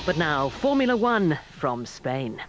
But now, Formula One from Spain.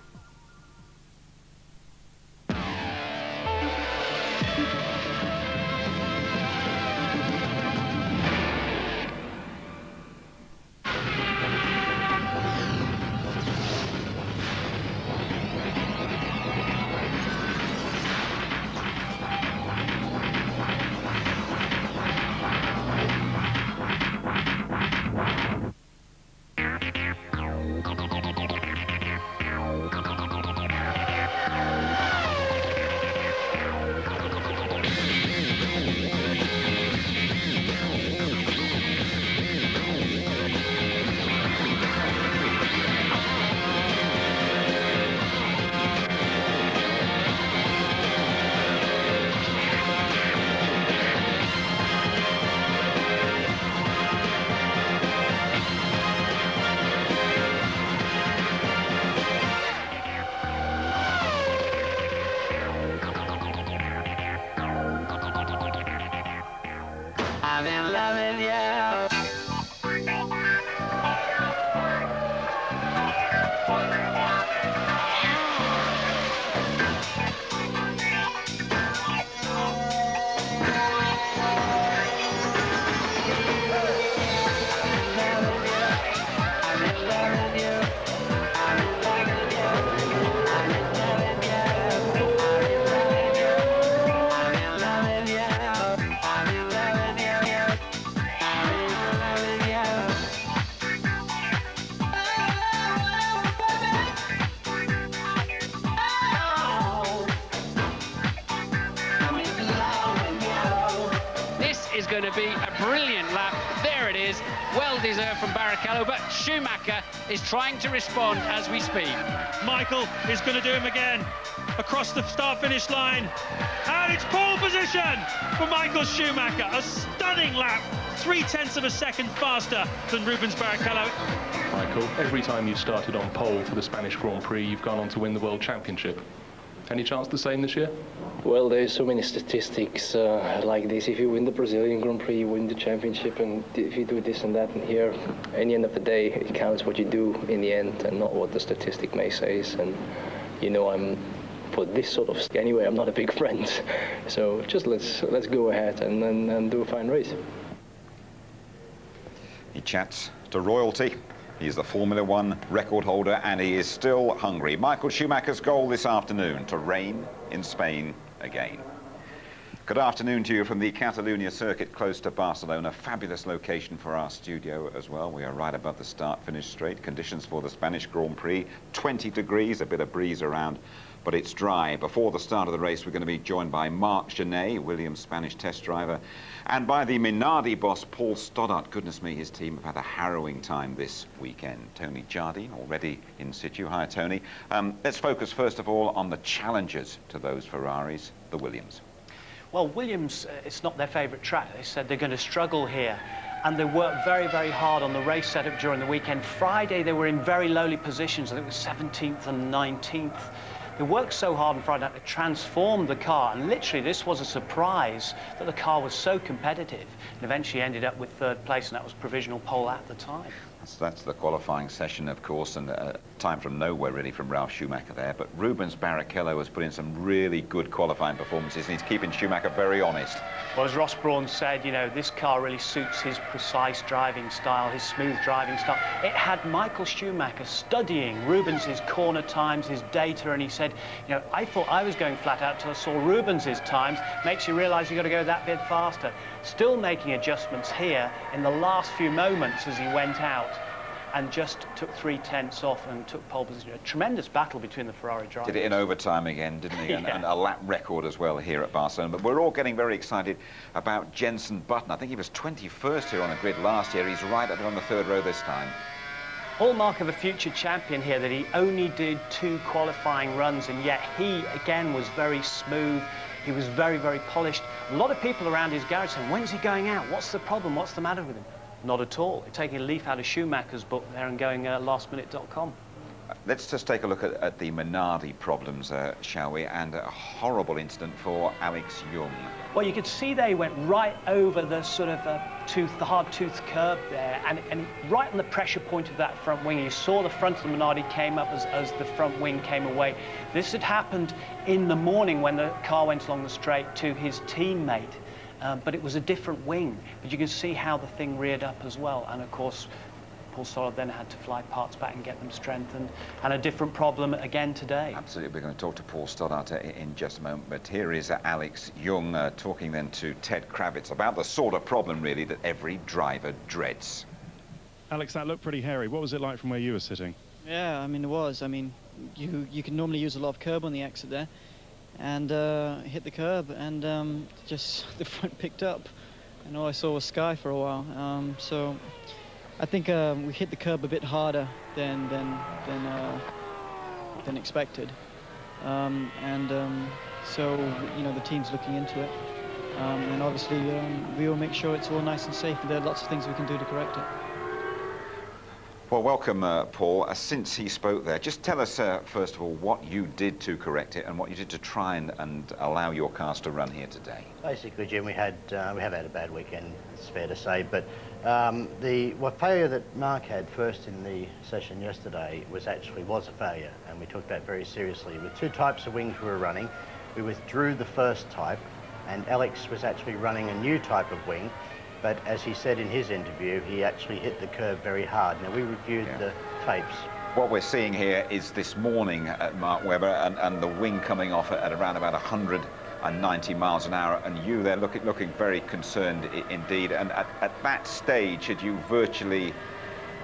I've been loving you. Is going to be a brilliant lap. There it is, well deserved from Barrichello, but Schumacher is trying to respond as we speak. Michael is going to do him again across the start-finish line, and it's pole position for Michael Schumacher. A stunning lap, 0.3 of a second faster than Rubens Barrichello. Michael, every time you've started on pole for the Spanish Grand Prix, you've gone on to win the World Championship. Any chance the same this year? Well, there's so many statistics like this. If you win the Brazilian Grand Prix, you win the championship, and if you do this and that and here, at the end of the day, it counts what you do in the end and not what the statistic may say. And, you know, I'm for this sort of, anyway, I'm not a big friend. So just let's go ahead and do a fine race. He chats to royalty. He's the Formula One record holder, and he is still hungry. Michael Schumacher's goal this afternoon, to reign in Spain again. Good afternoon to you from the Catalunya circuit close to Barcelona. Fabulous location for our studio as well. We are right above the start-finish straight. Conditions for the Spanish Grand Prix, 20 degrees, a bit of breeze around, but it's dry. Before the start of the race, we're going to be joined by Marc Genet, Williams' Spanish test driver, and by the Minardi boss, Paul Stoddart. Goodness me, his team have had a harrowing time this weekend. Tony Jardine already in situ. Hi, Tony. Let's focus first of all on the challengers to those Ferraris, the Williams. Well, Williams, it's not their favourite track. They said they're going to struggle here. And they worked very, very hard on the race setup during the weekend. Friday, they were in very lowly positions. I think it was 17th and 19th. They worked so hard on Friday night to transform the car, and literally this was a surprise that the car was so competitive, and eventually ended up with third place, and that was provisional pole at the time. That's the qualifying session, of course, and time from nowhere, really, from Ralf Schumacher there. But Rubens Barrichello has put in some really good qualifying performances, and he's keeping Schumacher very honest. Well, as Ross Brawn said, you know, this car really suits his precise driving style, his smooth driving style. It had Michael Schumacher studying Rubens's corner times, his data, and he said, you know, I thought I was going flat out till I saw Rubens's times. Makes you realise you've got to go that bit faster. Still making adjustments here in the last few moments as he went out, and just took 0.3 off and took pole position. A tremendous battle between the Ferrari drivers. Did it in overtime again, didn't he? Yeah. And a lap record as well here at Barcelona. But we're all getting very excited about Jenson Button. I think he was 21st here on the grid last year. He's right up on the third row this time. Hallmark of a future champion here, that he only did 2 qualifying runs, and yet he, again, was very smooth. He was very, very polished. A lot of people around his garage saying, when's he going out? What's the problem? What's the matter with him? Not at all. They're taking a leaf out of Schumacher's book there and going lastminute.com. Let's just take a look at the Minardi problems, shall we? And a horrible incident for Alex Young. Well, you could see they went right over the sort of the hard tooth curb there, and right on the pressure point of that front wing. You saw the front of the Minardi came up as the front wing came away. This had happened in the morning when the car went along the straight to his teammate, but it was a different wing. But you can see how the thing reared up as well, and of course, Paul Stoddard then had to fly parts back and get them strengthened, and a different problem again today. Absolutely. We're going to talk to Paul Stoddard in just a moment, but here is Alex Young talking then to Ted Kravitz about the sort of problem, really, that every driver dreads. Alex, that looked pretty hairy. What was it like from where you were sitting? Yeah, I mean, it was. I mean, you can normally use a lot of curb on the exit there, and hit the curb, and just the front picked up, and all I saw was sky for a while. So I think we hit the curb a bit harder than expected, so you know, the team's looking into it, and obviously we will make sure it's all nice and safe. And there are lots of things we can do to correct it. Well, welcome, Paul. Since he spoke there, just tell us first of all what you did to correct it and what you did to try and allow your cars to run here today. Basically, Jim, we have had a bad weekend, it's fair to say, but the failure that Mark had first in the session yesterday was a failure, and we took that very seriously. With two types of wings we were running, we withdrew the first type, and Alex was actually running a new type of wing, but as he said in his interview, he actually hit the curb very hard. Now, we reviewed the tapes. What we're seeing here is this morning at Mark Webber and the wing coming off at around about 190 miles an hour, and you there looking very concerned indeed. And at that stage, had you virtually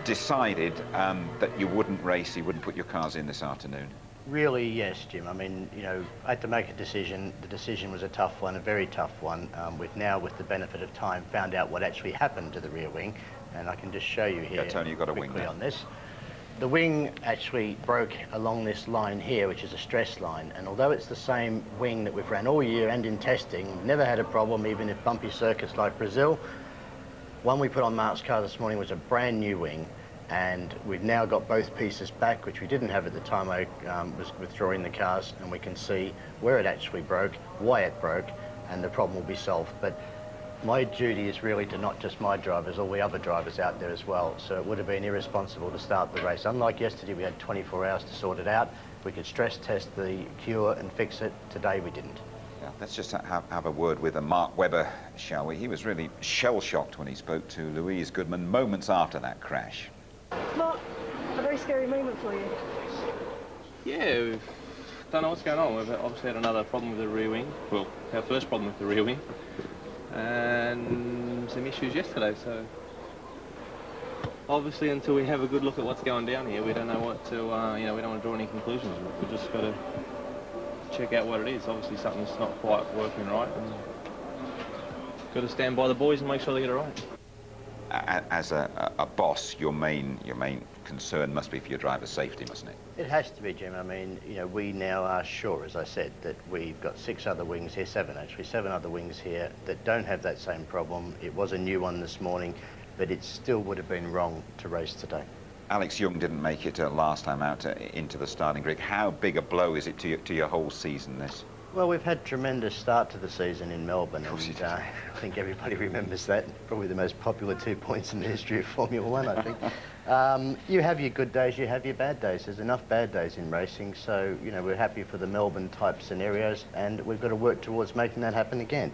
decided that you wouldn't race, you wouldn't put your cars in this afternoon? Really, yes, Jim. I mean, you know, I had to make a decision. The decision was a tough one, a very tough one. We've now, with the benefit of time, found out what actually happened to the rear wing, and I can just show you here. Yeah, Tony, you've got a wing there. On this. The wing actually broke along this line here, which is a stress line, and although it's the same wing that we've ran all year and in testing, never had a problem, even if bumpy circuits like Brazil. One we put on Mark's car this morning was a brand new wing, and we've now got both pieces back, which we didn't have at the time I was withdrawing the cars, and we can see where it actually broke, why it broke, and the problem will be solved. But my duty is really to not just my drivers, all the other drivers out there as well. So it would have been irresponsible to start the race. Unlike yesterday, we had 24 hours to sort it out. We could stress test the cure and fix it. Today, we didn't. Yeah, let's just have a word with Mark Webber, shall we? He was really shell-shocked when he spoke to Louise Goodman moments after that crash. Mark, a very scary moment for you. Yeah, we don't know what's going on. We've obviously had another problem with the rear wing. Well, our first problem with the rear wing. And some issues yesterday, so obviously until we have a good look at what's going down here, we don't know what to, you know, we don't want to draw any conclusions. We've just got to check out what it is. Obviously something's not quite working right, and got to stand by the boys and make sure they get it right. As a boss, your main concern must be for your driver's safety, mustn't it? It has to be, Jim. I mean, you know, we now are sure, as I said, that we've got 6 other wings here, 7 actually, 7 other wings here that don't have that same problem. It was a new one this morning, but it still would have been wrong to race today. Alex Young didn't make it last time out into the starting grid. How big a blow is it to your whole season, this? Well, we've had a tremendous start to the season in Melbourne, and I think everybody remembers that. Probably the most popular 2 points in the history of Formula One, I think. You have your good days, you have your bad days. There's enough bad days in racing, so, you know, we're happy for the Melbourne-type scenarios, and we've got to work towards making that happen again.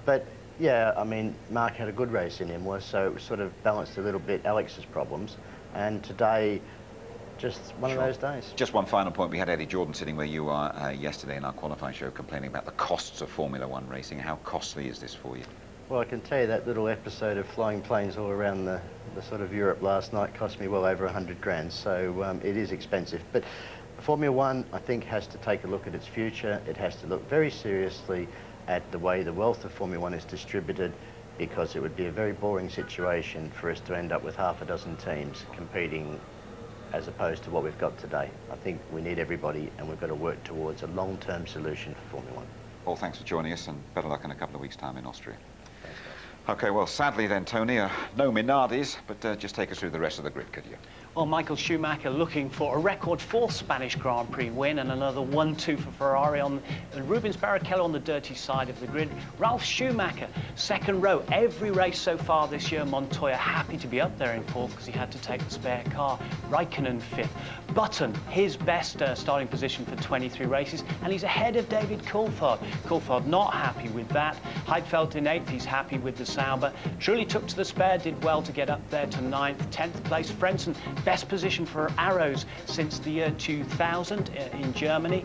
But, yeah, I mean, Mark had a good race in him, so it sort of balanced a little bit Alex's problems, and today, just one of those days. Just one final point. We had Eddie Jordan sitting where you are yesterday in our qualifying show complaining about the costs of Formula One racing. How costly is this for you? Well, I can tell you that little episode of flying planes all around the sort of Europe last night cost me well over 100 grand, so it is expensive. But Formula One, I think, has to take a look at its future. It has to look very seriously at the way the wealth of Formula One is distributed, because it would be a very boring situation for us to end up with half a dozen teams competing as opposed to what we've got today. I think we need everybody, and we've got to work towards a long-term solution for Formula One. Paul, thanks for joining us, and better luck in a couple of weeks' time in Austria. OK, well, sadly then, Tony, no Minardis, but just take us through the rest of the grid, could you? Well, Michael Schumacher looking for a record 4th Spanish Grand Prix win and another 1-2 for Ferrari on Rubens Barrichello on the dirty side of the grid. Ralf Schumacher, 2nd row. Every race so far this year, Montoya happy to be up there in 4th because he had to take the spare car. Raikkonen 5th. Button, his best starting position for 23 races, and he's ahead of David Coulthard. Coulthard not happy with that. Heidfeld in 8th, he's happy with the Sauber. Truly took to the spare, did well to get up there to 9th. 10th place, Frentzen, best position for Arrows since the year 2000 in Germany.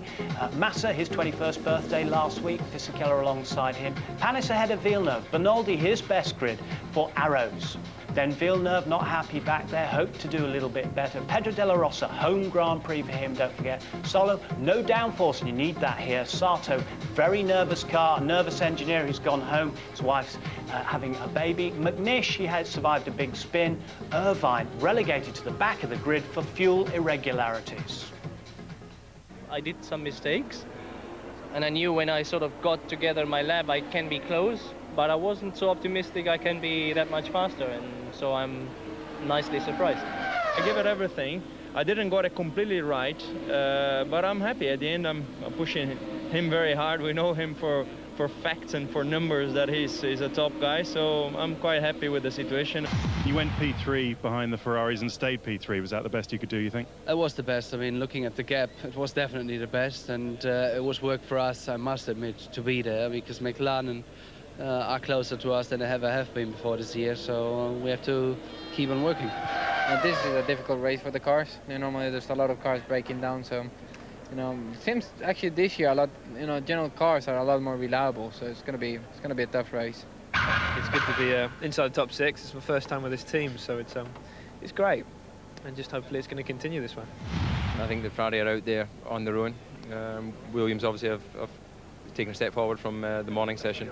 Massa, his 21st birthday last week, Fisichella alongside him. Panis ahead of Villeneuve. Bernaldi, his best grid for Arrows. Then Villeneuve not happy back there, hoped to do a little bit better. Pedro de la Rosa, home Grand Prix for him, don't forget. Solo, no downforce, and you need that here. Sato, very nervous car, nervous engineer who's gone home. His wife's having a baby. McNish, he had survived a big spin. Irvine, relegated to the back of the grid for fuel irregularities. I did some mistakes, and I knew when I sort of got together my lap, I can be close, but I wasn't so optimistic I can be that much faster, and so I'm nicely surprised. I give it everything. I didn't got it completely right, but I'm happy. At the end, I'm pushing him very hard. We know him for facts and for numbers that he's a top guy, so I'm quite happy with the situation. You went P3 behind the Ferraris and stayed P3. Was that the best you could do, you think? It was the best. I mean, looking at the gap, it was definitely the best, and it was work for us, I must admit, to be there, because McLaren are closer to us than they ever have been before this year, so we have to keep on working. This is a difficult race for the cars. Normally there's a lot of cars breaking down, so it seems actually this year a lot, general cars are a lot more reliable, so it's gonna be a tough race. It's good to be inside the top 6. It's my first time with this team, so it's great, and just hopefully it's going to continue this way. I think the Ferrari are out there on their own. Williams obviously have taken a step forward from the morning session,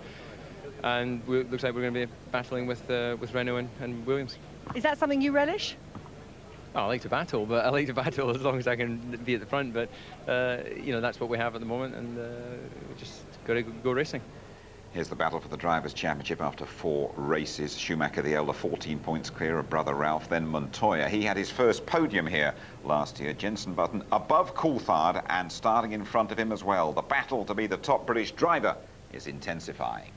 and it looks like we're going to be battling with Renault and Williams. Is that something you relish? Oh, I like to battle, but I like to battle as long as I can be at the front. But that's what we have at the moment, and we just got to go racing. Here's the battle for the Drivers' Championship after 4 races. Schumacher, the elder, 14 points clear of brother Ralph. Then Montoya. He had his first podium here last year. Jenson Button above Coulthard and starting in front of him as well. The battle to be the top British driver is intensifying.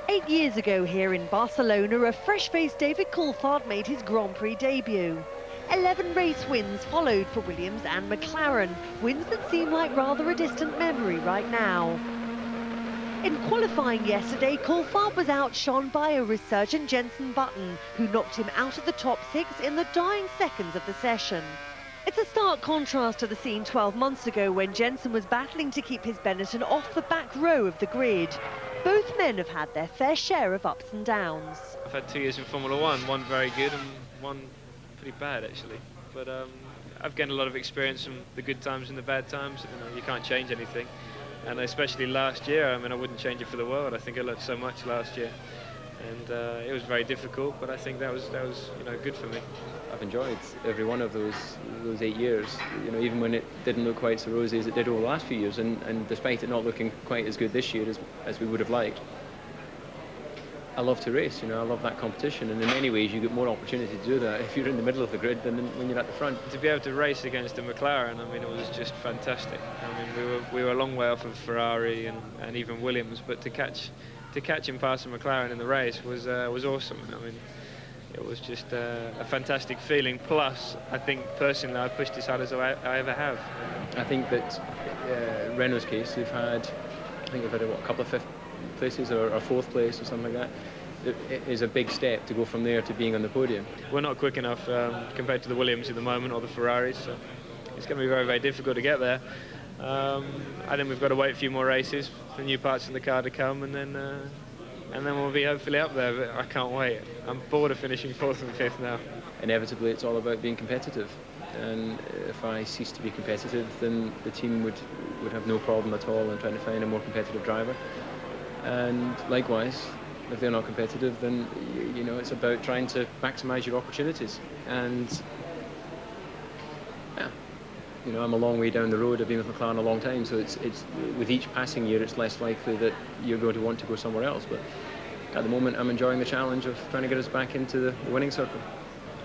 8 years ago here in Barcelona, a fresh-faced David Coulthard made his Grand Prix debut. 11 race wins followed for Williams and McLaren, wins that seem like rather a distant memory right now. In qualifying yesterday, Coulthard was outshone by a resurgent Jenson Button, who knocked him out of the top 6 in the dying seconds of the session. It's a stark contrast to the scene 12 months ago when Jenson was battling to keep his Benetton off the back row of the grid. Both men have had their fair share of ups and downs. I've had 2 years in Formula 1, one very good and one pretty bad actually. But I've gained a lot of experience from the good times and the bad times. You can't change anything. And especially last year, I wouldn't change it for the world. I think I learned so much last year. And it was very difficult, but I think that was good for me. I've enjoyed every one of those 8 years, even when it didn't look quite so rosy as it did over the last few years, and despite it not looking quite as good this year as we would have liked. I love to race, I love that competition, and in many ways you get more opportunity to do that if you're in the middle of the grid than when you're at the front. To be able to race against a McLaren, it was just fantastic. We were a long way off of Ferrari and even Williams, but to catch him past a McLaren in the race was awesome. It was just a fantastic feeling. Plus, I think personally I pushed as hard as I ever have. I think that Renault's case, they've had a couple of 5th places or 4th place or something like that. It is a big step to go from there to being on the podium. We're not quick enough compared to the Williams at the moment or the Ferraris, so it's going to be very, very difficult to get there. I think we've got to wait a few more races for new parts of the car to come, and then we'll be hopefully up there, but I can't wait. I'm bored of finishing 4th and 5th now. Inevitably, it's all about being competitive, and if I cease to be competitive, then the team would have no problem at all in trying to find a more competitive driver. And likewise, if they're not competitive, then it's about trying to maximise your opportunities. And yeah, I'm a long way down the road. I've been with McLaren a long time, so it's with each passing year, it's less likely that you're going to want to go somewhere else. But at the moment, I'm enjoying the challenge of trying to get us back into the winning circle.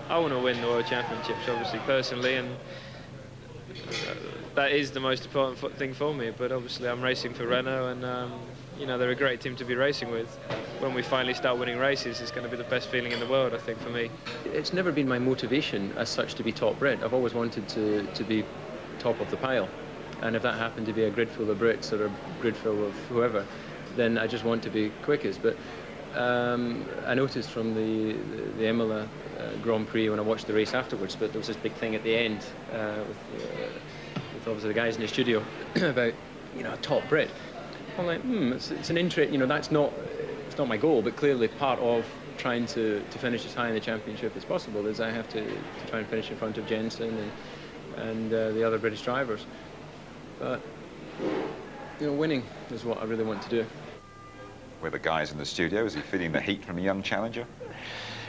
I want to win the World Championships, obviously, personally, and that is the most important thing for me. But obviously, I'm racing for Renault, and you know, they're a great team to be racing with. When we finally start winning races, it's going to be the best feeling in the world, I think, for me. It's never been my motivation as such to be top bred. I've always wanted to be top of the pile, and if that happened to be a grid full of Brits or a grid full of whoever, then I just want to be quickest. But I noticed from the Imola Grand Prix when I watched the race afterwards, but there was this big thing at the end with obviously the guys in the studio about, you know, top Brit. I'm like, it's an interest, you know, it's not my goal, but clearly part of trying to finish as high in the championship as possible is I have to try and finish in front of Jensen and the other British drivers. But, you know, winning is what I really want to do. With the guys in the studio, is he feeling the heat from a young challenger?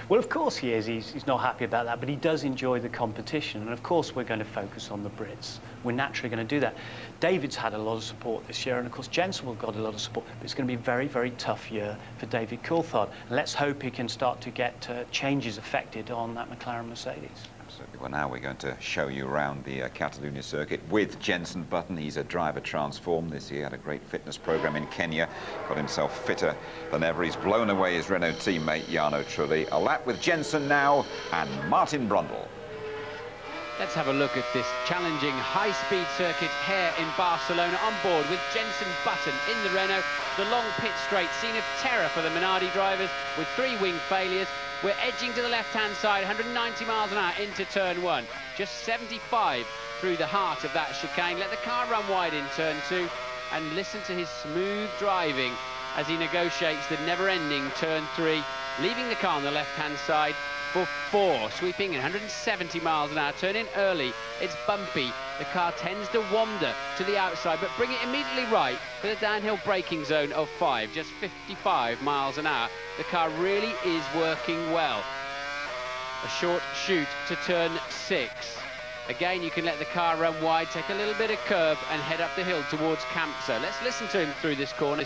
Well, of course he is. He's not happy about that, but he does enjoy the competition. And of course, we're going to focus on the Brits. We're naturally going to do that. David's had a lot of support this year, and of course, Jensen will got a lot of support. But it's going to be a very, very tough year for David Coulthard. And let's hope he can start to get changes affected on that McLaren Mercedes. Absolutely. Well, now we're going to show you around the Catalonia circuit with Jensen Button. He's a driver transformed this year, had a great fitness program in Kenya, got himself fitter than ever. He's blown away his Renault teammate Jarno Trulli. A lap with Jensen now and Martin Brundle. Let's have a look at this challenging high-speed circuit here in Barcelona, on board with Jensen Button in the Renault. The long pit straight, scene of terror for the Minardi drivers with 3 wing failures. We're edging to the left-hand side, 190 miles an hour into turn 1. Just 75 through the heart of that chicane. Let the car run wide in turn 2 and listen to his smooth driving as he negotiates the never-ending turn 3, leaving the car on the left-hand side for 4, sweeping in 170 miles an hour. Turn in early, it's bumpy. The car tends to wander to the outside, but bring it immediately right for the downhill braking zone of 5, just 55 miles an hour. The car really is working well. A short shoot to turn 6. Again, you can let the car run wide, take a little bit of curve and head up the hill towards Campso. Let's listen to him through this corner.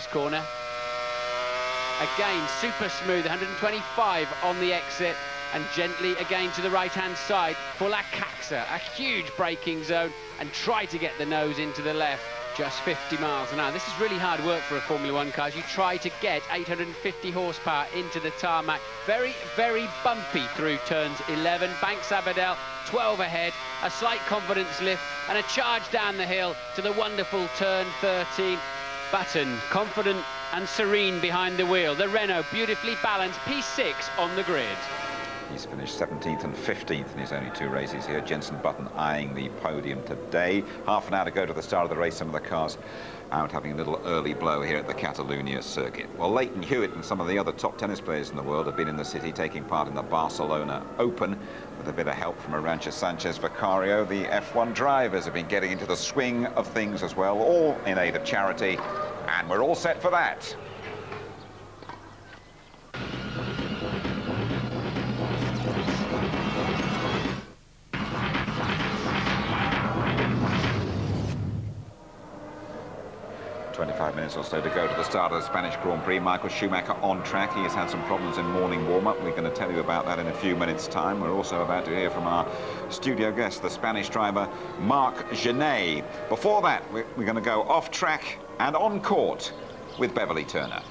Again, super smooth, 125 on the exit. And gently again to the right-hand side for La Caxa, a huge braking zone, and try to get the nose into the left, just 50 miles an hour. This is really hard work for a Formula 1 car as you try to get 850 horsepower into the tarmac. Very, very bumpy through turns 11. Banks Abadell, 12 ahead, a slight confidence lift, and a charge down the hill to the wonderful turn 13. Button, confident and serene behind the wheel. The Renault, beautifully balanced, P6 on the grid. He's finished 17th and 15th in his only 2 races here. Jensen Button eyeing the podium today. Half an hour to go to the start of the race. Some of the cars out having a little early blow here at the Catalonia circuit. Well, Leighton Hewitt and some of the other top tennis players in the world have been in the city taking part in the Barcelona Open with a bit of help from Arantxa Sanchez Vicario. The F1 drivers have been getting into the swing of things as well, all in aid of charity, and we're all set for that. Minutes or so to go to the start of the Spanish Grand Prix. Michael Schumacher on track. He has had some problems in morning warm-up. We're going to tell you about that in a few minutes' time. We're also about to hear from our studio guest, the Spanish driver Marc Genet. Before that, we're going to go off track and on court with Beverly Turner.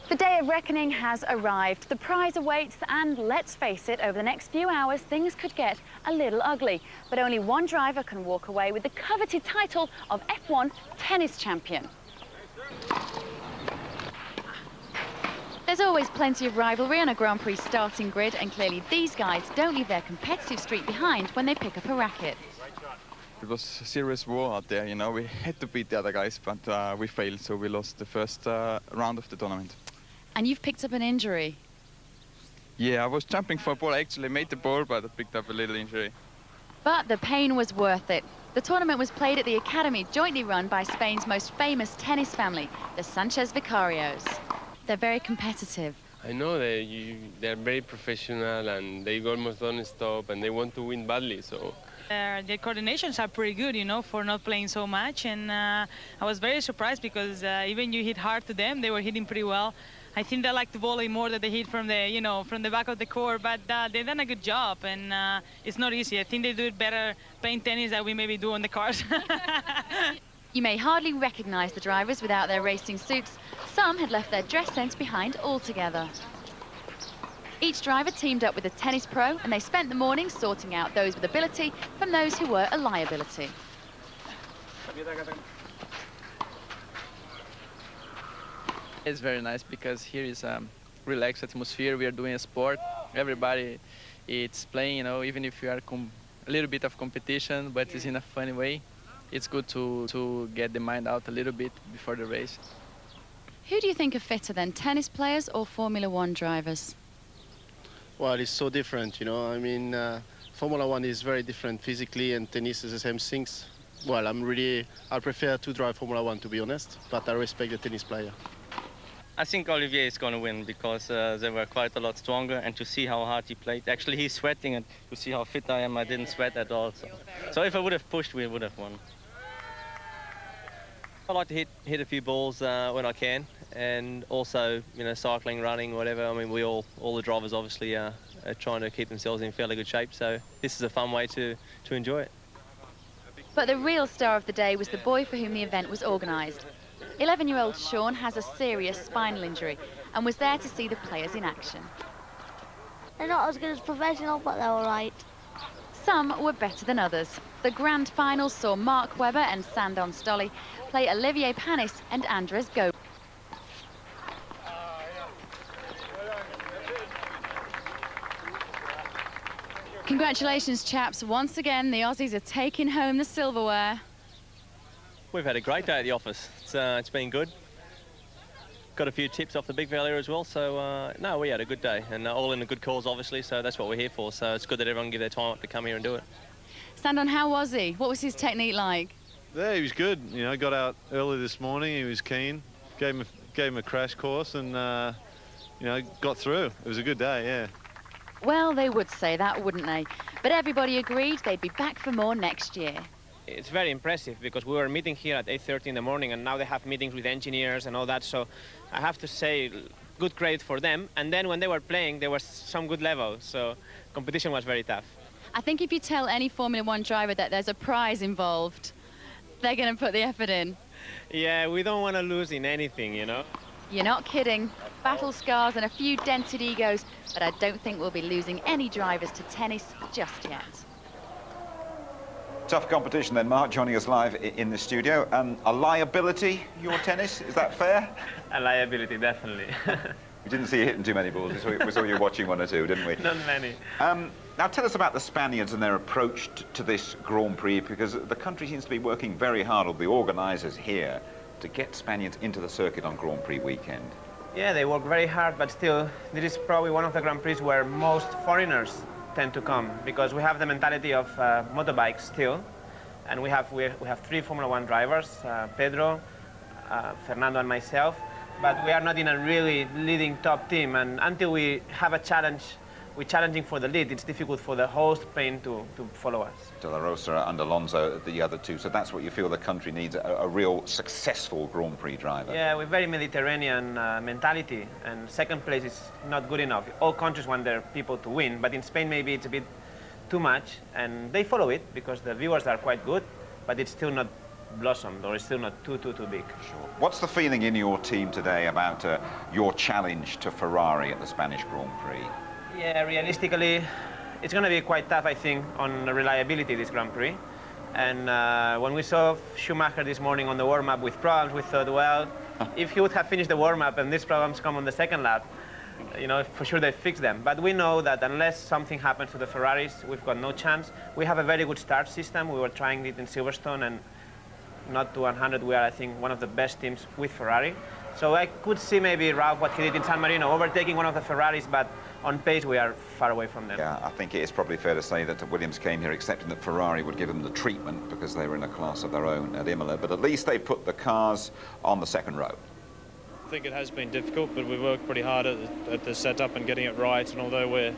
The day of reckoning has arrived. The prize awaits, and let's face it, over the next few hours, things could get a little ugly. But only one driver can walk away with the coveted title of F1 tennis champion. There's always plenty of rivalry on a Grand Prix starting grid, and clearly these guys don't leave their competitive streak behind when they pick up a racket. It was a serious war out there, you know. We had to beat the other guys, but we failed, so we lost the first round of the tournament. And you've picked up an injury. Yeah, I was jumping for a ball. I actually made the ball, but I picked up a little injury. But the pain was worth it. The tournament was played at the academy jointly run by Spain's most famous tennis family, the Sanchez Vicarios. They're very competitive. I know they're very professional and they almost don't stop and they want to win badly, so. Their coordinations are pretty good, you know, for not playing so much. And I was very surprised because even you hit hard to them, they were hitting pretty well. I think they like the volley more that they hit from the, you know, from the back of the court, but they've done a good job, and it's not easy. I think they do it better playing tennis than we maybe do on the cars. You may hardly recognise the drivers without their racing suits. Some had left their dress sense behind altogether. Each driver teamed up with a tennis pro, and they spent the morning sorting out those with ability from those who were a liability. It's very nice because here is a relaxed atmosphere. We are doing a sport. Everybody is playing, you know, even if you are a little bit of competition, but it's in a funny way. It's good to get the mind out a little bit before the race. Who do you think are fitter then, tennis players or Formula One drivers? Well, it's so different, you know. I mean, Formula One is very different physically, and tennis is the same things. Well, I prefer to drive Formula One, to be honest, but I respect the tennis player. I think Olivier is going to win because they were quite a lot stronger, and to see how hard he played. Actually, he's sweating, and to see how fit I am, I didn't sweat at all. So if I would have pushed, we would have won. I like to hit a few balls when I can, and also, you know, cycling, running, whatever. I mean, all the drivers obviously are trying to keep themselves in fairly good shape, so this is a fun way to enjoy it. But the real star of the day was the boy for whom the event was organised. 11-year-old Sean has a serious spinal injury and was there to see the players in action. They're not as good as professional, but they're all right. Some were better than others. The grand final saw Mark Webber and Sandon Stolly play Olivier Panis and Andres Go. Congratulations, chaps. Once again, the Aussies are taking home the silverware. We've had a great day at the office. It's been good. Got a few tips off the big fella as well, so no, we had a good day, and all in a good cause, obviously, so that's what we're here for. So it's good that everyone give their time up to come here and do it. Sandon, how was he? What was his technique like? Yeah, he was good. You know, got out early this morning. He was keen. Gave him a crash course, and you know, got through. It was a good day, yeah. Well, they would say that, wouldn't they? But everybody agreed they'd be back for more next year. It's very impressive because we were meeting here at 8:30 in the morning, and now they have meetings with engineers and all that. So I have to say, good credit for them. And then when they were playing, there was some good level. So competition was very tough. I think if you tell any Formula One driver that there's a prize involved, they're going to put the effort in. Yeah, we don't want to lose in anything, you know. You're not kidding. Battle scars and a few dented egos, but I don't think we'll be losing any drivers to tennis just yet. Tough competition then, Mark, joining us live in the studio. A liability, your tennis, is that fair? A liability, definitely. We didn't see you hitting too many balls. We saw you watching one or two, didn't we? Not many. Now tell us about the Spaniards and their approach to this Grand Prix, because the country seems to be working very hard, or the organisers here, to get Spaniards into the circuit on Grand Prix weekend. Yeah, they work very hard, but still, this is probably one of the Grand Prix where most foreigners tend to come, because we have the mentality of motorbikes still, and we have 3 Formula One drivers, Pedro, Fernando and myself, but we are not in a really leading top team, and until we have a challenge, we're challenging for the lead, it's difficult for the whole Spain to follow us. De La Rosa and Alonso, the other two, so that's what you feel the country needs, a real successful Grand Prix driver. Yeah, we're very Mediterranean mentality, and second place is not good enough. All countries want their people to win, but in Spain maybe it's a bit too much, and they follow it because the viewers are quite good, but it's still not blossomed, or it's still not too big. Sure. What's the feeling in your team today about your challenge to Ferrari at the Spanish Grand Prix? Yeah, realistically, it's going to be quite tough, I think, on reliability, this Grand Prix. And when we saw Schumacher this morning on the warm-up with problems, we thought, well, if he would have finished the warm-up and these problems come on the second lap, you know, for sure they fix them. But we know that unless something happens to the Ferraris, we've got no chance. We have a very good start system. We were trying it in Silverstone, and not to 100, we are, I think, one of the best teams with Ferrari. So I could see maybe Ralph, what he did in San Marino, overtaking one of the Ferraris, but on pace we are far away from them. Yeah, I think it is probably fair to say that Williams came here accepting that Ferrari would give them the treatment because they were in a class of their own at Imola, but at least they put the cars on the second row. I think it has been difficult, but we've worked pretty hard at the setup and getting it right, and although we're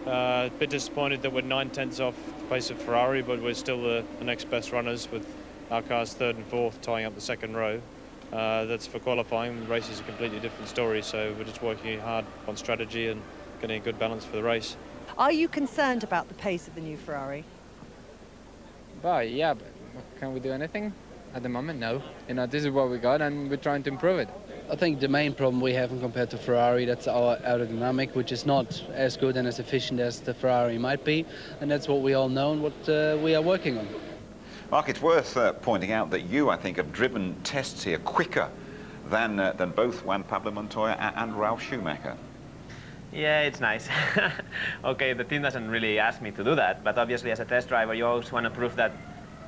a bit disappointed that we're 9/10 off the pace of Ferrari, but we're still the next best runners with our cars 3rd and 4th tying up the second row. That's for qualifying. The race is a completely different story, so we're just working hard on strategy and getting a good balance for the race. Are you concerned about the pace of the new Ferrari? Well, yeah, but can we do anything? At the moment, no. You know, this is what we got and we're trying to improve it. I think the main problem we have compared to Ferrari, that's our aerodynamic, which is not as good and as efficient as the Ferrari might be, and that's what we all know and what we are working on. Mark, it's worth pointing out that you, I think, have driven tests here quicker than both Juan Pablo Montoya and Ralf Schumacher. Yeah, it's nice. Okay, the team doesn't really ask me to do that, but obviously as a test driver, you always want to prove that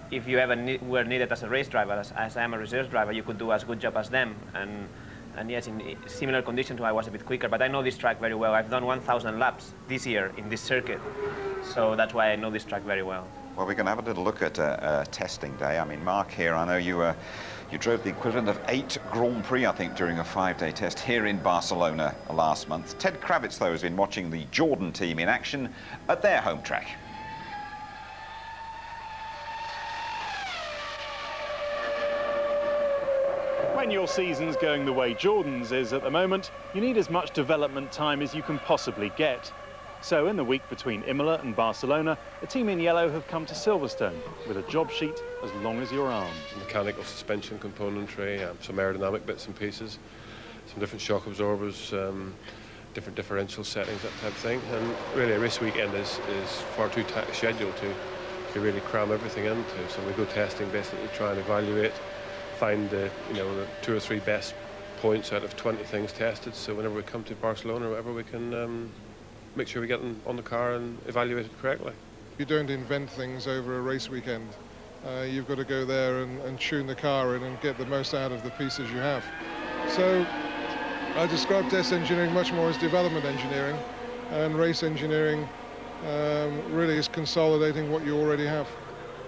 if you ever were needed as a race driver, as I am a reserve driver, you could do as good job as them. And yes, in similar conditions, I was a bit quicker, but I know this track very well. I've done 1,000 laps this year in this circuit, so that's why I know this track very well. Well, we're going to have a little look at testing day. I mean, Mark, here, I know you drove the equivalent of 8 Grand Prix, I think, during a 5-day test here in Barcelona last month. Ted Kravitz, though, has been watching the Jordan team in action at their home track. When your season's going the way Jordan's is at the moment, you need as much development time as you can possibly get. So in the week between Imola and Barcelona, a team in yellow have come to Silverstone with a job sheet as long as your arm. Mechanical suspension componentry, some aerodynamic bits and pieces, some different shock absorbers, different differential settings, that type of thing. And really a race weekend is far too tight a schedule to really cram everything into. So we go testing basically, try and evaluate, find the 2 or 3 best points out of 20 things tested. So whenever we come to Barcelona or whatever, we can make sure we get them on the car and evaluate it correctly. You don't invent things over a race weekend. You've got to go there and tune the car in and get the most out of the pieces you have. So I describe test engineering much more as development engineering, and race engineering really is consolidating what you already have.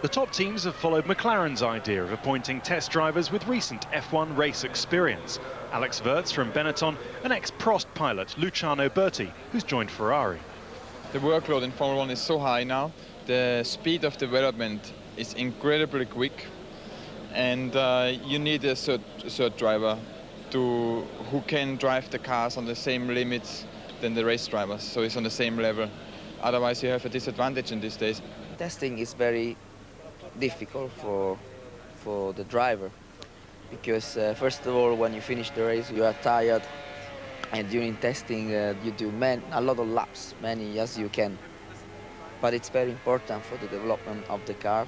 The top teams have followed McLaren's idea of appointing test drivers with recent F1 race experience. Alex Wirtz from Benetton and ex-Prost pilot Luciano Berti, who's joined Ferrari. The workload in Formula 1 is so high now. The speed of development is incredibly quick, and you need a cert driver who can drive the cars on the same limits than the race drivers, so it's on the same level. Otherwise you have a disadvantage in these days. Testing is very difficult for the driver, because first of all, when you finish the race you are tired, and during testing you do a lot of laps, many as you can, but it's very important for the development of the car.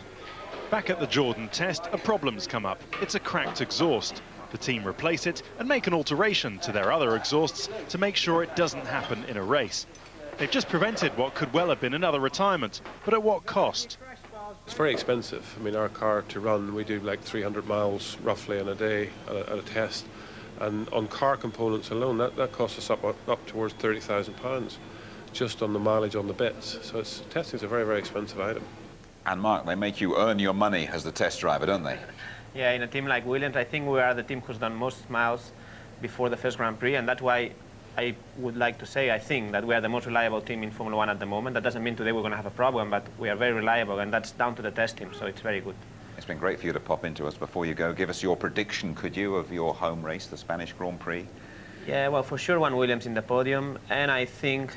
Back at the Jordan test, a problem's come up. It's a cracked exhaust. The team replace it and make an alteration to their other exhausts to make sure it doesn't happen in a race. They've just prevented what could well have been another retirement, but at what cost? It's very expensive. I mean, our car to run, we do like 300 miles roughly in a day at a test. And on car components alone, that costs us up towards £30,000 just on the mileage on the bits. So testing is a very, very expensive item. And Mark, they make you earn your money as the test driver, don't they? Yeah, in a team like Williams, I think we are the team who's done most miles before the first Grand Prix, and that's why I would like to say, I think, that we are the most reliable team in Formula 1 at the moment. That doesn't mean today we're going to have a problem, but we are very reliable, and that's down to the test team, so it's very good. It's been great for you to pop into us before you go. Give us your prediction, could you, of your home race, the Spanish Grand Prix? Yeah, well, for sure, one Williams in the podium, and I think,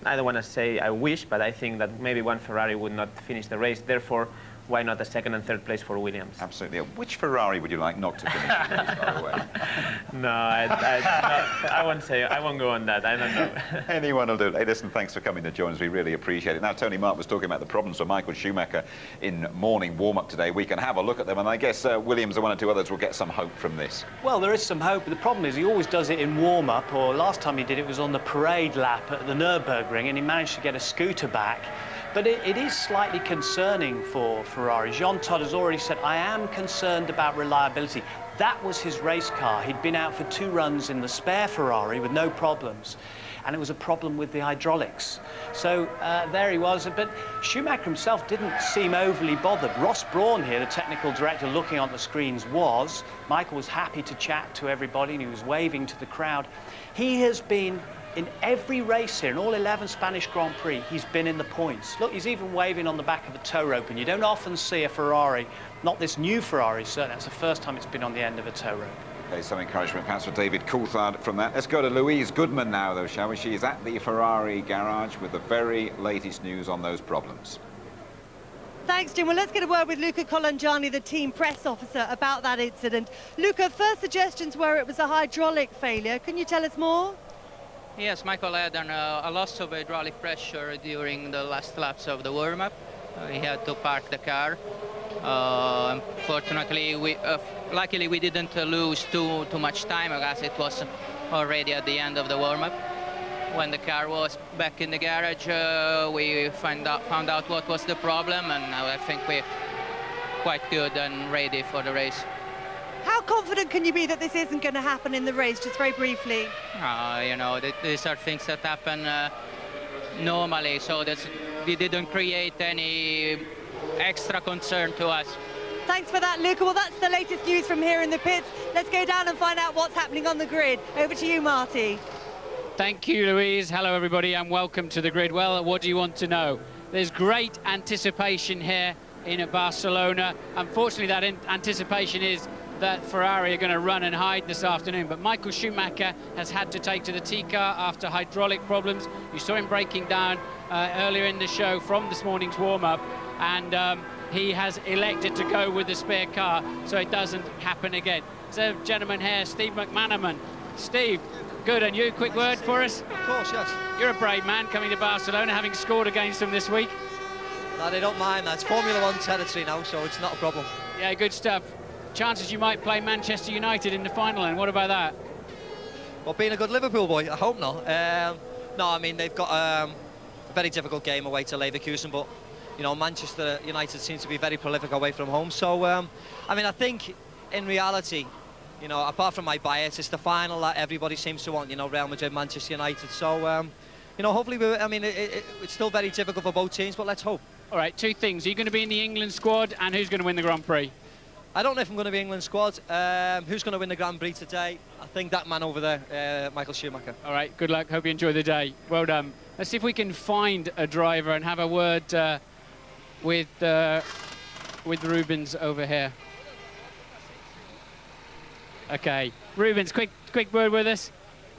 I don't want to say I wish, but I think that maybe one Ferrari would not finish the race. Therefore, why not a second and third place for Williams? Absolutely. Which Ferrari would you like not to finish the race, by the way? No, I won't say. I won't go on that. I don't know. Anyone will do it. Hey, listen, thanks for coming to join us. We really appreciate it. Now, Tony Mark was talking about the problems for Michael Schumacher in morning warm-up today. We can have a look at them, and I guess Williams and 1 or 2 others will get some hope from this. Well, there is some hope. The problem is he always does it in warm-up, or last time he did it was on the parade lap at the Nürburgring, and he managed to get a scooter back. But it is slightly concerning for Ferrari. Jean Todt has already said, I am concerned about reliability. That was his race car. He'd been out for 2 runs in the spare Ferrari with no problems. And it was a problem with the hydraulics. So there he was. But Schumacher himself didn't seem overly bothered. Ross Brawn here, the technical director, looking on the screens, Michael was happy to chat to everybody, and he was waving to the crowd. He has been in every race here, in all 11 Spanish Grand Prix, he's been in the points. Look, he's even waving on the back of a tow rope, and you don't often see a Ferrari, not this new Ferrari, certainly that's the first time it's been on the end of a tow rope. Okay, some encouragement perhaps for David Coulthard from that. Let's go to Louise Goodman now, though, shall we? She is at the Ferrari garage with the very latest news on those problems. Thanks, Jim. Well, let's get a word with Luca Colangiani, the team press officer, about that incident. Luca, first suggestions were it was a hydraulic failure. Can you tell us more? Yes, Michael had a loss of hydraulic pressure during the last laps of the warm-up. He had to park the car. Unfortunately, luckily we didn't lose too much time, as it was already at the end of the warm-up. When the car was back in the garage, we found out what was the problem, and now I think we're quite good and ready for the race. How confident can you be that this isn't going to happen in the race, just very briefly? You know, these are things that happen normally, so we didn't create any extra concern to us. Thanks for that, Luca. Well, that's the latest news from here in the pits. Let's go down and find out what's happening on the grid. Over to you, Marty. Thank you, Louise. Hello, everybody, and welcome to the grid. Well, what do you want to know? There's great anticipation here in Barcelona. Unfortunately, that anticipation is that Ferrari are going to run and hide this afternoon, but Michael Schumacher has had to take to the T-car after hydraulic problems. You saw him breaking down earlier in the show from this morning's warm-up, and he has elected to go with the spare car so it doesn't happen again. So, gentleman here, Steve McManaman. Steve, good, and you, quick word for us? Of course, yes. You're a brave man coming to Barcelona, having scored against them this week. No, they don't mind that. It's Formula 1 territory now, so it's not a problem. Yeah, good stuff. Chances you might play Manchester United in the final, and what about that? Well, being a good Liverpool boy, I hope not. No, I mean, they've got a very difficult game away to Leverkusen, but, you know, Manchester United seems to be very prolific away from home. So, I mean, I think, in reality, you know, apart from my bias, it's the final that everybody seems to want, you know, Real Madrid, Manchester United. So, you know, hopefully, it's still very difficult for both teams, but let's hope. All right, two things. Are you going to be in the England squad, and who's going to win the Grand Prix? I don't know if I'm going to be England squad. Who's going to win the Grand Prix today? I think that man over there, Michael Schumacher. All right, good luck. Hope you enjoy the day. Well done. Let's see if we can find a driver and have a word with Rubens over here. Okay, Rubens, quick word with us.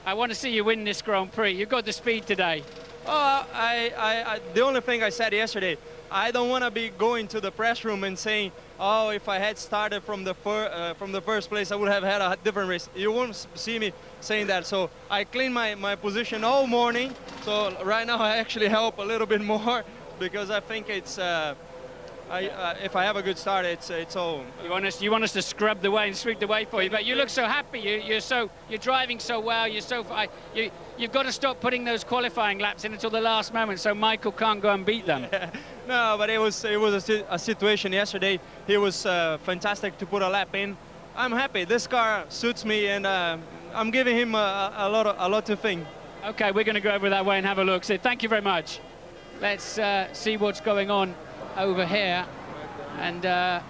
I want to see you win this Grand Prix. You've got the speed today. Oh, the only thing I said yesterday, I don't want to be going to the press room and saying, oh, if I had started from the first place, I would have had a different race. You won't see me saying that. So I cleaned my position all morning. So right now I actually help a little bit more because I think it's, if I have a good start, it's all. You want us to scrub the way and sweep the way for you, but you look so happy. You're driving so well. You've got to stop putting those qualifying laps in until the last moment, so Michael can't go and beat them. No, but it was a situation yesterday. He was fantastic to put a lap in. I'm happy. This car suits me, and I'm giving him a lot to think. Okay, we're going to go over that way and have a look. So thank you very much. Let's see what's going on over here, and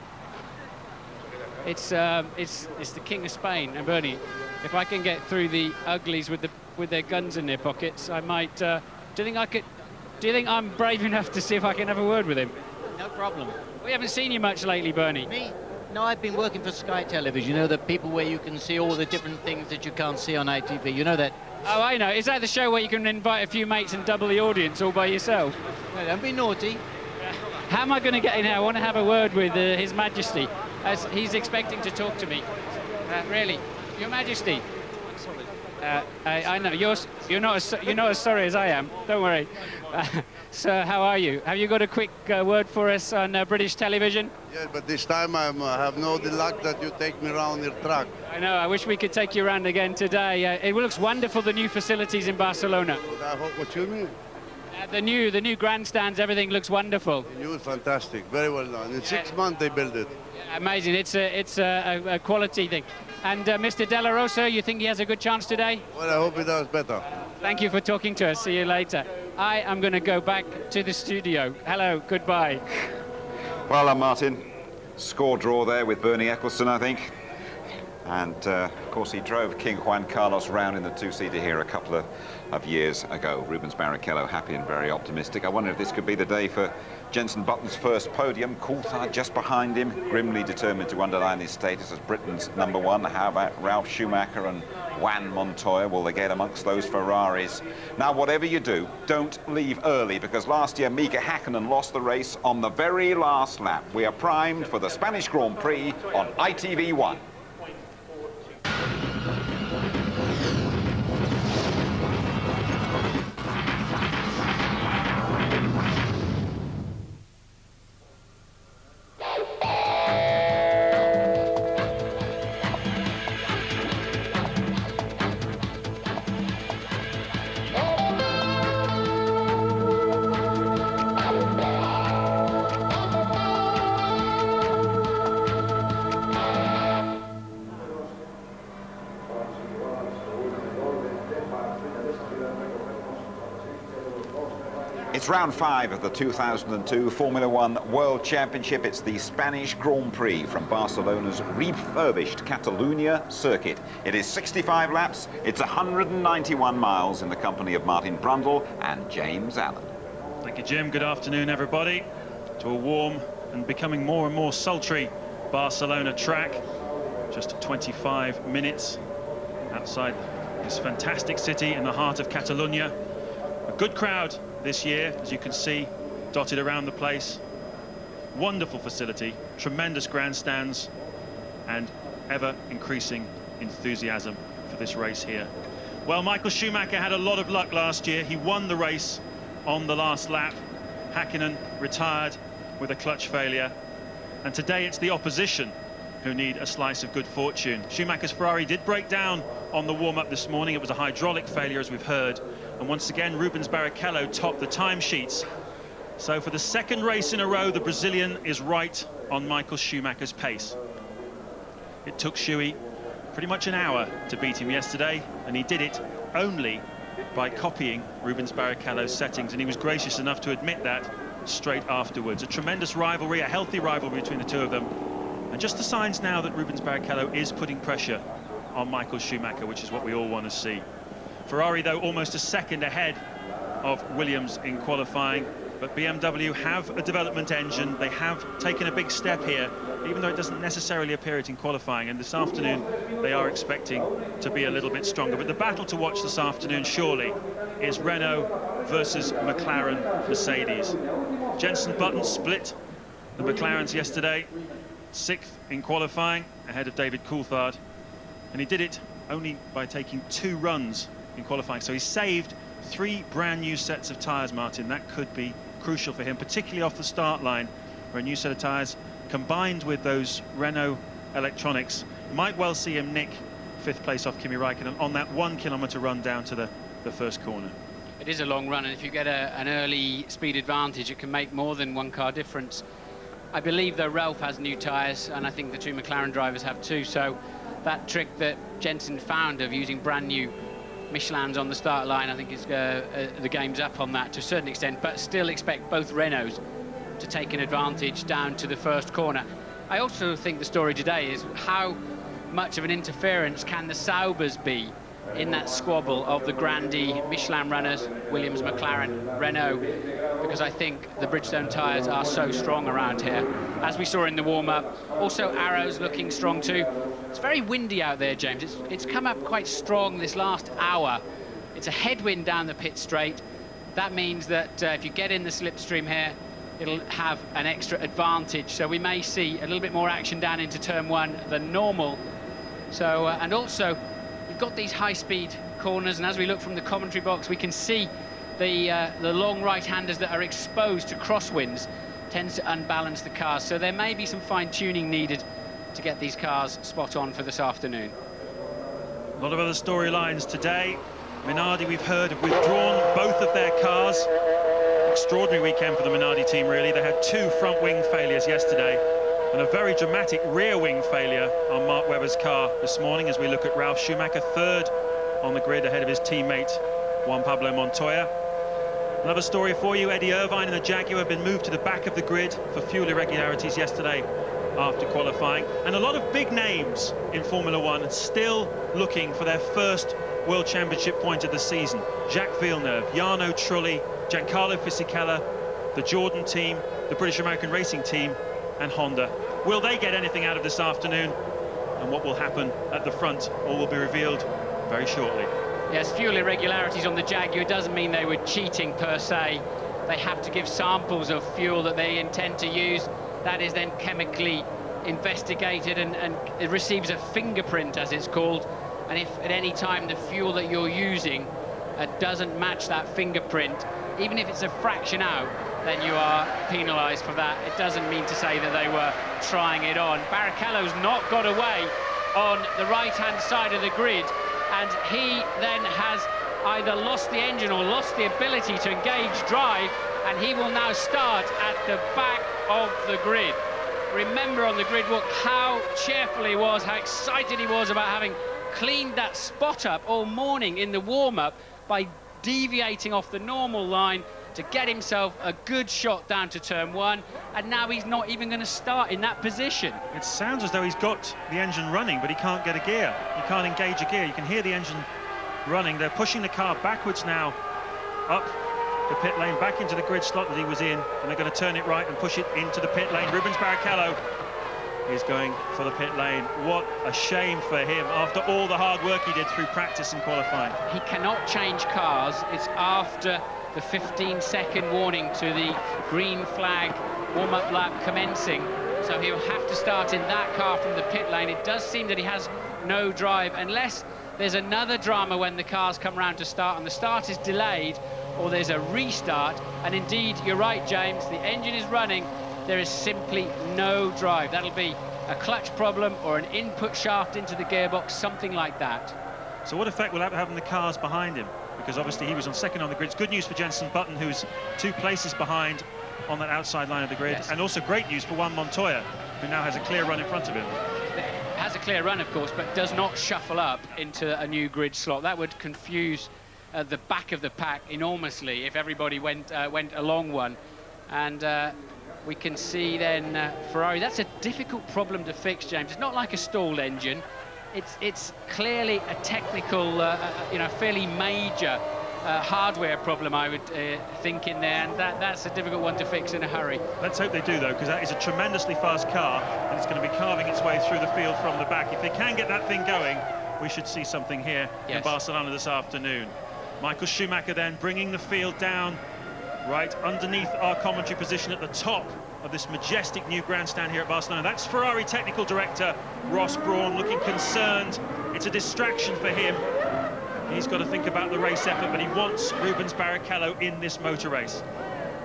it's the King of Spain. And Bernie, if I can get through the uglies with their guns in their pockets, I might. Do you think I'm brave enough to see if I can have a word with him? No problem. We haven't seen you much lately, Bernie. Me? No, I've been working for Sky Television. You know, the people where you can see all the different things that you can't see on ITV. You know that? Oh, I know. Is that the show where you can invite a few mates and double the audience all by yourself? No, don't be naughty. How am I going to get in here? I want to have a word with His Majesty, as he's expecting to talk to me. Really, Your Majesty. I know you're not as sorry as I am. Don't worry. So how are you? Have you got a quick word for us on British television? Yeah, but this time I have no the luck that you take me around your track. I know. I wish we could take you around again today. It looks wonderful. The new facilities in Barcelona. What you mean? The new grandstands. Everything looks wonderful. The new, fantastic. Very well done. In 6 months they built it. Yeah, amazing. It's a quality thing. And Mr. De La Rosa, you think he has a good chance today? Well, I hope he does better. Thank you for talking to us. See you later. I am going to go back to the studio. Hello, goodbye. Well done, Martin. Score draw there with Bernie Ecclestone, I think. And of course he drove King Juan Carlos round in the two-seater here a couple of years ago. Rubens Barrichello happy and very optimistic. I wonder if this could be the day for Jenson Button's first podium. Coulthard just behind him, grimly determined to underline his status as Britain's #1. How about Ralf Schumacher and Juan Montoya? Will they get amongst those Ferraris? Now, whatever you do, don't leave early, because last year Mika Häkkinen lost the race on the very last lap. We are primed for the Spanish Grand Prix on ITV1. It's round 5 of the 2002 Formula One World Championship. It's the Spanish Grand Prix from Barcelona's refurbished Catalunya circuit. It is 65 laps. It's 191 miles in the company of Martin Brundle and James Allen. Thank you, Jim. Good afternoon, everybody. To a warm and becoming more and more sultry Barcelona track. Just 25 minutes outside this fantastic city in the heart of Catalunya. A good crowd this year, as you can see, dotted around the place. Wonderful facility, tremendous grandstands, and ever increasing enthusiasm for this race here. Well, Michael Schumacher had a lot of luck last year. He won the race on the last lap. Häkkinen retired with a clutch failure, and today it's the opposition who need a slice of good fortune. Schumacher's Ferrari did break down on the warm-up this morning. It was a hydraulic failure, as we've heard. And once again, Rubens Barrichello topped the timesheets. So for the second race in a row, the Brazilian is right on Michael Schumacher's pace. It took Schuey pretty much an hour to beat him yesterday, and he did it only by copying Rubens Barrichello's settings, and he was gracious enough to admit that straight afterwards. A tremendous rivalry, a healthy rivalry between the two of them, and just the signs now that Rubens Barrichello is putting pressure on Michael Schumacher, which is what we all want to see. Ferrari, though, almost a second ahead of Williams in qualifying, but BMW have a development engine. They have taken a big step here, even though it doesn't necessarily appear it in qualifying, and this afternoon they are expecting to be a little bit stronger. But the battle to watch this afternoon, surely, is Renault versus McLaren Mercedes. Jenson Button split the McLarens yesterday, 6th in qualifying, ahead of David Coulthard, and he did it only by taking 2 runs in qualifying. So he saved 3 brand new sets of tyres, Martin. That could be crucial for him, particularly off the start line, where a new set of tyres combined with those Renault electronics might well see him nick 5th place off Kimi Räikkönen on that 1 kilometre run down to the first corner. It is a long run, and if you get an early speed advantage, it can make more than 1 car difference. I believe, though, Ralf has new tyres, and I think the 2 McLaren drivers have too, so that trick that Jenson found of using brand new Michelins on the start line, I think is the game's up on that to a certain extent, but still expect both Renaults to take an advantage down to the first corner. I also think the story today is how much of an interference can the Saubers be in that squabble of the Grandi Michelin runners, Williams, McLaren, Renault, because I think the Bridgestone tyres are so strong around here, as we saw in the warm-up. Also, Arrow's looking strong too. It's very windy out there, James. It's come up quite strong this last hour. It's a headwind down the pit straight. That means that if you get in the slipstream here, it'll have an extra advantage. So we may see a little bit more action down into turn 1 than normal. So, and also, we've got these high-speed corners, and as we look from the commentary box, we can see the long right-handers that are exposed to crosswinds tends to unbalance the cars. So there may be some fine-tuning needed to get these cars spot on for this afternoon. A lot of other storylines today. Minardi, we've heard, have withdrawn both of their cars. Extraordinary weekend for the Minardi team, really. They had 2 front wing failures yesterday and a very dramatic rear wing failure on Mark Webber's car this morning, as we look at Ralf Schumacher, 3rd on the grid ahead of his teammate Juan Pablo Montoya. Another story for you, Eddie Irvine and the Jaguar have been moved to the back of the grid for fuel irregularities yesterday after qualifying. And a lot of big names in Formula One are still looking for their first World Championship point of the season. Jacques Villeneuve, Jarno Trulli, Giancarlo Fisichella, the Jordan team, the British American Racing team, and Honda. Will they get anything out of this afternoon? And what will happen at the front? All will be revealed very shortly. Yes, fuel irregularities on the Jaguar doesn't mean they were cheating per se. They have to give samples of fuel that they intend to use. That is then chemically investigated and it receives a fingerprint, as it's called. And if at any time the fuel that you're using doesn't match that fingerprint, even if it's a fraction out, then you are penalised for that. It doesn't mean to say that they were trying it on. Barrichello's not got away on the right-hand side of the grid, and he then has either lost the engine or lost the ability to engage drive, and he will now start at the back of the grid. Remember on the grid walk how cheerful he was, how excited he was about having cleaned that spot up all morning in the warm-up by deviating off the normal line to get himself a good shot down to turn one, and now he's not even going to start in that position. It sounds as though he's got the engine running, but he can't get a gear. He can't engage a gear. You can hear the engine running. They're pushing the car backwards now, up the pit lane, back into the grid slot that he was in, and they're going to turn it right and push it into the pit lane. Rubens Barrichello is going for the pit lane. What a shame for him after all the hard work he did through practice and qualifying. He cannot change cars. It's after the 15-second warning to the green flag warm-up lap commencing, so he'll have to start in that car from the pit lane. It does seem that he has no drive unless there's another drama when the cars come round to start and the start is delayed or there's a restart. And indeed, you're right, James, the engine is running. There is simply no drive. That'll be a clutch problem or an input shaft into the gearbox, something like that. So what effect will that have on the cars behind him? Because obviously he was on second on the grid. It's good news for Jenson Button, who's 2 places behind on that outside line of the grid. Yes. And also great news for Juan Montoya, who now has a clear run in front of him. Has a clear run, of course, but does not shuffle up into a new grid slot. That would confuse the back of the pack enormously if everybody went along one. And we can see then Ferrari. That's a difficult problem to fix, James. It's not like a stalled engine. It's clearly a technical, you know, fairly major hardware problem, I would think, in there, and that's a difficult one to fix in a hurry. Let's hope they do, though, because that is a tremendously fast car, and it's going to be carving its way through the field from the back. If they can get that thing going, we should see something here in Barcelona this afternoon. Michael Schumacher then bringing the field down right underneath our commentary position at the top of this majestic new grandstand here at Barcelona. That's Ferrari technical director Ross Brawn looking concerned. It's a distraction for him. He's got to think about the race effort, but he wants Rubens Barrichello in this motor race.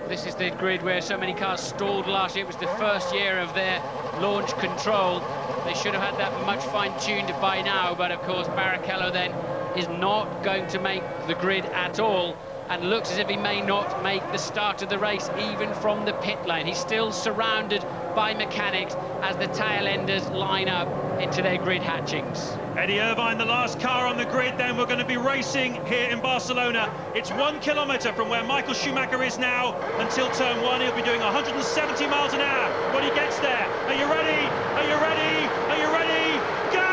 This is the grid where so many cars stalled last year. It was the first year of their launch control. They should have had that much fine-tuned by now, but of course Barrichello then is not going to make the grid at all, and looks as if he may not make the start of the race even from the pit lane. He's still surrounded by mechanics as the tail enders line up into their grid hatchings. Eddie Irvine, the last car on the grid, then we're going to be racing here in Barcelona. It's 1 kilometre from where Michael Schumacher is now until turn 1. He'll be doing 170 miles an hour when he gets there. Are you ready? Are you ready? Are you ready? Go!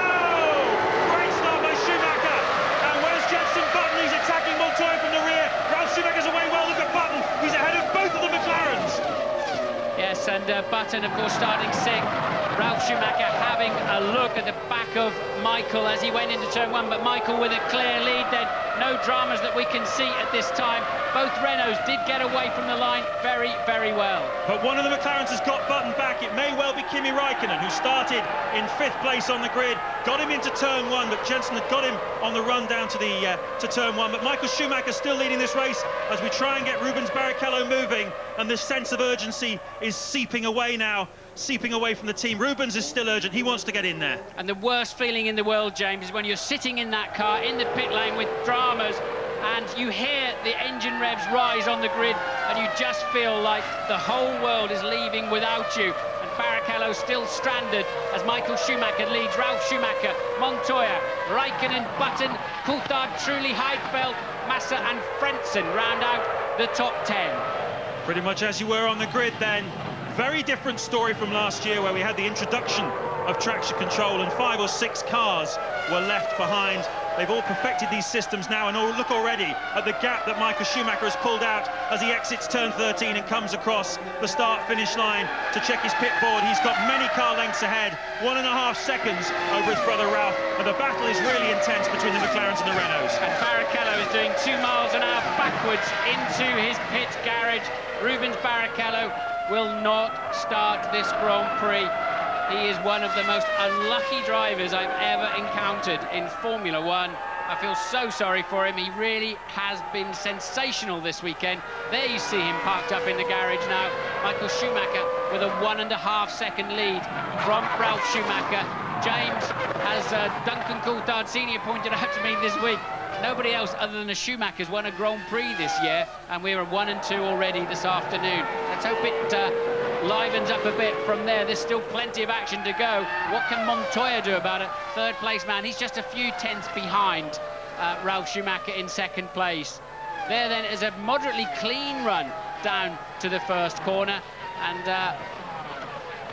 Great start by Schumacher. And where's Jenson Button? He's attacking Montoya from the rear. Ralf Schumacher's away well. Look at Button. He's ahead of both of the McLarens. Yes, and Button, of course, starting 6th. Ralf Schumacher having a look at the back of Michael as he went into turn 1, but Michael with a clear lead then. No dramas that we can see at this time. Both Renaults did get away from the line very, very well. But one of the McLarens has got Button back. It may well be Kimi Räikkönen, who started in 5th place on the grid, got him into turn 1, but Jenson had got him on the run down to the to turn 1. But Michael Schumacher still leading this race as we try and get Rubens Barrichello moving, and this sense of urgency is seeping away now. Seeping away from the team. Rubens is still urgent. He wants to get in there. And the worst feeling in the world, James, is when you're sitting in that car in the pit lane with dramas and you hear the engine revs rise on the grid and you just feel like the whole world is leaving without you. And Barrichello still stranded as Michael Schumacher leads. Ralf Schumacher, Montoya, Räikkönen, Button, Coulthard, Trulli, Heidfeld, Massa and Frentzen round out the top 10. Pretty much as you were on the grid then. Very different story from last year, where we had the introduction of traction control and 5 or 6 cars were left behind. They've all perfected these systems now, and look already at the gap that Michael Schumacher has pulled out as he exits turn 13 and comes across the start-finish line to check his pit board. He's got many car lengths ahead, 1.5 seconds over his brother Ralph, and the battle is really intense between the McLarens and the Renaults. And Barrichello is doing 2 miles an hour backwards into his pit garage. Rubens Barrichello will not start this Grand Prix. He is one of the most unlucky drivers I've ever encountered in Formula One. I feel so sorry for him. He really has been sensational this weekend. There you see him parked up in the garage now. Michael Schumacher with a 1.5 second lead from Ralf Schumacher. James, as Duncan Coulthard Senior pointed out to me this week, nobody else other than the Schumachers won a Grand Prix this year, and we were 1 and 2 already this afternoon. Let's hope it livens up a bit from there. There's still plenty of action to go. What can Montoya do about it? Third place man. He's just a few tenths behind Ralf Schumacher in second place. There then is a moderately clean run down to the first corner, and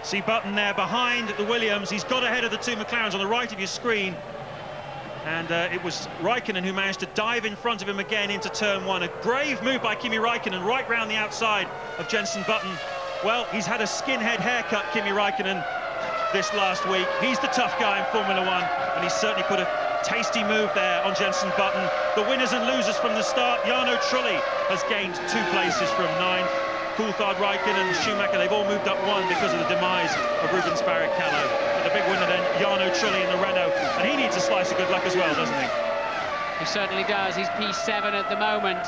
see Button there behind the Williams. He's got ahead of the 2 McLarens on the right of your screen. And it was Raikkonen who managed to dive in front of him again into turn 1. A grave move by Kimi Raikkonen right round the outside of Jenson Button. Well, he's had a skinhead haircut, Kimi Raikkonen, this last week. He's the tough guy in Formula One, and he's certainly put a tasty move there on Jenson Button. The winners and losers from the start. Jarno Trulli has gained 2 places from 9th. Coulthard, Raikkonen and Schumacher, they've all moved up 1 because of the demise of Rubens Barrichello. But the big winner then, Jarno Trulli in the Renault, and he needs a slice of good luck as well, doesn't he? He certainly does. He's P7 at the moment.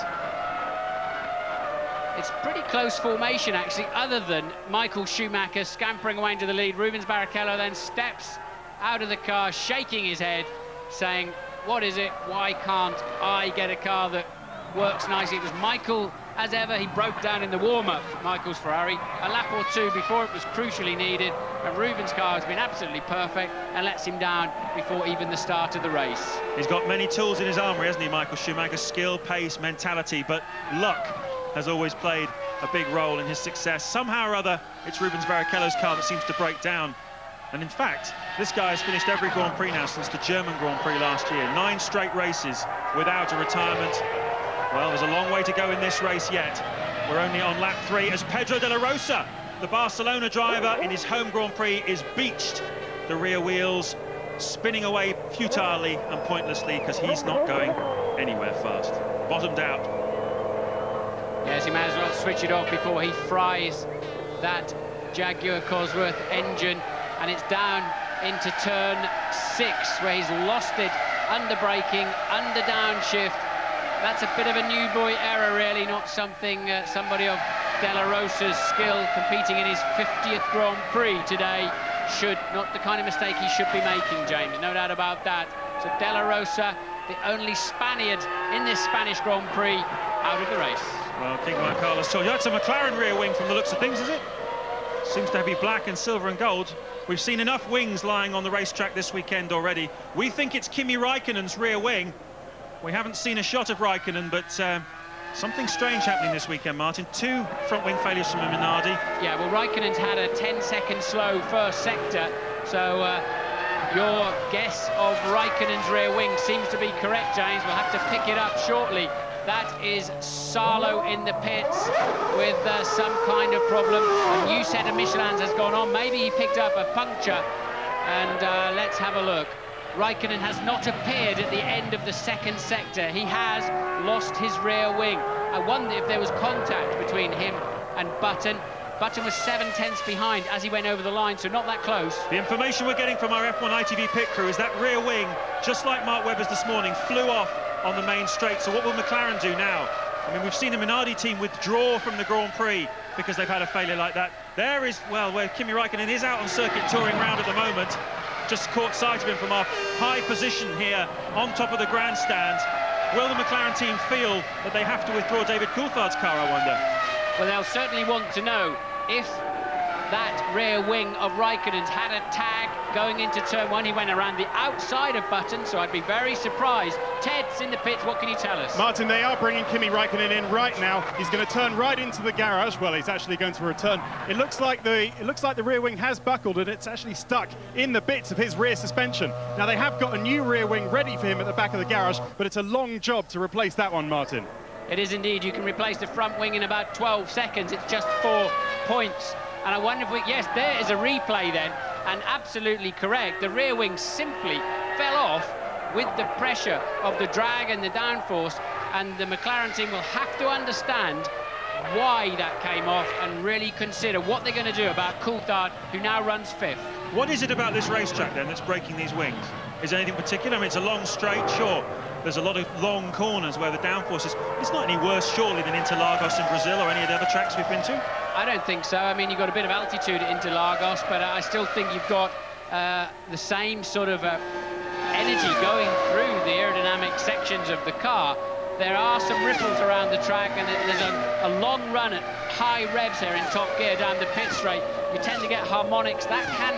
It's pretty close formation, actually, other than Michael Schumacher scampering away into the lead. Rubens Barrichello then steps out of the car, shaking his head, saying, what is it? Why can't I get a car that works nicely? It was Michael, as ever, he broke down in the warm-up, Michael's Ferrari, a lap or 2 before it was crucially needed, and Rubens' car has been absolutely perfect and lets him down before even the start of the race. He's got many tools in his armoury, hasn't he, Michael Schumacher? Skill, pace, mentality, but luck has always played a big role in his success. Somehow or other, it's Rubens Barrichello's car that seems to break down. And in fact, this guy has finished every Grand Prix now since the German Grand Prix last year. 9 straight races without a retirement. Well, there's a long way to go in this race yet. We're only on lap 3 as Pedro de la Rosa, the Barcelona driver in his home Grand Prix, is beached. The rear wheels spinning away futilely and pointlessly because he's not going anywhere fast. Bottomed out. Yes, he might as well switch it off before he fries that Jaguar Cosworth engine, and it's down into turn 6 where he's lost it under braking, under downshift. That's a bit of a new boy error, really, not something somebody of De La Rosa's skill competing in his 50th Grand Prix today should, not the kind of mistake he should be making, James, no doubt about that. So De La Rosa, the only Spaniard in this Spanish Grand Prix, out of the race. Well, King Juan Carlos told you that's a McLaren rear wing from the looks of things, is it? Seems to be black and silver and gold. We've seen enough wings lying on the racetrack this weekend already. We think it's Kimi Raikkonen's rear wing. We haven't seen a shot of Raikkonen, but something strange happening this weekend, Martin. 2 front wing failures from Minardi. Yeah, well, Raikkonen's had a 10-second slow first sector, so your guess of Raikkonen's rear wing seems to be correct, James. We'll have to pick it up shortly. That is Salo in the pits with some kind of problem. A new set of Michelin's has gone on. Maybe he picked up a puncture. And let's have a look. Raikkonen has not appeared at the end of the second sector. He has lost his rear wing. I wonder if there was contact between him and Button. Button was 7 tenths behind as he went over the line, so not that close. The information we're getting from our F1 ITV pit crew is that rear wing, just like Mark Webber's this morning, flew off on the main straight. So what will McLaren do now? I mean, we've seen the Minardi team withdraw from the Grand Prix because they've had a failure like that. There is, well, where Kimi Raikkonen is out on circuit touring round at the moment. Just caught sight of him from our high position here on top of the grandstand. Will the McLaren team feel that they have to withdraw David Coulthard's car, I wonder? Well, they'll certainly want to know if that rear wing of Raikkonen's had a tag going into turn 1. He went around the outside of Button, so I'd be very surprised. Ted's in the pits. What can you tell us? Martin, they are bringing Kimi Raikkonen in right now. He's going to turn right into the garage. Well, he's actually going to return. It looks like the rear wing has buckled, and it's actually stuck in the bits of his rear suspension. Now, they have got a new rear wing ready for him at the back of the garage, but it's a long job to replace that one, Martin. It is indeed. You can replace the front wing in about 12 seconds. It's just 4 points. And I wonder if we... Yes, there is a replay then, and absolutely correct. The rear wing simply fell off with the pressure of the drag and the downforce, and the McLaren team will have to understand why that came off and really consider what they're going to do about Coulthard, who now runs 5th. What is it about this racetrack, then, that's breaking these wings? Is there anything particular? I mean, it's a long straight, sure. There's a lot of long corners where the downforce is... It's not any worse, surely, than Interlagos in Brazil or any of the other tracks we've been to? I don't think so. I mean, you've got a bit of altitude at Interlagos, but I still think you've got the same sort of energy going through the aerodynamic sections of the car. There are some ripples around the track, and there's a long run at high revs here in top gear down the pit straight. You tend to get harmonics. That can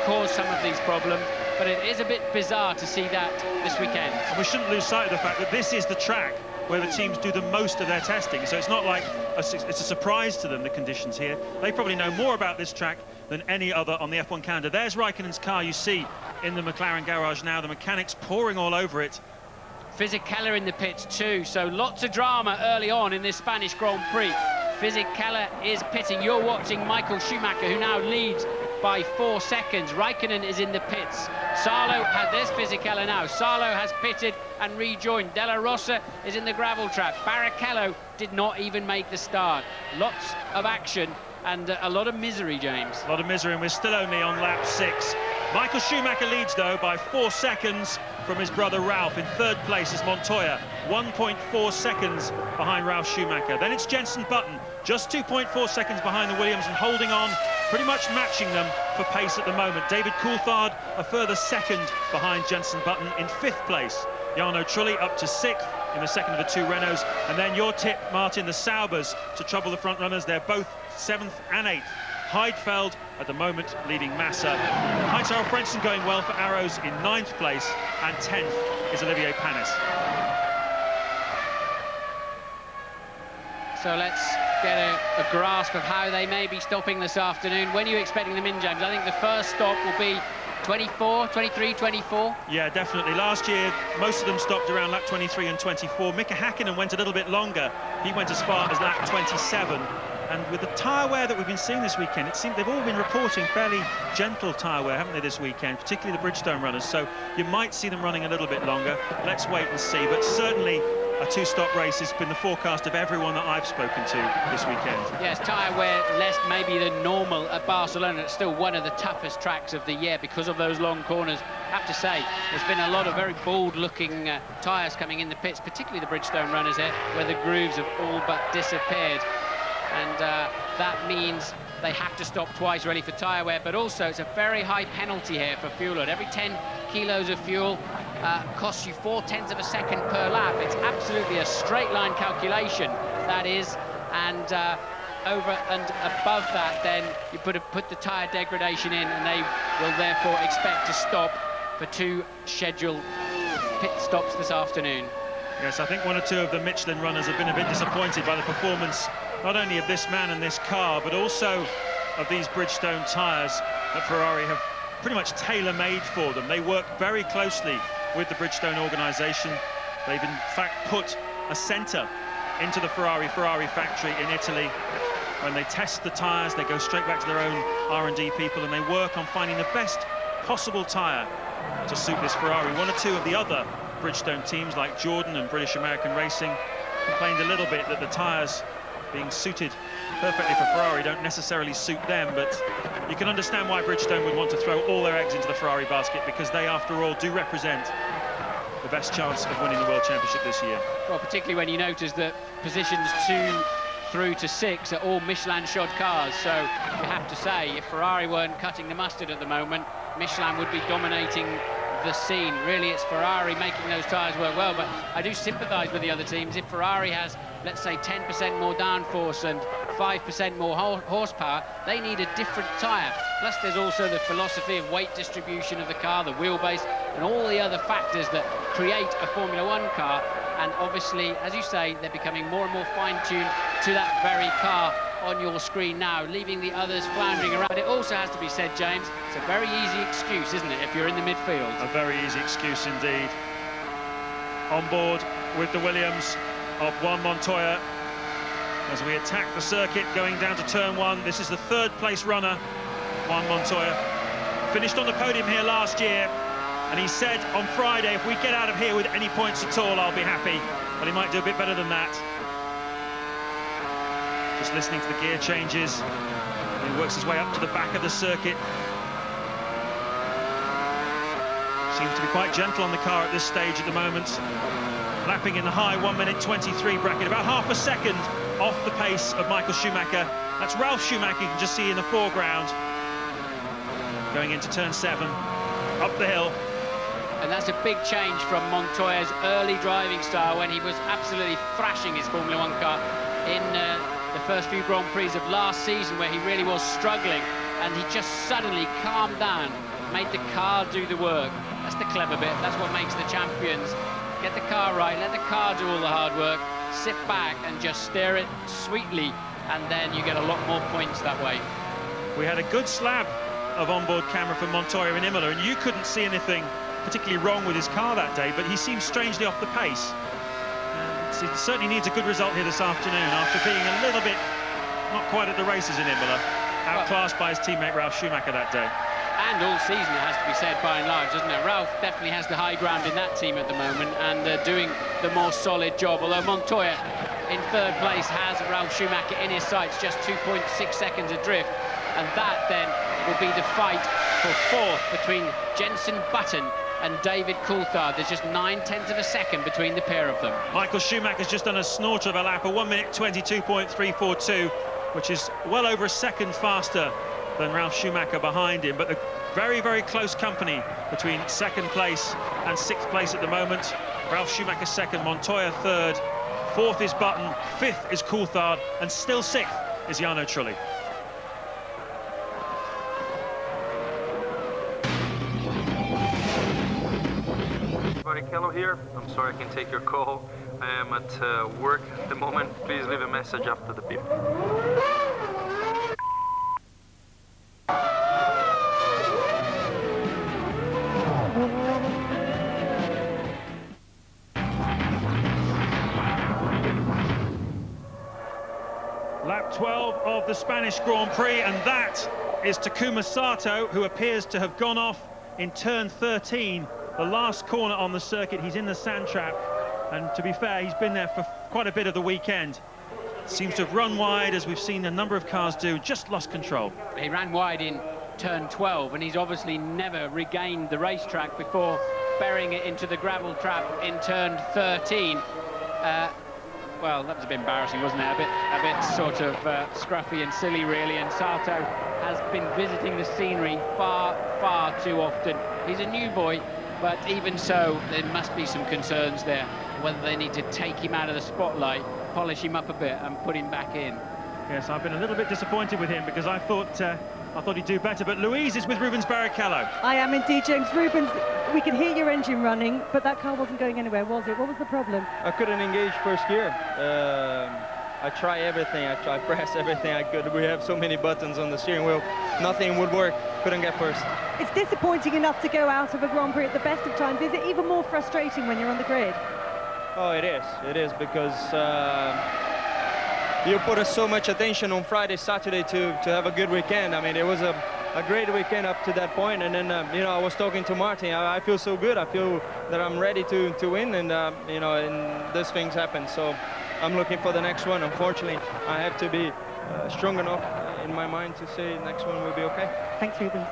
cause some of these problems, but it is a bit bizarre to see that this weekend. And we shouldn't lose sight of the fact that this is the track where the teams do the most of their testing, so it's not like it's a surprise to them, the conditions here. They probably know more about this track than any other on the F1 calendar. There's Raikkonen's car you see in the McLaren garage now, the mechanics pouring all over it. Fisichella in the pits too, so lots of drama early on in this Spanish Grand Prix. Fisichella is pitting. You're watching Michael Schumacher, who now leads by 4 seconds. Raikkonen is in the pits. Salo has... There's Fisichella now. Salo has pitted and rejoined. Della Rosa is in the gravel trap. Barrichello did not even make the start. Lots of action and a lot of misery, James. A lot of misery, and we're still only on lap 6. Michael Schumacher leads, though, by 4 seconds from his brother Ralph. In 3rd place is Montoya, 1.4 seconds behind Ralph Schumacher. Then it's Jenson Button, just 2.4 seconds behind the Williams and holding on, pretty much matching them for pace at the moment. David Coulthard, a further 2nd behind Jenson Button in 5th place. Jarno Trulli up to 6th in the 2nd of the 2 Renaults. And then your tip, Martin, the Saubers to trouble the front runners. They're both 7th and 8th. Heidfeld at the moment leading Massa. Heinz-Harald Frentzen going well for Arrows in 9th place, and 10th is Olivier Panis. So let's get a grasp of how they may be stopping this afternoon. When are you expecting them in, James? I think the first stop will be 24, 23, 24? Yeah, definitely. Last year, most of them stopped around lap 23 and 24. Mika Hakkinen went a little bit longer. He went as far as lap 27. And with the tyre wear that we've been seeing this weekend, it seems they've all been reporting fairly gentle tyre wear, haven't they, this weekend, particularly the Bridgestone runners. So you might see them running a little bit longer. Let's wait and see. But certainly a 2-stop race has been the forecast of everyone that I've spoken to this weekend. Yes, tyre wear less maybe than normal at Barcelona. It's still one of the toughest tracks of the year because of those long corners. I have to say, there's been a lot of very bold-looking tyres coming in the pits, particularly the Bridgestone runners here, where the grooves have all but disappeared. And that means they have to stop twice really for tyre wear, but also it's a very high penalty here for fuel load. Every 10 kilos of fuel costs you 0.4 of a second per lap. It's absolutely a straight line calculation, that is, and over and above that, then you put the tyre degradation in, and they will therefore expect to stop for 2 scheduled pit stops this afternoon. Yes, I think 1 or 2 of the Michelin runners have been a bit disappointed by the performance, not only of this man and this car, but also of these Bridgestone tyres that Ferrari have pretty much tailor-made for them. They work very closely with the Bridgestone organisation. They've in fact put a centre into the Ferrari factory in Italy. When they test the tyres, they go straight back to their own R&D people, and they work on finding the best possible tyre to suit this Ferrari. 1 or 2 of the other Bridgestone teams, like Jordan and British American Racing, complained a little bit that the tyres being suited perfectly for Ferrari don't necessarily suit them, but you can understand why Bridgestone would want to throw all their eggs into the Ferrari basket, because they, after all, do represent the best chance of winning the World Championship this year. Well, particularly when you notice that positions 2 through to 6 are all Michelin-shod cars, so you have to say, if Ferrari weren't cutting the mustard at the moment, Michelin would be dominating the scene. Really, it's Ferrari making those tyres work well, but I do sympathise with the other teams. If Ferrari has, let's say, 10% more downforce and 5% more horsepower, they need a different tyre. Plus there's also the philosophy of weight distribution of the car, the wheelbase, and all the other factors that create a Formula One car. And obviously, as you say, they're becoming more and more fine-tuned to that very car on your screen now, leaving the others floundering around. It also has to be said, James, it's a very easy excuse, isn't it, if you're in the midfield? A very easy excuse indeed. On board with the Williams of Juan Montoya as we attack the circuit going down to turn 1. This is the third-place runner, Juan Montoya. Finished on the podium here last year, and he said on Friday, if we get out of here with any points at all, I'll be happy. Well, he might do a bit better than that. Just listening to the gear changes. He works his way up to the back of the circuit. Seems to be quite gentle on the car at this stage at the moment. Lapping in the high 1:23 bracket, about half a second off the pace of Michael Schumacher. That's Ralf Schumacher, you can just see in the foreground. Going into turn 7, up the hill. And that's a big change from Montoya's early driving style when he was absolutely thrashing his Formula One car in the first few Grand Prix of last season, where he really was struggling, and he just suddenly calmed down, made the car do the work. That's the clever bit, that's what makes the champions. Get the car right, let the car do all the hard work, sit back and just steer it sweetly, and then you get a lot more points that way. We had a good slab of onboard camera from Montoya in Imola, and you couldn't see anything particularly wrong with his car that day, but he seems strangely off the pace. He certainly needs a good result here this afternoon after being a little bit not quite at the races in Imola, outclassed by his teammate Ralf Schumacher that day. And all season, it has to be said, by and large, doesn't it? Ralf definitely has the high ground in that team at the moment, and doing the more solid job, although Montoya in third place has Ralf Schumacher in his sights, just 2.6 seconds adrift, and that then will be the fight for fourth between Jenson Button and David Coulthard. There's just 9/10 of a second between the pair of them. Michael Schumacher's just done a snorter of a lap, a 1:22.342, which is well over a second faster than Ralf Schumacher behind him, but a very, very close company between second place and sixth place at the moment. Ralf Schumacher second, Montoya third, fourth is Button, fifth is Coulthard, and still sixth is Jarno Trulli. Kello here. I'm sorry I can't take your call. I am at work at the moment. Please leave a message after the beep. Lap 12 of the Spanish Grand Prix, and that is Takuma Sato, who appears to have gone off in turn 13. The last corner on the circuit. He's in the sand trap, and to be fair, he's been there for quite a bit of the weekend. Seems to have run wide, as we've seen a number of cars do, just lost control. He ran wide in turn 12, and he's obviously never regained the racetrack before burying it into the gravel trap in turn 13. Well, that was a bit embarrassing, wasn't it? A bit sort of scruffy and silly, really, and Sato has been visiting the scenery far, far too often. He's a new boy, but even so, there must be some concerns there, whether they need to take him out of the spotlight, polish him up a bit and put him back in. Yes, I've been a little bit disappointed with him because I thought he'd do better, but Louise is with Rubens Barrichello. I am indeed, James. Rubens, we can hear your engine running, but that car wasn't going anywhere, was it? What was the problem? I couldn't engage first gear. I tried everything. I pressed everything I could. We have so many buttons on the steering wheel. Nothing would work. Couldn't get first. It's disappointing enough to go out of a Grand Prix at the best of times. Is it even more frustrating when you're on the grid? Oh, it is. It is, because you put so much attention on Friday, Saturday to have a good weekend. I mean, it was a great weekend up to that point, and then you know, I was talking to Martin. I feel so good. I feel that I'm ready to win, and you know, and these things happen. So I'm looking for the next one. Unfortunately, I have to be strong enough in my mind to say next one will be okay. Thanks, Rubens.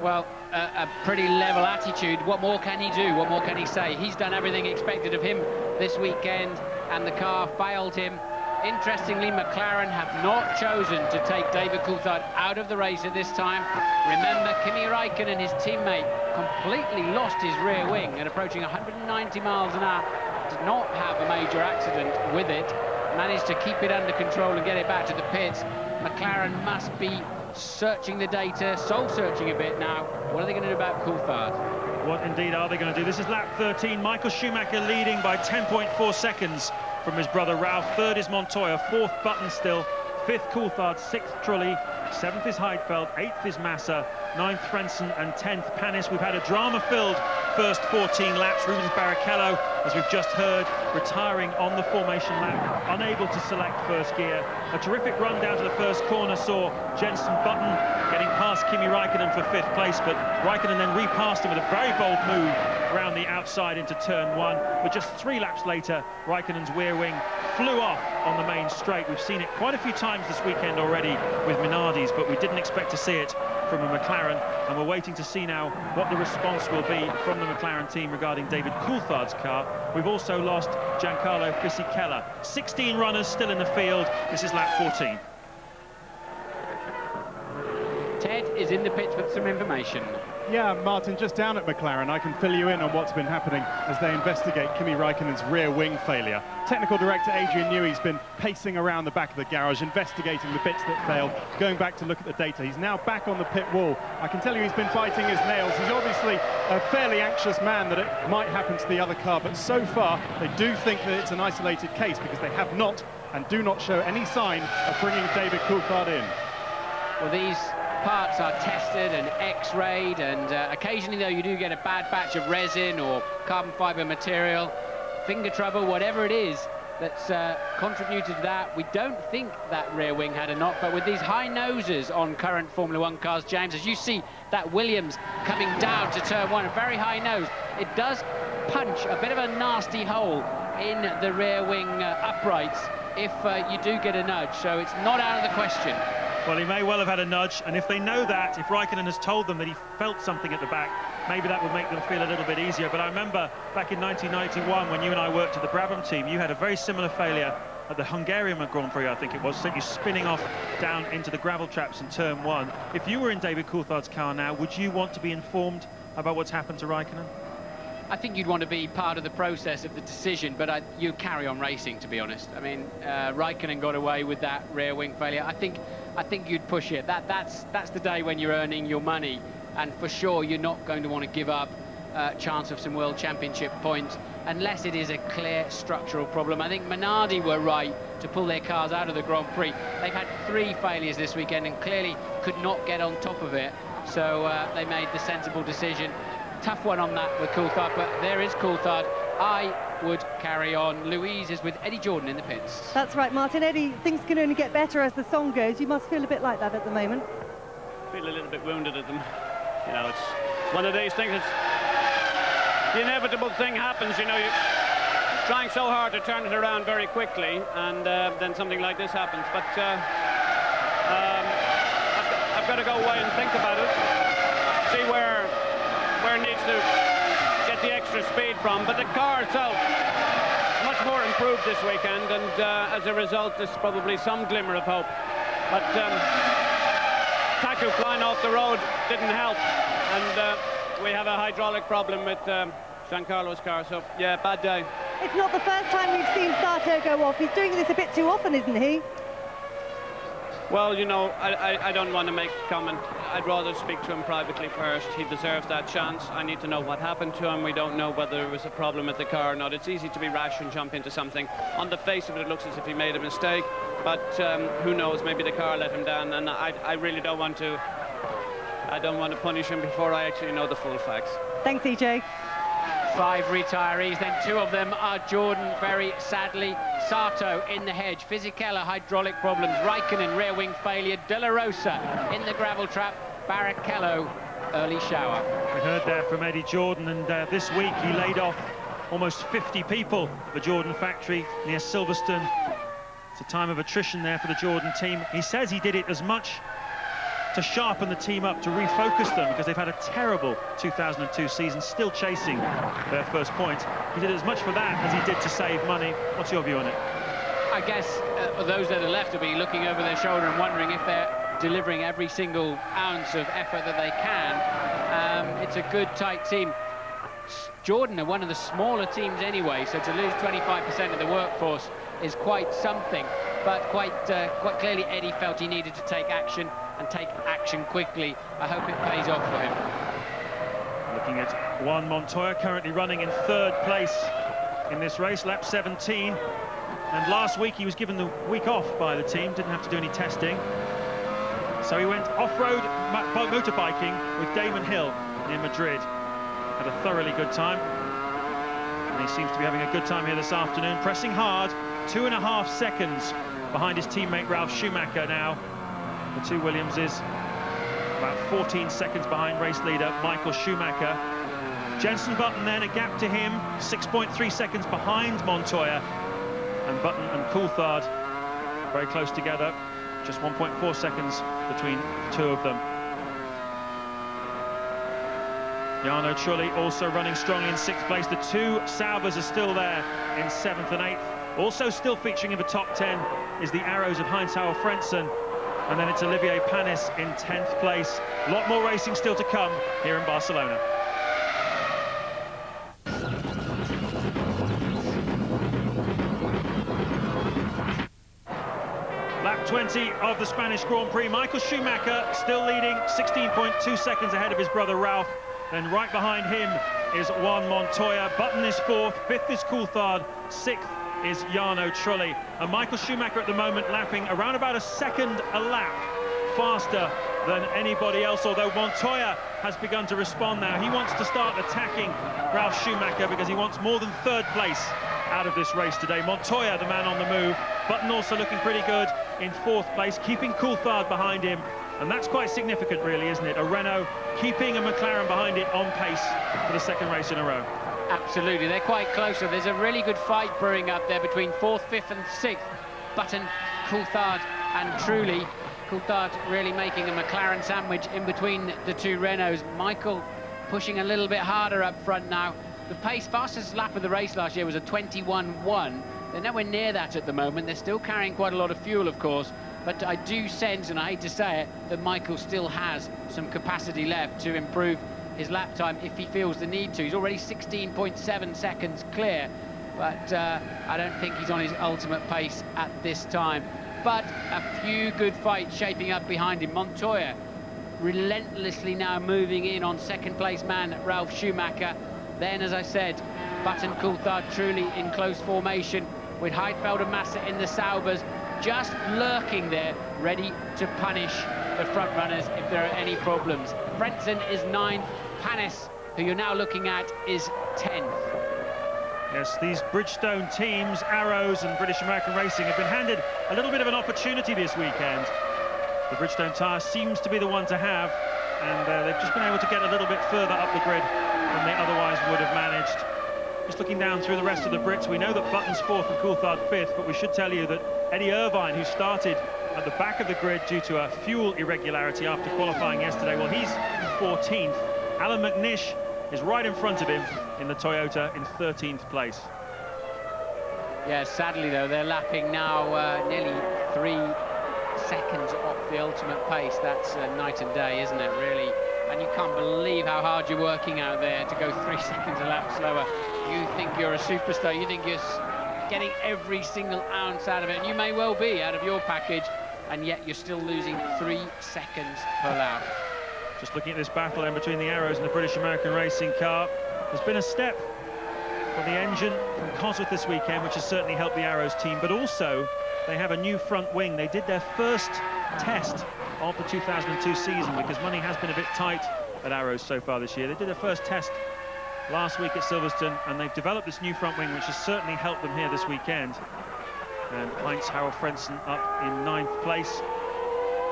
Well, a pretty level attitude. What more can he do? What more can he say? He's done everything expected of him this weekend, and the car failed him. Interestingly, McLaren have not chosen to take David Coulthard out of the race at this time. Remember, Kimi Räikkönen, his teammate, completely lost his rear wing at approaching 190 miles an hour. Did not have a major accident with it. managed to keep it under control and get it back to the pits. McLaren must be searching the data, soul-searching a bit now. What are they going to do about Coulthard? What indeed are they going to do? This is lap 13. Michael Schumacher leading by 10.4 seconds from his brother Ralph. Third is Montoya, fourth Button still, fifth Coulthard, sixth Trulli, seventh is Heidfeld, eighth is Massa, ninth Frentzen and 10th Panis. We've had a drama-filled first 14 laps. Rubens Barrichello, as we've just heard, retiring on the formation lap, unable to select first gear. A terrific run down to the first corner saw Jenson Button getting past Kimi Raikkonen for fifth place, but Raikkonen then repassed him with a very bold move around the outside into turn one. But just 3 laps later, Raikkonen's rear wing flew off on the main straight. We've seen it quite a few times this weekend already with Minardi's, but we didn't expect to see it from a McLaren, and we're waiting to see now what the response will be from the McLaren team regarding David Coulthard's car. We've also lost Giancarlo Fisichella. 16 runners still in the field. This is lap 14. Ted is in the pits with some information. Yeah, Martin, just down at McLaren, I can fill you in on what's been happening as they investigate Kimi Raikkonen's rear wing failure. Technical director Adrian Newey's been pacing around the back of the garage, investigating the bits that failed, going back to look at the data. He's now back on the pit wall. I can tell you he's been biting his nails. He's obviously a fairly anxious man that it might happen to the other car, but so far they do think that it's an isolated case because they have not and do not show any sign of bringing David Coulthard in. Well, these parts are tested and x-rayed, and occasionally though you do get a bad batch of resin or carbon fiber material, finger trouble, whatever it is that's contributed to that. We don't think that rear wing had a knock, but with these high noses on current Formula One cars, James, as you see that Williams coming down to turn one, a very high nose, it does punch a bit of a nasty hole in the rear wing uprights if you do get a nudge, so it's not out of the question. Well, he may well have had a nudge, and if they know that, if Raikkonen has told them that he felt something at the back, maybe that would make them feel a little bit easier. But I remember back in 1991, when you and I worked at the Brabham team, you had a very similar failure at the Hungarian Grand Prix, I think it was, sent you spinning off down into the gravel traps in turn one. If you were in David Coulthard's car now, would you want to be informed about what's happened to Raikkonen? I think you'd want to be part of the process of the decision, but you'd carry on racing, to be honest. I mean, Raikkonen got away with that rear wing failure. I think you'd push it. That's the day when you're earning your money, and for sure you're not going to want to give up chance of some World Championship points unless it is a clear structural problem. I think Minardi were right to pull their cars out of the Grand Prix. They've had 3 failures this weekend and clearly could not get on top of it, so they made the sensible decision. Tough one on that with Coulthard, but there is Coulthard. I would carry on. Louise is with Eddie Jordan in the pits. That's right, Martin. Eddie, things can only get better as the song goes. You must feel a bit like that at the moment. Feel a little bit wounded at them. You know, it's one of these things. It's the inevitable thing happens. You know, you're trying so hard to turn it around very quickly, and then something like this happens. But I've got to go away and think about it, see where it needs to get the extra speed from. But the car itself much more improved this weekend, and as a result there's probably some glimmer of hope. But Taku flying off the road didn't help, and we have a hydraulic problem with Giancarlo's car, so yeah, bad day. It's not the first time we've seen Sato go off. He's doing this a bit too often, isn't he? Well, you know, I don't want to make a comment. I'd rather speak to him privately first. He deserves that chance. I need to know what happened to him. We don't know whether there was a problem with the car or not. It's easy to be rash and jump into something. On the face of it, it looks as if he made a mistake, but who knows, maybe the car let him down, and I really don't want to punish him before I actually know the full facts. Thanks, EJ. 5 retirees, then 2 of them are Jordan, very sadly. Sato in the hedge, Fisichella hydraulic problems, Raikkonen rear wing failure, De La Rosa in the gravel trap, Barrichello early shower. We heard there from Eddie Jordan, and this week he laid off almost 50 people at the Jordan factory near Silverstone. It's a time of attrition there for the Jordan team. He says he did it as much to sharpen the team up, to refocus them, because they've had a terrible 2002 season, still chasing their first point. He did as much for that as he did to save money. What's your view on it? I guess those that are left will be looking over their shoulder and wondering if they're delivering every single ounce of effort that they can. It's a good, tight team. Jordan are one of the smaller teams anyway, so to lose 25% of the workforce is quite something, but quite clearly Eddie felt he needed to take action, and take action quickly. I hope it pays off for him. Looking at Juan Montoya, currently running in 3rd place in this race, lap 17. And last week he was given the week off by the team, didn't have to do any testing. So he went off-road motorbiking with Damon Hill near Madrid. Had a thoroughly good time. And he seems to be having a good time here this afternoon, pressing hard, 2.5 seconds behind his teammate Ralf Schumacher now. The two Williamses, about 14 seconds behind race leader Michael Schumacher. Jenson Button then a gap to him, 6.3 seconds behind Montoya. And Button and Coulthard very close together, just 1.4 seconds between the two of them. Jarno Trulli also running strongly in 6th place. The two Saubers are still there in 7th and 8th. Also still featuring in the top 10 is the Arrows of Heinz-Harald Frentzen. And then it's Olivier Panis in 10th place. A lot more racing still to come here in Barcelona. Lap 20 of the Spanish Grand Prix. Michael Schumacher still leading, 16.2 seconds ahead of his brother Ralf. Then right behind him is Juan Montoya. Button is 4th, 5th is Coulthard, 6th is Jarno Trulli. And Michael Schumacher at the moment lapping around about a second a lap faster than anybody else, although Montoya has begun to respond now. He wants to start attacking Ralf Schumacher because he wants more than 3rd place out of this race today. Montoya, the man on the move. Button also looking pretty good in 4th place, keeping Coulthard behind him. And that's quite significant, really, isn't it? A Renault keeping a McLaren behind it on pace for the 2nd race in a row. Absolutely, they're quite close. There's a really good fight brewing up there between 4th, 5th and 6th. Button, Coulthard and Trulli. Coulthard really making a McLaren sandwich in between the two Renaults. Michael pushing a little bit harder up front now. The pace, fastest lap of the race last year was a 21.1. They're nowhere near that at the moment. They're still carrying quite a lot of fuel, of course. But I do sense, and I hate to say it, that Michael still has some capacity left to improve his lap time if he feels the need to. He's already 16.7 seconds clear, but I don't think he's on his ultimate pace at this time. But a few good fights shaping up behind him. Montoya relentlessly now moving in on 2nd place man Ralf Schumacher. Then, as I said, Button, Coulthard, Trulli in close formation with Heidfeld and Massa in the Saubers, just lurking there, ready to punish the front runners if there are any problems. Frentzen is 9th, Panis, who you're now looking at, is 10th. Yes, these Bridgestone teams, Arrows and British American Racing, have been handed a little bit of an opportunity this weekend. The Bridgestone tyre seems to be the one to have, and they've just been able to get a little bit further up the grid than they otherwise would have managed. Just looking down through the rest of the Brits, we know that Button's 4th and Coulthard 5th, but we should tell you that Eddie Irvine, who started at the back of the grid due to a fuel irregularity after qualifying yesterday, well, he's 14th. Alan McNish is right in front of him in the Toyota in 13th place. Yeah, sadly, though, they're lapping now nearly 3 seconds off the ultimate pace. That's night and day, isn't it, really? And you can't believe how hard you're working out there to go 3 seconds a lap slower. You think you're a superstar, you think you're getting every single ounce out of it, and you may well be out of your package, and yet you're still losing 3 seconds per lap. Just looking at this battle in between the Arrows and the British American Racing car, there's been a step for the engine from Cosworth this weekend, which has certainly helped the Arrows team, but also they have a new front wing. They did their first test of the 2002 season because money has been a bit tight at Arrows so far this year. They did their first test last week at Silverstone, and they've developed this new front wing, which has certainly helped them here this weekend. And Heinz-Harald Frentzen up in 9th place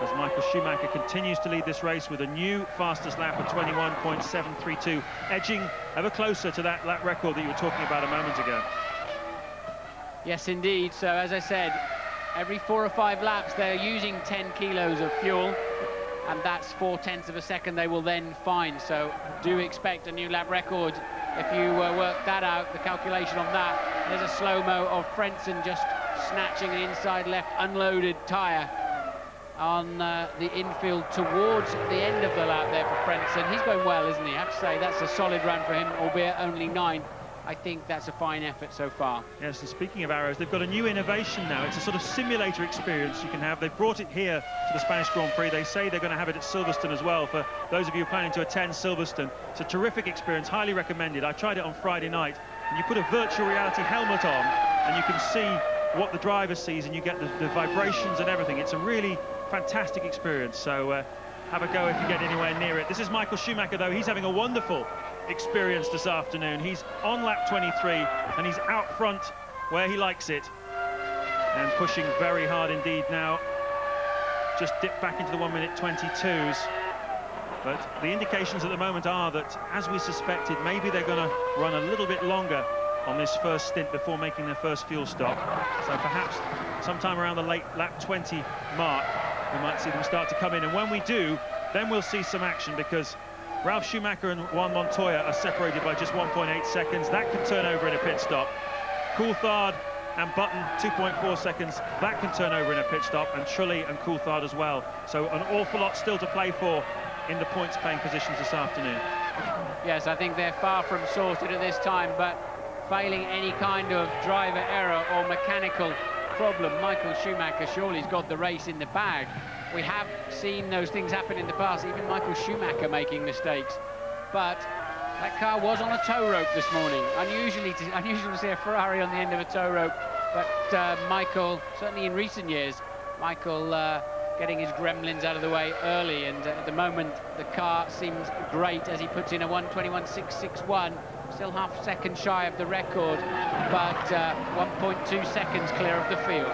as Michael Schumacher continues to lead this race with a new fastest lap of 21.732, edging ever closer to that lap record that you were talking about a moment ago. Yes, indeed. So, as I said, every 4 or 5 laps, they're using 10 kilos of fuel, and that's 0.4 of a second they will then find. So do expect a new lap record if you work that out, the calculation on that. There's a slow-mo of Frentzen just snatching an inside left unloaded tyre on the infield towards the end of the lap there for Frentzen. He's going well, isn't he? I have to say that's a solid run for him, albeit only 9th. I think that's a fine effort so far. Yes, and speaking of arrows, they've got a new innovation now. It's a sort of simulator experience you can have. They've brought it here to the Spanish Grand Prix. They say they're going to have it at Silverstone as well. For those of you planning to attend Silverstone, it's a terrific experience, highly recommended. I tried it on Friday night, and you put a virtual reality helmet on, and you can see what the driver sees, and you get the vibrations and everything. It's a really fantastic experience, so have a go if you get anywhere near it. This is Michael Schumacher, though. He's having a wonderful experience this afternoon. He's on lap 23, and he's out front where he likes it, and pushing very hard indeed now. Just dipped back into the 1:22s. But the indications at the moment are that, as we suspected, maybe they're going to run a little bit longer on this first stint before making their first fuel stop. So perhaps sometime around the late lap 20 mark, we might see them start to come in. And when we do, then we'll see some action, because Ralf Schumacher and Juan Montoya are separated by just 1.8 seconds. That could turn over in a pit stop. Coulthard and Button, 2.4 seconds. That can turn over in a pit stop, and Trulli and Coulthard as well. So an awful lot still to play for in the points-paying positions this afternoon. Yes, I think they're far from sorted at this time, but failing any kind of driver error or mechanical problem, Michael Schumacher surely has got the race in the bag. We have seen those things happen in the past, even Michael Schumacher making mistakes. But that car was on a tow rope this morning. Unusual to see a Ferrari on the end of a tow rope, but Michael, certainly in recent years, Michael getting his gremlins out of the way early, and at the moment the car seems great as he puts in a 1:21.661, still half a second shy of the record, but 1.2 seconds clear of the field.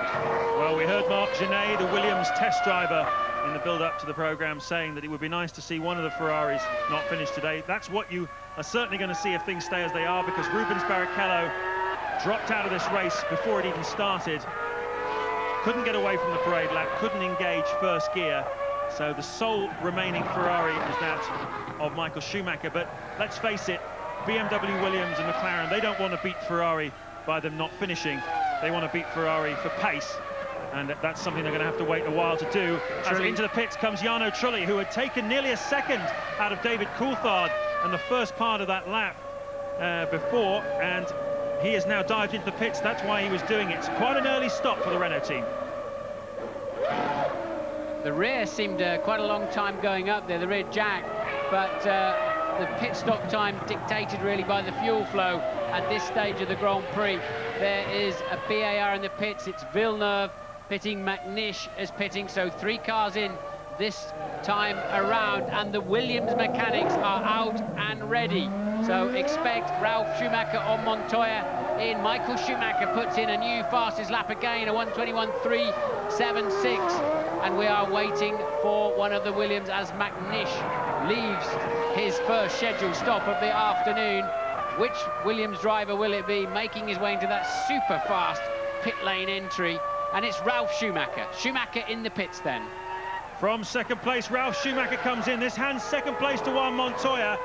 Well, we heard Marc Genet, the Williams test driver, in the build-up to the programme, saying that it would be nice to see one of the Ferraris not finish today. That's what you are certainly going to see if things stay as they are, because Rubens Barrichello dropped out of this race before it even started. Couldn't get away from the parade lap, couldn't engage first gear. So the sole remaining Ferrari is that of Michael Schumacher. But let's face it, BMW, Williams and McLaren, they don't want to beat Ferrari by them not finishing. They want to beat Ferrari for pace. And that's something they're going to have to wait a while to do. As into the pits comes Jarno Trulli, who had taken nearly a second out of David Coulthard in the first part of that lap before, and he has now dived into the pits. That's why he was doing it. It's quite an early stop for the Renault team. The rear seemed quite a long time going up there, the rear jack, but the pit stop time dictated really by the fuel flow at this stage of the Grand Prix. There is a BAR in the pits. It's Villeneuve pitting, McNish is pitting, so 3 cars in this time around, and the Williams mechanics are out and ready. So expect Ralf Schumacher on Montoya in. Michael Schumacher puts in a new fastest lap again, a 1:21.376, and we are waiting for one of the Williams as McNish leaves his first scheduled stop of the afternoon. Which Williams driver will it be making his way into that super fast pit lane entry? And it's Ralf Schumacher. Schumacher in the pits then. From second place, Ralf Schumacher comes in. This hands second place to Juan Montoya,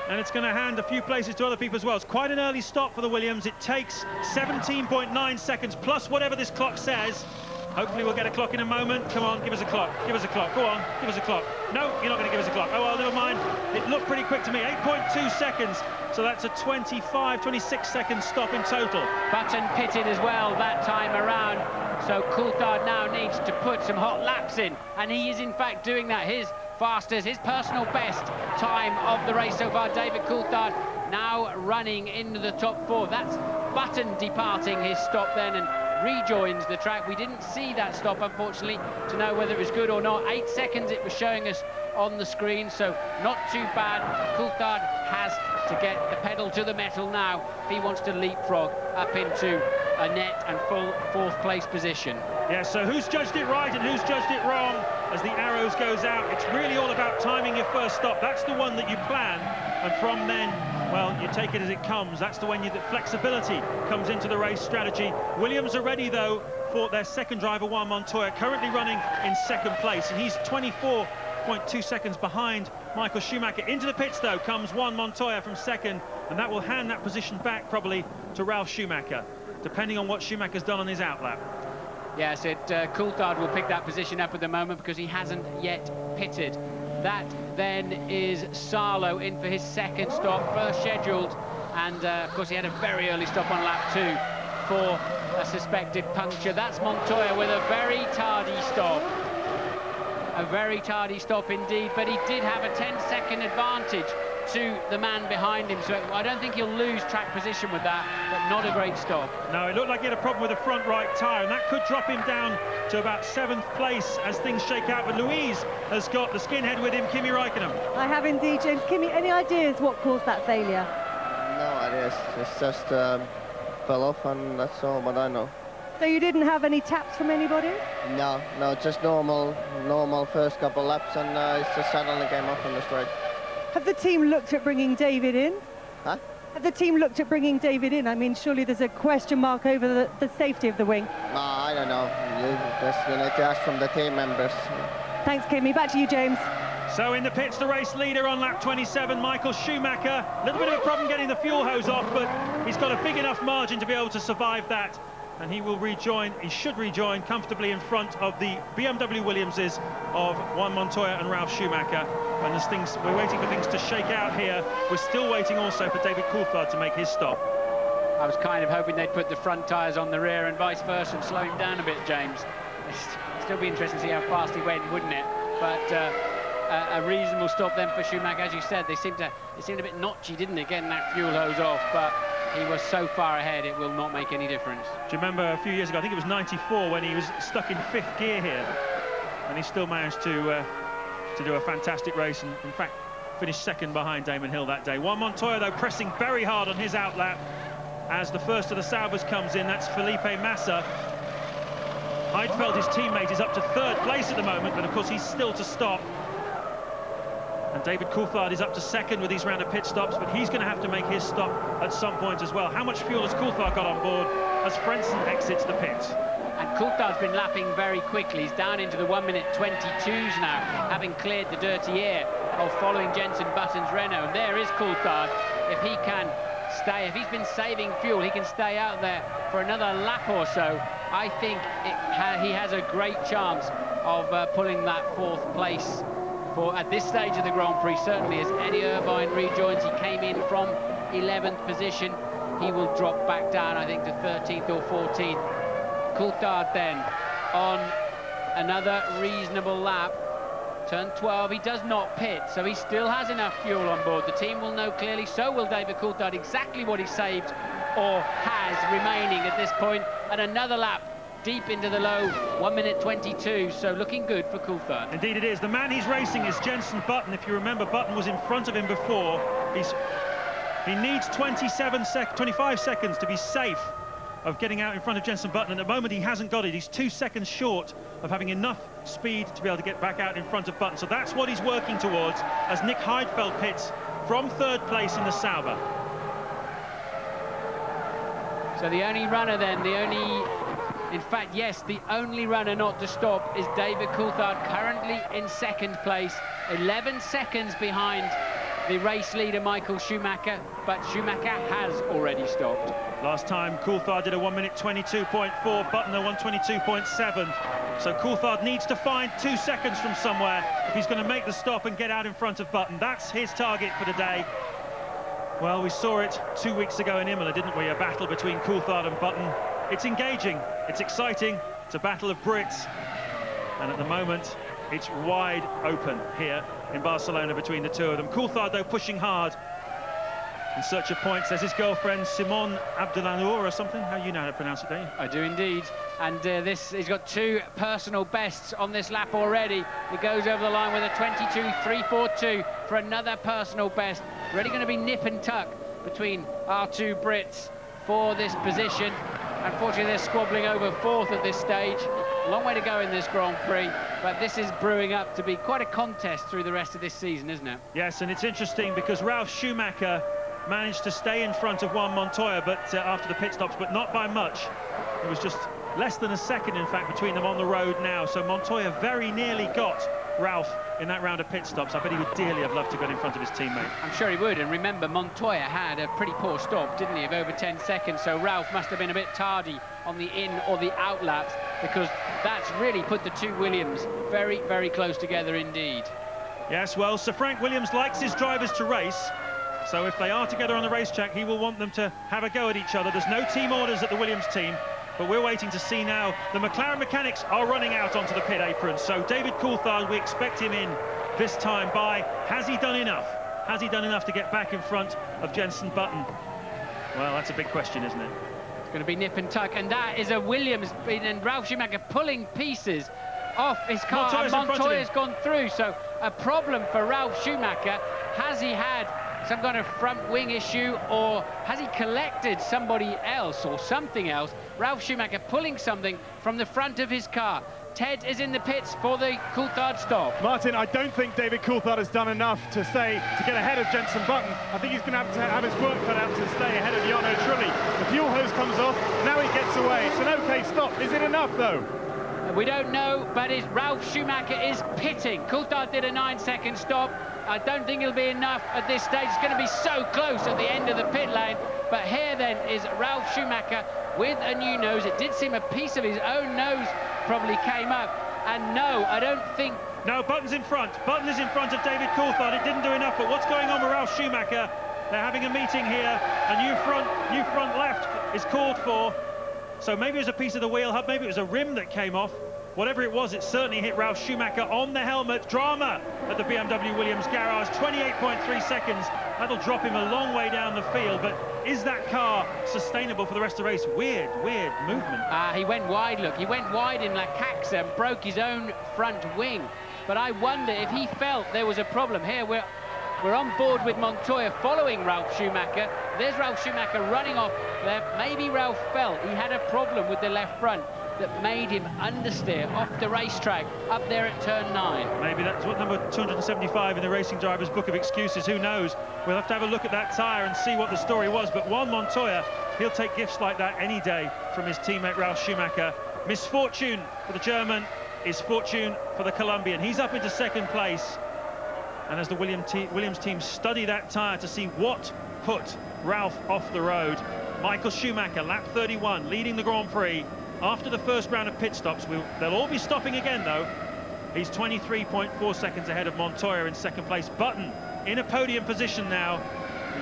and it's going to hand a few places to other people as well. It's quite an early stop for the Williams. It takes 17.9 seconds plus whatever this clock says. Hopefully we'll get a clock in a moment. Come on, give us a clock. Give us a clock. Go on, give us a clock. No, you're not going to give us a clock. Oh, well, never mind. It looked pretty quick to me. 8.2 seconds. So that's a 26 second stop in total. Button pitted as well that time around. So Coulthard now needs to put some hot laps in. And he is, in fact, doing that. His fastest, his personal best time of the race so far. David Coulthard now running into the top 4. That's Button departing his stop then and rejoins the track. We didn't see that stop, unfortunately, to know whether it was good or not. 8 seconds it was showing us on the screen, so not too bad. Coulthard has to get the pedal to the metal now if he wants to leapfrog up into a net and full 4th place position. Yeah, so who's judged it right and who's judged it wrong as the arrows goes out? It's really all about timing your first stop. That's the one that you plan, and from then, well, you take it as it comes. That's the when the flexibility comes into the race strategy. Williams are ready, though, for their second driver, Juan Montoya, currently running in second place, and he's 24.2 seconds behind Michael Schumacher. Into the pits, though, comes Juan Montoya from second, and that will hand that position back probably to Ralf Schumacher, depending on what Schumacher's done on his outlap. Yes, Coulthard will pick that position up at the moment because he hasn't yet pitted. That then is Sarlo in for his second stop, first scheduled And, of course, he had a very early stop on lap 2 for a suspected puncture. That's Montoya with a very tardy stop. A very tardy stop indeed, but he did have a 10-second advantage to the man behind him, so I don't think he'll lose track position with that, but not a great stop. No, it looked like he had a problem with the front right tyre, and that could drop him down to about 7th place as things shake out, but Louise has got the skinhead with him, Kimi Räikkönen. I have indeed, James. Kimi, any ideas what caused that failure? No ideas, it's just fell off and that's all what I know. So you didn't have any taps from anybody? No, just normal first couple laps, and it just suddenly came off on the straight. Have the team looked at bringing David in? Huh? Have the team looked at bringing David in? I mean, surely there's a question mark over the safety of the wing. No, I don't know. You need to ask from the team members. Thanks, Kimi. Back to you, James. So in the pits, the race leader on lap 27, Michael Schumacher. A little bit of a problem getting the fuel hose off, but he's got a big enough margin to be able to survive that. And he will rejoin, he should rejoin comfortably in front of the BMW Williamses of Juan Montoya and Ralf Schumacher. And as things, we're waiting for things to shake out here. We're still waiting also for David Coulthard to make his stop. I was kind of hoping they'd put the front tyres on the rear and vice versa and slow him down a bit, James. It'd still be interesting to see how fast he went, wouldn't it? But a reasonable stop then for Schumacher. As you said, they seemed a bit notchy, didn't they, getting that fuel hose off? But he was so far ahead, it will not make any difference. Do you remember a few years ago, I think it was 94, when he was stuck in 5th gear here, and he still managed to do a fantastic race, and in fact finished 2nd behind Damon Hill that day. Juan Montoya, though, pressing very hard on his outlap as the first of the Saubers comes in. That's Felipe Massa. Heidfeld, his teammate, is up to 3rd place at the moment, but of course he's still to stop. And David Coulthard is up to 2nd with these round of pit stops, but he's going to have to make his stop at some point as well. How much fuel has Coulthard got on board as Frentzen exits the pits? And Coulthard's been lapping very quickly. He's down into the 1-minute 22s now, having cleared the dirty air of following Jenson Button's Renault. And there is Coulthard. If he can stay, if he's been saving fuel, he can stay out there for another lap or so. I think he has a great chance of pulling that 4th place at this stage of the Grand Prix. Certainly as Eddie Irvine rejoins, he came in from 11th position. He will drop back down, I think, to 13th or 14th. Coulthard then on another reasonable lap. Turn 12, he does not pit, so he still has enough fuel on board. The team will know clearly, so will David Coulthard, exactly what he saved or has remaining at this point. And another lap deep into the low 1-minute 22, so looking good for Coulthard. Indeed it is. The man he's racing is Jenson Button. If you remember, Button was in front of him before. He needs 25 seconds to be safe of getting out in front of Jenson Button. At the moment, he hasn't got it. He's 2 seconds short of having enough speed to be able to get back out in front of Button. So that's what he's working towards as Nick Heidfeld pits from 3rd place in the Sauber. So the only runner then, in fact, yes, the only runner not to stop is David Coulthard, currently in 2nd place, 11 seconds behind the race leader Michael Schumacher, but Schumacher has already stopped. Last time Coulthard did a 1-minute 22.4, Button a 1:22.7. So Coulthard needs to find 2 seconds from somewhere if he's going to make the stop and get out in front of Button. That's his target for the day. Well, we saw it 2 weeks ago in Imola, didn't we? A battle between Coulthard and Button. It's engaging, it's exciting, it's a battle of Brits. And at the moment, it's wide open here in Barcelona between the two of them. Coulthard, though, pushing hard in search of points. There's his girlfriend, Simone Abdelanour or something. How you know how to pronounce it, don't you? I do indeed. And he's got 2 personal bests on this lap already. He goes over the line with a 22.342 for another personal best. Really going to be nip and tuck between our 2 Brits for this position. Unfortunately, they're squabbling over 4th at this stage. A long way to go in this Grand Prix, but this is brewing up to be quite a contest through the rest of this season, isn't it? Yes, and it's interesting because Ralf Schumacher managed to stay in front of Juan Montoya but after the pit stops, but not by much. It was just less than a second, in fact, between them on the road now. So Montoya very nearly got Ralf in that round of pit stops. I bet he would dearly have loved to get in front of his teammate. I'm sure he would. And remember, Montoya had a pretty poor stop, didn't he, of over 10 seconds. So Ralf must have been a bit tardy on the in or the out laps, because that's really put the 2 Williams very, very close together indeed. Yes, well, Sir Frank Williams likes his drivers to race. So if they are together on the racetrack, he will want them to have a go at each other. There's no team orders at the Williams team, but we're waiting to see now. The McLaren mechanics are running out onto the pit apron, so David Coulthard, we expect him in this time by. Has he done enough? Has he done enough to get back in front of Jenson Button? Well, that's a big question, isn't it? It's going to be nip and tuck, and that is a Williams and Ralf Schumacher pulling pieces off his car, and Montoya's gone through, so a problem for Ralf Schumacher. Has he had some kind of front wing issue, or has he collected somebody else or something else? Ralf Schumacher pulling something from the front of his car. Ted is in the pits for the Coulthard stop. Martin, I don't think David Coulthard has done enough to get ahead of Jenson Button. I think he's going to have his work cut out to stay ahead of Jarno Trulli. The fuel hose comes off, now he gets away. It's an okay stop. Is it enough, though? We don't know, but Ralf Schumacher is pitting. Coulthard did a 9-second stop. I don't think it'll be enough at this stage. It's going to be so close at the end of the pit lane. But here then is Ralf Schumacher with a new nose. It did seem a piece of his own nose probably came up. And no, I don't think... No, Button's in front. Button is in front of David Coulthard. It didn't do enough, but what's going on with Ralf Schumacher? They're having a meeting here. A new front left is called for. So maybe it was a piece of the wheel hub, maybe it was a rim that came off. Whatever it was, it certainly hit Ralf Schumacher on the helmet. Drama at the BMW Williams garage, 28.3 seconds. That'll drop him a long way down the field, but is that car sustainable for the rest of the race? Weird movement. He went wide, look. He went wide in La Caxa and broke his own front wing. But I wonder if he felt there was a problem. Here we're on board with Montoya following Ralf Schumacher. There's Ralf Schumacher running off left. Maybe Ralf felt he had a problem with the left front that made him understeer off the racetrack up there at turn 9. Maybe that's what number 275 in the Racing Driver's Book of Excuses. Who knows? We'll have to have a look at that tyre and see what the story was. But Juan Montoya, he'll take gifts like that any day from his teammate Ralf Schumacher. Misfortune for the German is fortune for the Colombian. He's up into second place. And as the Williams team study that tyre to see what put Ralf off the road, Michael Schumacher, lap 31, leading the Grand Prix. After the first round of pit stops, they'll all be stopping again, though. He's 23.4 seconds ahead of Montoya in second place. Button in a podium position now,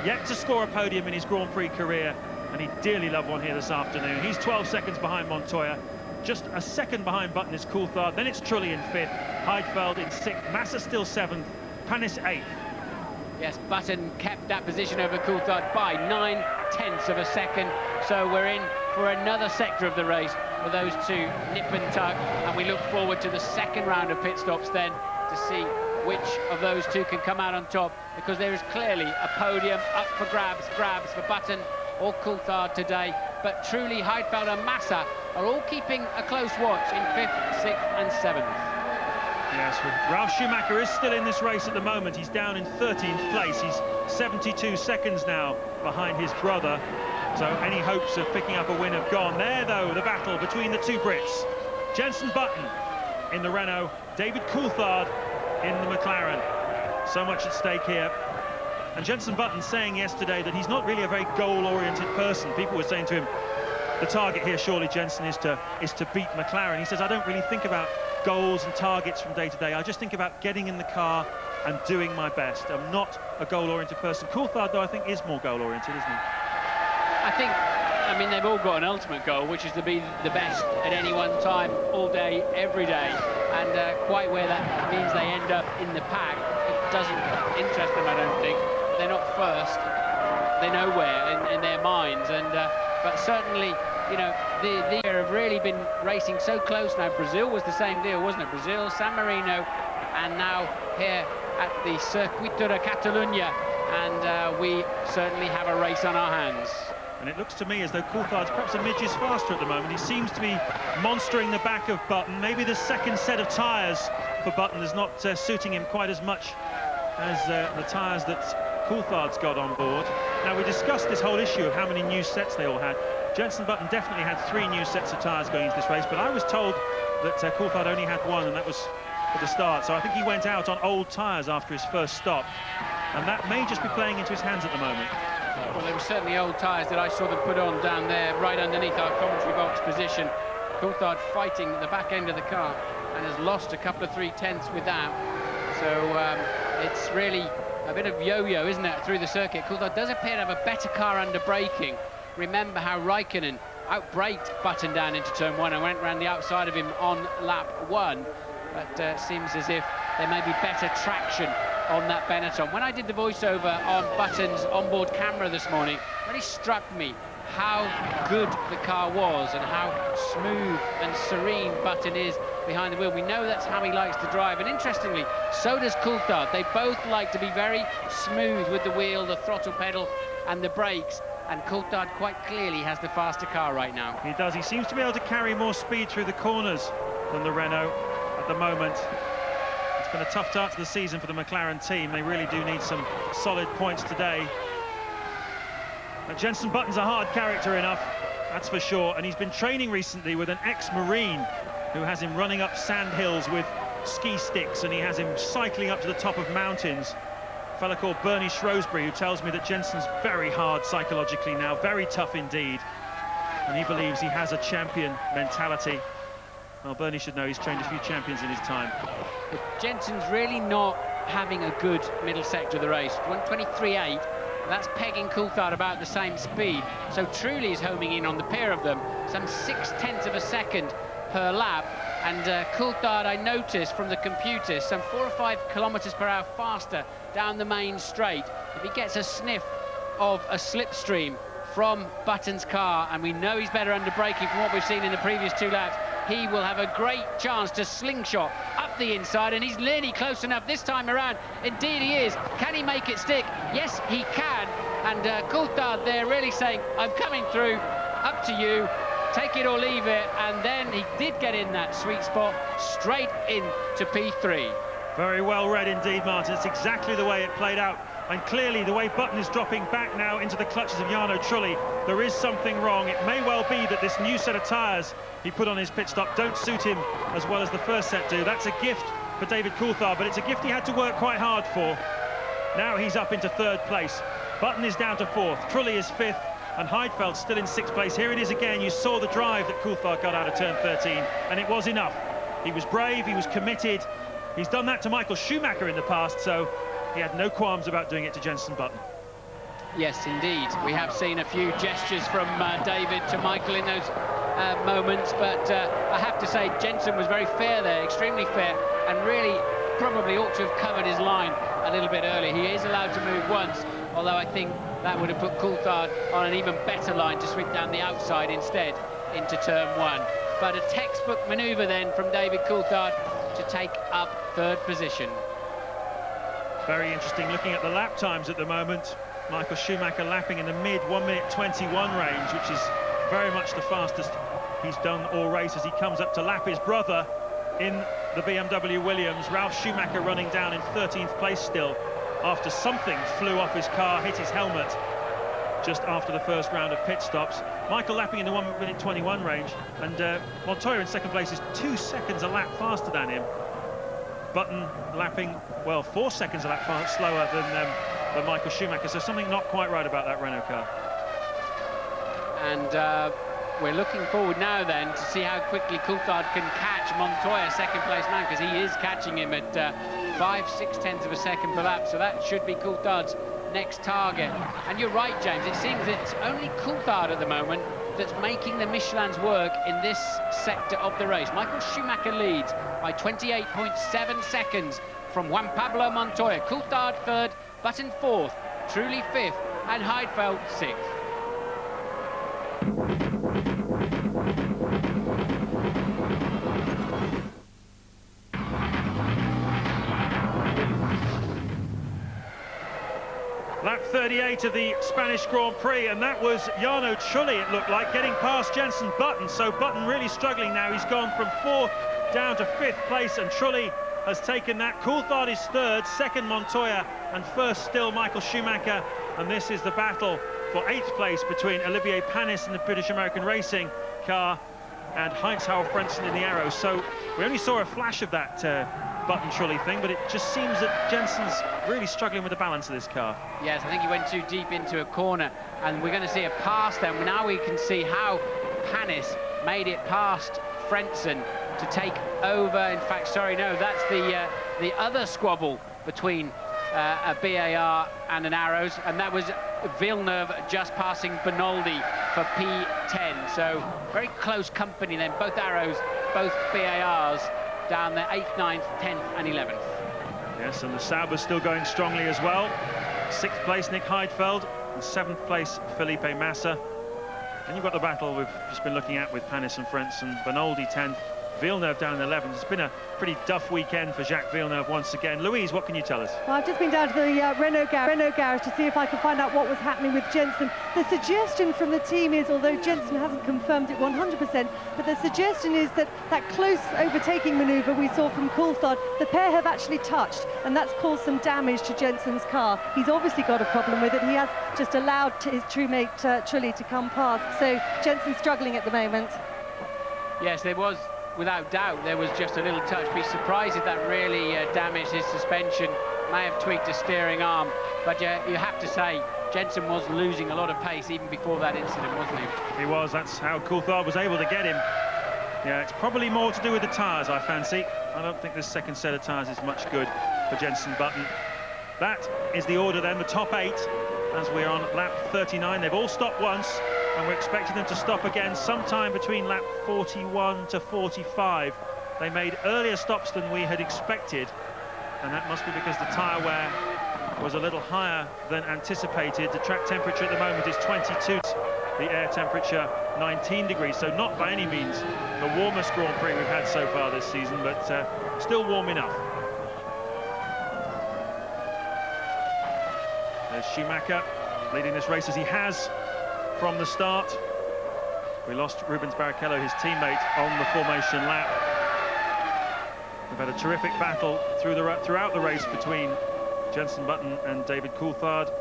yet to score a podium in his Grand Prix career, and he'd dearly love one here this afternoon. He's 12 seconds behind Montoya. Just a second behind Button is Coulthard. Then it's Trulli in 5th, Heidfeld in 6th, Massa still 7th, Panis 8th. Yes, Button kept that position over Coulthard by 9/10 of a second. So we're in for another sector of the race with those two nip and tuck, and we look forward to the second round of pit stops then to see which of those two can come out on top, because there is clearly a podium up for grabs for Button or Coulthard today. But truly, Heidfeld and Massa are all keeping a close watch in 5th, 6th and 7th. Yes, Ralf Schumacher is still in this race at the moment. He's down in 13th place. He's 72 seconds now behind his brother. So any hopes of picking up a win have gone. There, though, the battle between the two Brits. Jenson Button in the Renault, David Coulthard in the McLaren. So much at stake here. And Jenson Button saying yesterday that he's not really a very goal-oriented person. People were saying to him, the target here, surely, Jenson, is to beat McLaren. He says, I don't really think about goals and targets from day to day. I just think about getting in the car and doing my best. I'm not a goal-oriented person. Coulthard, though, I think is more goal-oriented, isn't he? I mean, they've all got an ultimate goal, which is to be the best at any one time, all day, every day. And quite where that means they end up in the pack, it doesn't interest them, I don't think. They're not first. They're nowhere in their minds. And but certainly, you know, they have really been racing so close now. Brazil was the same deal, wasn't it? Brazil, San Marino, and now here at the Circuito de Catalunya. And we certainly have a race on our hands. And it looks to me as though Coulthard's perhaps a midges faster at the moment. He seems to be monstering the back of Button. Maybe the second set of tyres for Button is not suiting him quite as much as the tyres that Coulthard's got on board. Now, we discussed this whole issue of how many new sets they all had. Jenson Button definitely had 3 new sets of tyres going into this race, but I was told that Coulthard only had 1, and that was at the start. So I think he went out on old tyres after his first stop, and that may just be playing into his hands at the moment. Well, there were certainly old tyres that I saw them put on down there, right underneath our commentary box position. Coulthard fighting the back end of the car and has lost a couple of 3/10 with that. So It's really a bit of yo-yo, isn't it, through the circuit. Coulthard does appear to have a better car under braking. Remember how Raikkonen outbraked Button down into turn 1 and went around the outside of him on lap 1. But seems as if there may be better traction on that Benetton. When I did the voiceover on Button's onboard camera this morning, it really struck me how good the car was and how smooth and serene Button is behind the wheel. We know that's how he likes to drive, and interestingly, so does Coulthard. They both like to be very smooth with the wheel, the throttle pedal and the brakes, and Coulthard quite clearly has the faster car right now. He does. He seems to be able to carry more speed through the corners than the Renault at the moment. It's been a tough start to the season for the McLaren team. They really do need some solid points today. But Jenson Button's a hard character enough, that's for sure, and he's been training recently with an ex-Marine who has him running up sand hills with ski sticks, and he has him cycling up to the top of mountains. A fella called Bernie Shrewsbury, who tells me that Jenson's very hard psychologically now, very tough indeed, and he believes he has a champion mentality. Well, Bernie should know he's trained a few champions in his time. But Jenson's really not having a good middle sector of the race. 1:23.8. That's pegging Coulthard about the same speed. So Truly is homing in on the pair of them, some 0.6 of a second per lap. And Coulthard, I noticed from the computers, some 4 or 5 kilometers per hour faster down the main straight. If he gets a sniff of a slipstream from Button's car, and we know he's better under braking from what we've seen in the previous 2 laps, he will have a great chance to slingshot up the inside, and he's nearly close enough this time around. Indeed he is. Can he make it stick? Yes, he can. And Coulthard there really saying, I'm coming through, up to you, take it or leave it. And then he did get in that sweet spot, straight into P3. Very well read indeed, Martin. It's exactly the way it played out. And clearly, the way Button is dropping back now into the clutches of Jarno Trulli, there is something wrong. It may well be that this new set of tyres he put on his pit stop don't suit him as well as the first set do. That's a gift for David Coulthard, but it's a gift he had to work quite hard for. Now he's up into 3rd place. Button is down to 4th. Trulli is 5th, and Heidfeld still in 6th place. Here it is again. You saw the drive that Coulthard got out of turn 13, and it was enough. He was brave, he was committed. He's done that to Michael Schumacher in the past, so he had no qualms about doing it to Jenson Button. Yes, indeed. We have seen a few gestures from David to Michael in those moments, but I have to say Jenson was very fair there, extremely fair, and really probably ought to have covered his line a little bit early. He is allowed to move once, although I think that would have put Coulthard on an even better line to sweep down the outside instead into turn 1. But a textbook manoeuvre then from David Coulthard to take up 3rd position. Very interesting looking at the lap times at the moment. Michael Schumacher lapping in the mid 1:21 range, which is very much the fastest he's done all race as he comes up to lap his brother in the BMW Williams. Ralf Schumacher running down in 13th place still after something flew off his car, hit his helmet just after the first round of pit stops. Michael lapping in the 1:21 range, and Montoya in 2nd place is 2 seconds a lap faster than him. Button lapping, well, 4 seconds a lap slower than Michael Schumacher, so something not quite right about that Renault car. And we're looking forward now then to see how quickly Coulthard can catch Montoya, 2nd place man, because he is catching him at 5/6 of a second per lap, so that should be Coulthard's next target. And you're right, James, it seems it's only Coulthard at the moment that's making the Michelins work in this sector of the race. Michael Schumacher leads by 28.7 seconds from Juan Pablo Montoya. Coulthard 3rd, Button 4th, Trulli 5th, and Heidfeld 6th. Lap 38 of the Spanish Grand Prix, and that was Jarno Trulli, it looked like, getting past Jenson Button. So Button really struggling now. He's gone from 4th down to 5th place, and Trulli has taken that. Coulthard is 3rd, 2nd Montoya, and 1st still Michael Schumacher. And this is the battle for 8th place between Olivier Panis in the British American Racing car and Heinz-Harald Frentzen in the Arrow. So we only saw a flash of that Button-Trulli thing, but it just seems that Jenson's really struggling with the balance of this car. Yes, I think he went too deep into a corner, and we're going to see a pass then. Now we can see how Panis made it past Frentzen to take over. In fact, sorry, no, that's the other squabble between a BAR and an Arrows, and that was Villeneuve just passing Benoldi for P10. So very close company then, both Arrows, both BARs down there, 8th, 9th, 10th and 11th. Yes, and the Sauber's still going strongly as well. 6th place, Nick Heidfeld, and 7th place, Felipe Massa. And you've got the battle we've just been looking at with Panis and Frentzen. Benoldi 10th, Villeneuve down in 11th. It's been a pretty duff weekend for Jacques Villeneuve once again. Louise, what can you tell us? Well, I've just been down to the Renault garage to see if I can find out what was happening with Jensen. The suggestion from the team is, although Jensen hasn't confirmed it 100%, but the suggestion is that that close overtaking manoeuvre we saw from Coulthard, the pair have actually touched, and that's caused some damage to Jensen's car. He's obviously got a problem with it. He has just allowed his true mate Trulli to come past, so Jensen's struggling at the moment. Yes, there was, without doubt, there was just a little touch. Be surprised if that really damaged his suspension. May have tweaked his steering arm, but you have to say Jensen was losing a lot of pace even before that incident, wasn't he? He was. That's how Coulthard was able to get him. Yeah, it's probably more to do with the tyres, I fancy. I don't think this second set of tyres is much good for Jensen Button. That is the order then, the top 8, as we're on lap 39. They've all stopped once, and we're expecting them to stop again sometime between lap 41 to 45. They made earlier stops than we had expected, and that must be because the tyre wear was a little higher than anticipated. The track temperature at the moment is 22, the air temperature 19 degrees, so not by any means the warmest Grand Prix we've had so far this season, but still warm enough. There's Schumacher leading this race as he has from the start. We lost Rubens Barrichello, his teammate, on the formation lap. We've had a terrific battle throughout the race between Jensen Button and David Coulthard.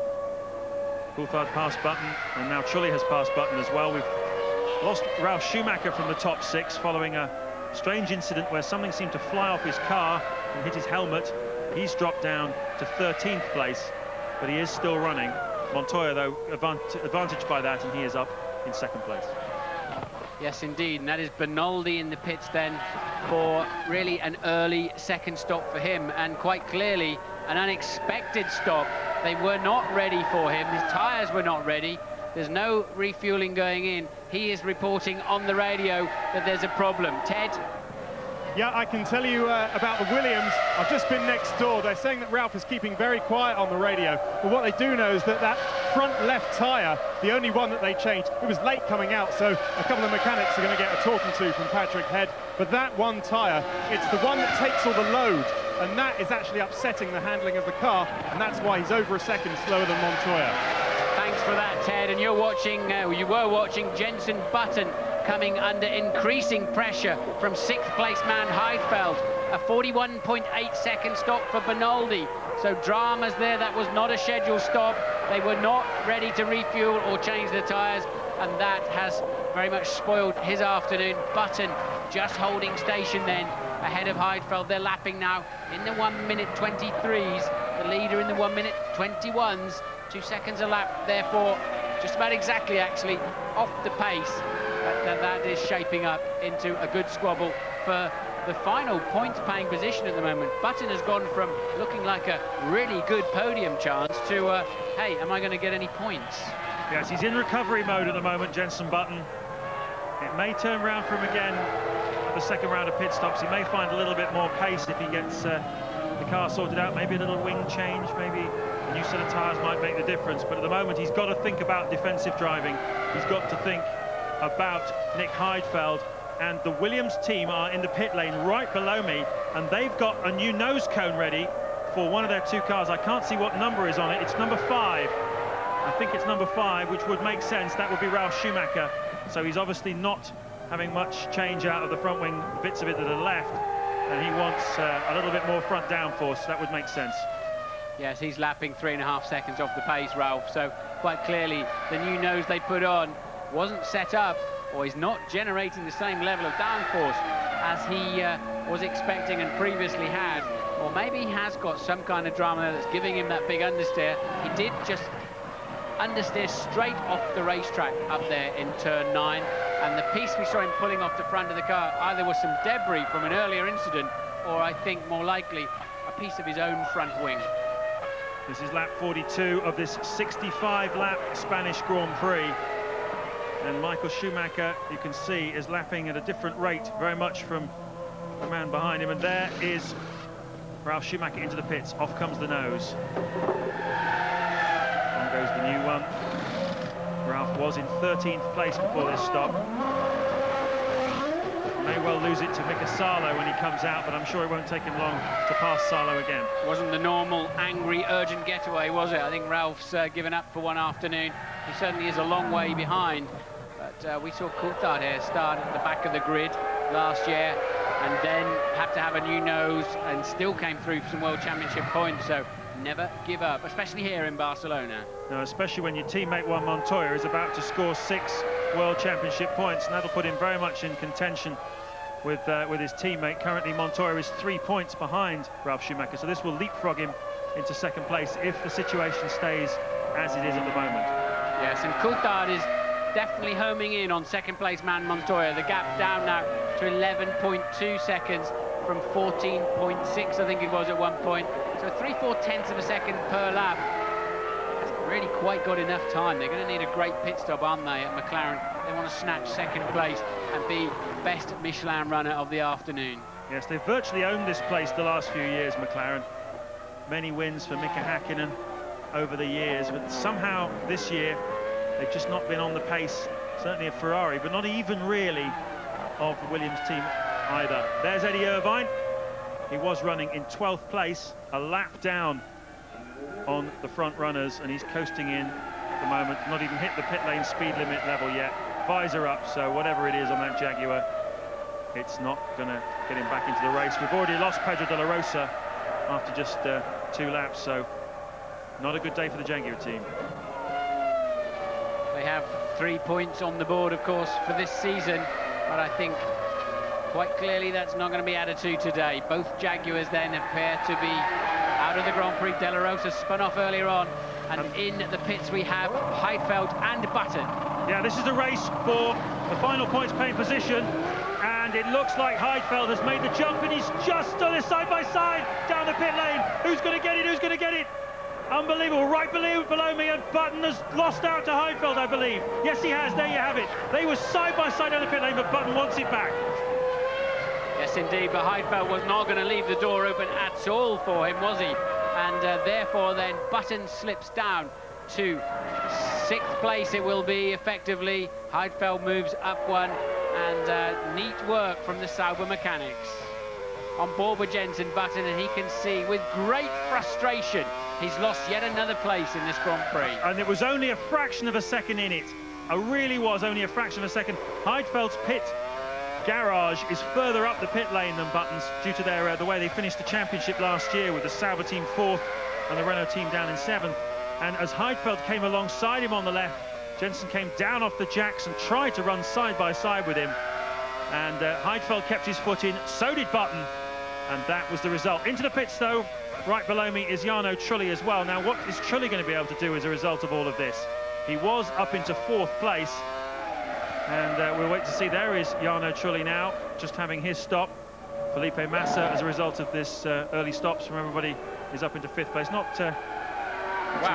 Coulthard passed Button, and now Trulli has passed Button as well. We've lost Ralf Schumacher from the top 6 following a strange incident where something seemed to fly off his car and hit his helmet. He's dropped down to 13th place, but he is still running. Montoya, though, advantaged by that, and he is up in 2nd place. Yes, indeed, and that is Benoldi in the pits then for really an early second stop for him, and quite clearly an unexpected stop. They were not ready for him. His tyres were not ready. There's no refueling going in. He is reporting on the radio that there's a problem. Ted? Yeah, I can tell you about the Williams. I've just been next door. They're saying that Ralph is keeping very quiet on the radio. But what they do know is that that front left tyre, the only one that they changed, it was late coming out, so a couple of mechanics are going to get a talking to from Patrick Head. But that one tyre, it's the one that takes all the load, and that is actually upsetting the handling of the car, and that's why he's over a second slower than Montoya. Thanks for that, Ted. And you're watching, you were watching Jensen Button coming under increasing pressure from 6th place man Heidfeld. A 41.8 second stop for Benoldi. So dramas there. That was not a scheduled stop. They were not ready to refuel or change the tyres, and that has very much spoiled his afternoon. Button just holding station then ahead of Heidfeld. They're lapping now in the 1:23s. The leader in the 1:21s. 2 seconds a lap, therefore just about exactly actually off the pace. That is shaping up into a good squabble for the final points-paying position at the moment. Button has gone from looking like a really good podium chance to, hey, am I going to get any points? Yes, he's in recovery mode at the moment, Jensen Button. It may turn around for him again at the second round of pit stops. He may find a little bit more pace if he gets the car sorted out. Maybe a little wing change, maybe a new set of tyres might make the difference. But at the moment, he's got to think about defensive driving. He's got to think about Nick Heidfeld, and the Williams team are in the pit lane right below me, and they've got a new nose cone ready for one of their 2 cars. I can't see what number is on it. It's number 5. I think it's number 5, which would make sense. That would be Ralf Schumacher. So he's obviously not having much change out of the front wing, bits of it that are left, and he wants a little bit more front downforce. That would make sense. Yes, he's lapping 3.5 seconds off the pace, Ralph. So quite clearly, the new nose they put on wasn't set up, or he's not generating the same level of downforce as he was expecting and previously had. Or maybe he has got some kind of drama there that's giving him that big understeer. He did just understeer straight off the racetrack up there in turn 9, and the piece we saw him pulling off the front of the car either was some debris from an earlier incident, or I think more likely a piece of his own front wing. This is lap 42 of this 65-lap Spanish Grand Prix. And Michael Schumacher, you can see, is lapping at a different rate, very much from the man behind him. And there is Ralf Schumacher into the pits. Off comes the nose. On goes the new one. Ralf was in 13th place before this stop. May well lose it to Mika Salo when he comes out, but I'm sure it won't take him long to pass Salo again. Wasn't the normal, angry, urgent getaway, was it? I think Ralph's given up for one afternoon. He certainly is a long way behind. But we saw Coulthard here start at the back of the grid last year and then had to have a new nose and still came through for some World Championship points. So never give up, especially here in Barcelona. No, especially when your teammate Juan Montoya is about to score 6 World Championship points, and that'll put him very much in contention with his teammate. Currently, Montoya is 3 points behind Ralf Schumacher, so this will leapfrog him into second place if the situation stays as it is at the moment. Yes, and Coulthard is definitely homing in on second place man Montoya. The gap down now to 11.2 seconds from 14.6, I think it was at one point. So 3/4 of a second per lap. Hasn't really quite got enough time. They're going to need a great pit stop, aren't they, at McLaren? They want to snatch second place and be best Michelin runner of the afternoon. Yes, they've virtually owned this place the last few years, McLaren. Many wins for Mika Häkkinen over the years, but somehow this year they've just not been on the pace, certainly of Ferrari, but not even really of the Williams team either. There's Eddie Irvine. He was running in 12th place, a lap down on the front runners, and he's coasting in at the moment. Not even hit the pit lane speed limit level yet. Visor up, so whatever it is on that Jaguar, it's not going to get him back into the race. We've already lost Pedro de la Rosa after just 2 laps, so not a good day for the Jaguar team. They have 3 points on the board, of course, for this season, but I think quite clearly that's not going to be added to today. Both Jaguars then appear to be out of the Grand Prix. De La Rosa spun off earlier on, and in the pits we have Heidfeld and Button. Yeah, this is a race for the final points paying position, and it looks like Heidfeld has made the jump, and he's just on his side-by-side down the pit lane. Who's going to get it? Who's going to get it? Unbelievable. Right below me, and Button has lost out to Heidfeld, I believe. Yes, he has. There you have it. They were side-by-side down the pit lane, but Button wants it back. Yes, indeed, but Heidfeld was not going to leave the door open at all for him, was he? And therefore, then, Button slips down to 6th place. It will be effectively. Heidfeld moves up one, and neat work from the Sauber mechanics. On board with Jensen Button, and he can see with great frustration he's lost yet another place in this Grand Prix. And it was only a fraction of a second in it. It really was only a fraction of a second. Heidfeld's pit garage is further up the pit lane than Button's due to their the way they finished the championship last year, with the Sauber team 4th and the Renault team down in 7th. And as Heidfeld came alongside him on the left, Jensen came down off the jacks and tried to run side by side with him. And Heidfeld kept his foot in, so did Button, and that was the result. Into the pits, though, right below me is Jarno Trulli as well. Now, what is Trulli going to be able to do as a result of all of this? He was up into 4th place, and we'll wait to see. There is Jarno Trulli now, just having his stop. Felipe Massa, as a result of this early stops from everybody, is up into 5th place. Not too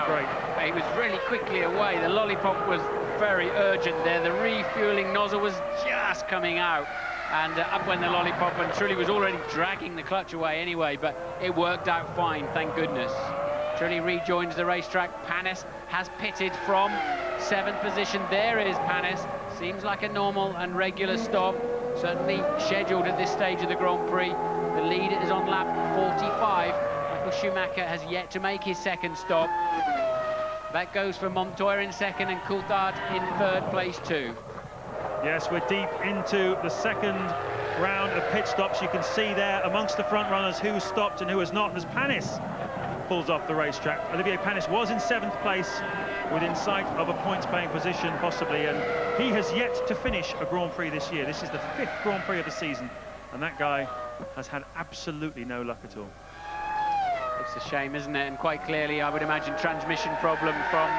great. He was really quickly away. The lollipop was very urgent there. The refueling nozzle was just coming out, and up went the lollipop, and Trulli was already dragging the clutch away anyway, but it worked out fine, thank goodness. Trulli rejoins the racetrack. Panis has pitted from 7th position. There is Panis. Seems like a normal and regular stop, certainly scheduled at this stage of the Grand Prix. The lead is on lap 45. Michael Schumacher has yet to make his second stop. That goes for Montoya in 2nd and Coulthard in 3rd place too. Yes, we're deep into the 2nd round of pit stops. You can see there amongst the front runners who stopped and who has not, as Panis pulls off the racetrack. Olivier Panis was in 7th place, within sight of a points-paying position possibly, and he has yet to finish a Grand Prix this year. This is the 5th Grand Prix of the season, and that guy has had absolutely no luck at all. It's a shame, isn't it? And quite clearly, I would imagine, transmission problem from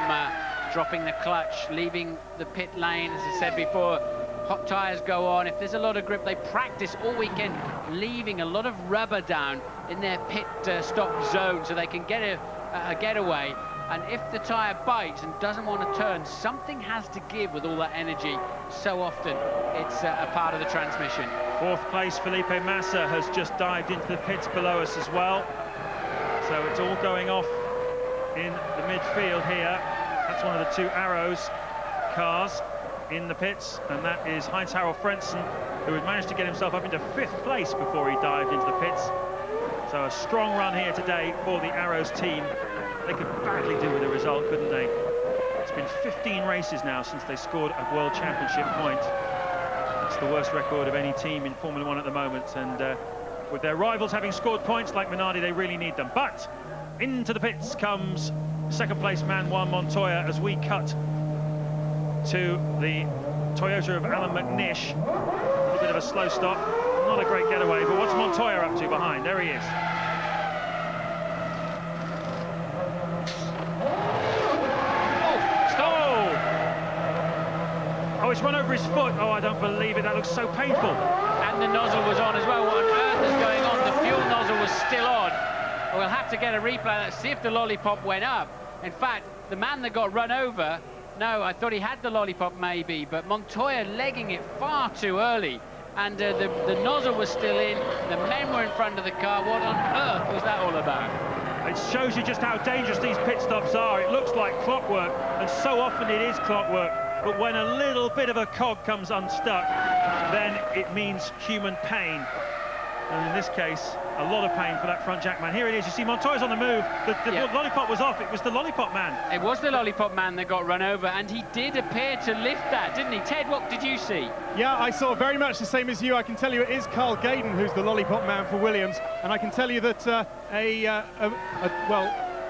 dropping the clutch, leaving the pit lane. As I said before, hot tyres go on. If there's a lot of grip, they practice all weekend, leaving a lot of rubber down in their pit stop zone, so they can get a getaway. And if the tyre bites and doesn't want to turn, something has to give with all that energy. So often it's a part of the transmission. Fourth place, Felipe Massa has just dived into the pits below us as well. So it's all going off in the midfield here. That's one of the two Arrows cars in the pits, and that is Heinz-Harald Frentzen, who had managed to get himself up into 5th place before he dived into the pits. So a strong run here today for the Arrows team. They could badly do with a result, couldn't they? It's been 15 races now since they scored a World Championship point. That's the worst record of any team in Formula 1 at the moment, and with their rivals having scored points like Minardi, they really need them. But into the pits comes second place man Juan Montoya as we cut to the Toyota of Alan McNish. A little bit of a slow stop, not a great getaway, but what's Montoya up to behind? There he is. Oh, it's run over his foot. Oh, I don't believe it. That looks so painful. And the nozzle was on as well. What on earth is going on? The fuel nozzle was still on. We'll have to get a replay. Let's see if the lollipop went up. In fact, the man that got run over, no, I thought he had the lollipop maybe, but Montoya legging it far too early. And the nozzle was still in. The men were in front of the car. What on earth was that all about? It shows you just how dangerous these pit stops are. It looks like clockwork, and so often it is clockwork. But when a little bit of a cog comes unstuck, then it means human pain. And in this case, a lot of pain for that front jack man. Here it is. You see Montoya's on the move. The lollipop was off. It was the lollipop man. It was the lollipop man that got run over, and he did appear to lift that, didn't he? Ted, what did you see? Yeah, I saw very much the same as you. I can tell you it is Carl Gaydon who's the lollipop man for Williams, and I can tell you that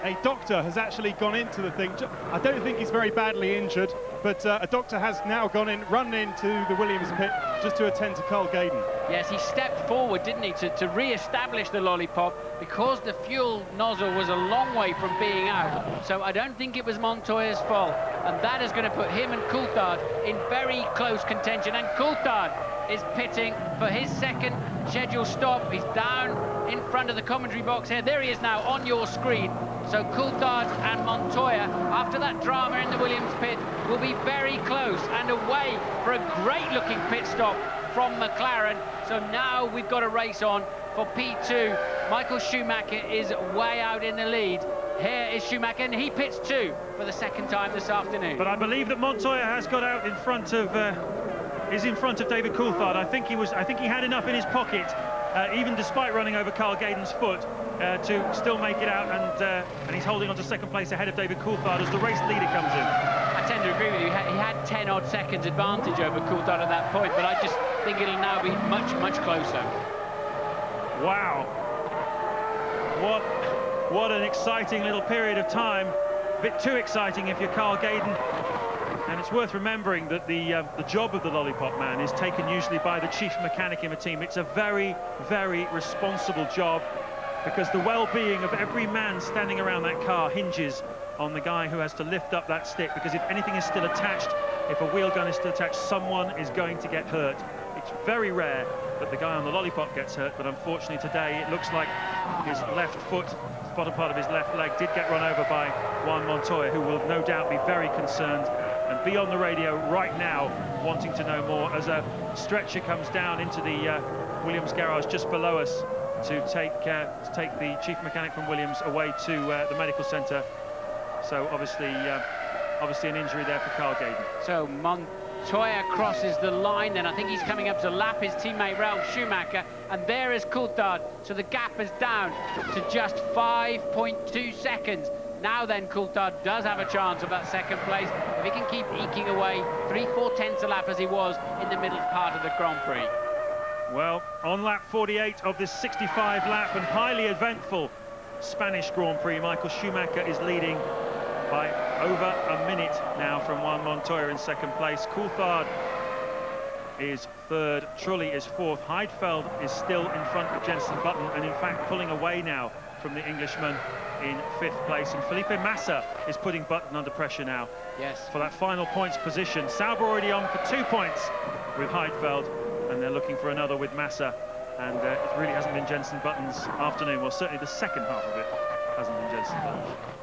a doctor has actually gone into the thing. I don't think he's very badly injured, but a doctor has now run into the Williams pit just to attend to Carl Gaydon. Yes, he stepped forward, didn't he, to re-establish the lollipop, because the fuel nozzle was a long way from being out. So I don't think it was Montoya's fault, and that is going to put him and Coulthard in very close contention. And Coulthard is pitting for his second scheduled stop. He's down in front of the commentary box here. There he is now on your screen. So Coulthard and Montoya, after that drama in the Williams pit, will be very close and away for a great-looking pit stop from McLaren. So now we've got a race on for P2. Michael Schumacher is way out in the lead. Here is Schumacher, and he pits too for the second time this afternoon. But I believe that Montoya has got out in front of, is in front of David Coulthard. I think he had enough in his pocket, even despite running over Carl Gaydon's foot, to still make it out, and he's holding on to second place ahead of David Coulthard as the race leader comes in. I tend to agree with you. He had 10 odd seconds advantage over Coulthard at that point, but I just think it'll now be much, much closer. Wow. What an exciting little period of time. A bit too exciting if you're Carl Gaydon. And it's worth remembering that the job of the lollipop man is taken usually by the chief mechanic in a team. It's a very, very responsible job, because the well-being of every man standing around that car hinges on the guy who has to lift up that stick, because if anything is still attached, if a wheel gun is still attached, someone is going to get hurt. It's very rare that the guy on the lollipop gets hurt, but unfortunately today it looks like his left foot, the bottom part of his left leg, did get run over by Juan Montoya, who will no doubt be very concerned and be on the radio right now wanting to know more as a stretcher comes down into the Williams garage just below us to take the chief mechanic from Williams away to the medical centre. So obviously an injury there for Carl Gaydon. So Montoya crosses the line, and I think he's coming up to lap his teammate Ralf Schumacher, and there is Coulthard. So the gap is down to just 5.2 seconds. Now then, Coulthard does have a chance of that second place if he can keep eking away 3/4 tenths a lap as he was in the middle part of the Grand Prix. Well, on lap 48 of this 65 lap and highly eventful Spanish Grand Prix, Michael Schumacher is leading by over a minute now from Juan Montoya in second place. Coulthard is third, Trulli is fourth, Heidfeld is still in front of Jenson Button, and in fact pulling away now from the Englishman in fifth place, and Felipe Massa is putting Button under pressure now. Yes. For that final points position. Sauber already on for 2 points with Heidfeld, and they're looking for another with Massa, and it really hasn't been Jenson Button's afternoon, well certainly the second half of it. hasn't been Jenson Button.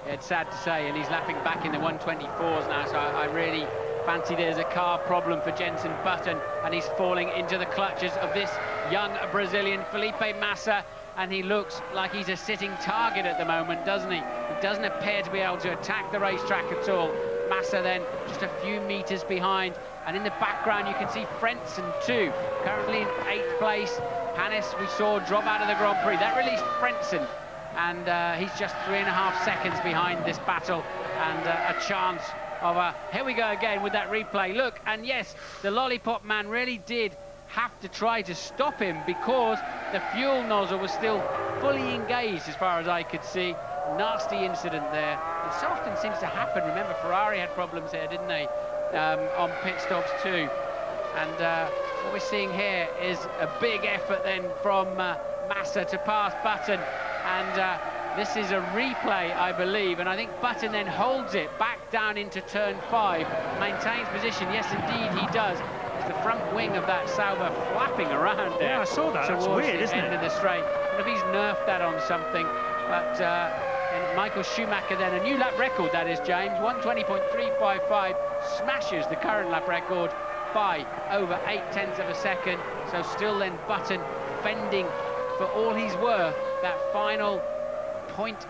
Yeah, it's sad to say, and he's lapping back in the 124s now, so I really fancy there's a car problem for Jenson Button, and he's falling into the clutches of this young Brazilian, Felipe Massa, and he looks like he's a sitting target at the moment, doesn't he? He doesn't appear to be able to attack the racetrack at all. Massa then just a few meters behind, and in the background you can see Frentzen too, currently in 8th place. Hannes we saw drop out of the Grand Prix. That released Frentzen, and he's just 3.5 seconds behind this battle, and a chance of a... Here we go again with that replay. Look, and yes, the Lollipop Man really did have to try to stop him because the fuel nozzle was still fully engaged as far as I could see. Nasty incident there. It so often seems to happen. Remember, Ferrari had problems here, didn't they, on pit stops too. And what we're seeing here is a big effort then from Massa to pass Button, and this is a replay, I believe, and I think Button then holds it back down into turn 5, maintains position. Yes, indeed, he does. It's the front wing of that Sauber flapping around there. Yeah, I saw that. That's weird, isn't it? End of the straight. And if he's nerfed that on something, but and Michael Schumacher then, a new lap record, that is, James, 120.355, smashes the current lap record by over 0.8 of a second. So still then Button fending for all he's worth that final point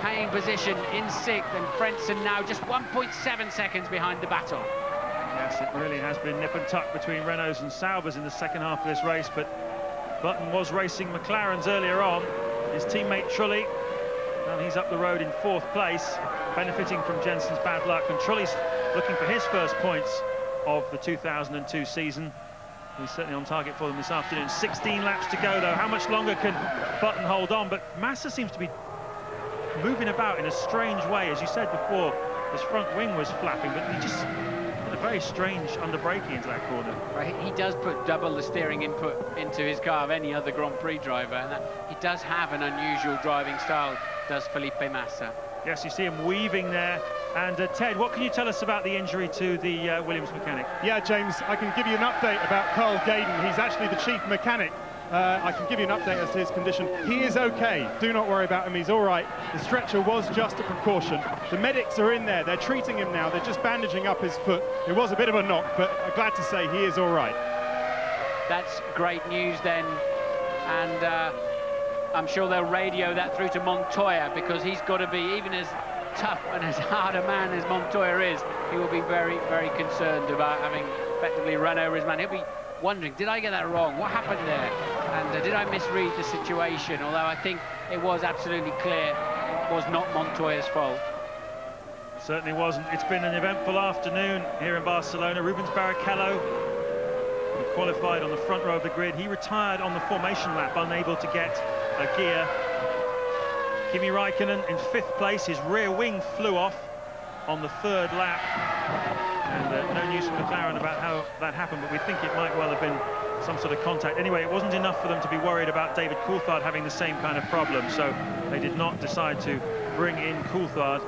paying position in 6th, and Frentzen now just 1.7 seconds behind the baton. Yes, it really has been nip and tuck between Renaults and Saubers in the second half of this race, but Button was racing McLarens earlier on. His teammate Trulli, well, he's up the road in 4th place, benefiting from Jenson's bad luck, and Trulli's looking for his first points of the 2002 season. He's certainly on target for them this afternoon. 16 laps to go, though. How much longer can Button hold on? But Massa seems to be moving about in a strange way. As you said before, his front wing was flapping, but he just had a very strange under-braking into that corner. Right, he does put double the steering input into his car of any other Grand Prix driver, and he does have an unusual driving style, does Felipe Massa. Yes, you see him weaving there. And Ted, what can you tell us about the injury to the Williams mechanic? Yeah, James, I can give you an update about Carl Gaydon. He's actually the chief mechanic. I can give you an update as to his condition. He is okay. Do not worry about him. He's all right. The stretcher was just a precaution. The medics are in there. They're treating him now. They're just bandaging up his foot. It was a bit of a knock, but I'm glad to say he is all right. That's great news then. And I'm sure they'll radio that through to Montoya, because he's got to be, even as tough and as hard a man as Montoya is, he will be very, very concerned about having effectively run over his man. He'll be wondering, did I get that wrong? What happened there? And did I misread the situation? Although I think it was absolutely clear it was not Montoya's fault. Certainly wasn't. It's been an eventful afternoon here in Barcelona. Rubens Barrichello, who qualified on the front row of the grid, he retired on the formation lap, unable to get a gear. Kimi Raikkonen in 5th place. His rear wing flew off on the 3rd lap. And no news from McLaren about how that happened, but we think it might well have been some sort of contact. Anyway, it wasn't enough for them to be worried about David Coulthard having the same kind of problem, so they did not decide to bring in Coulthard.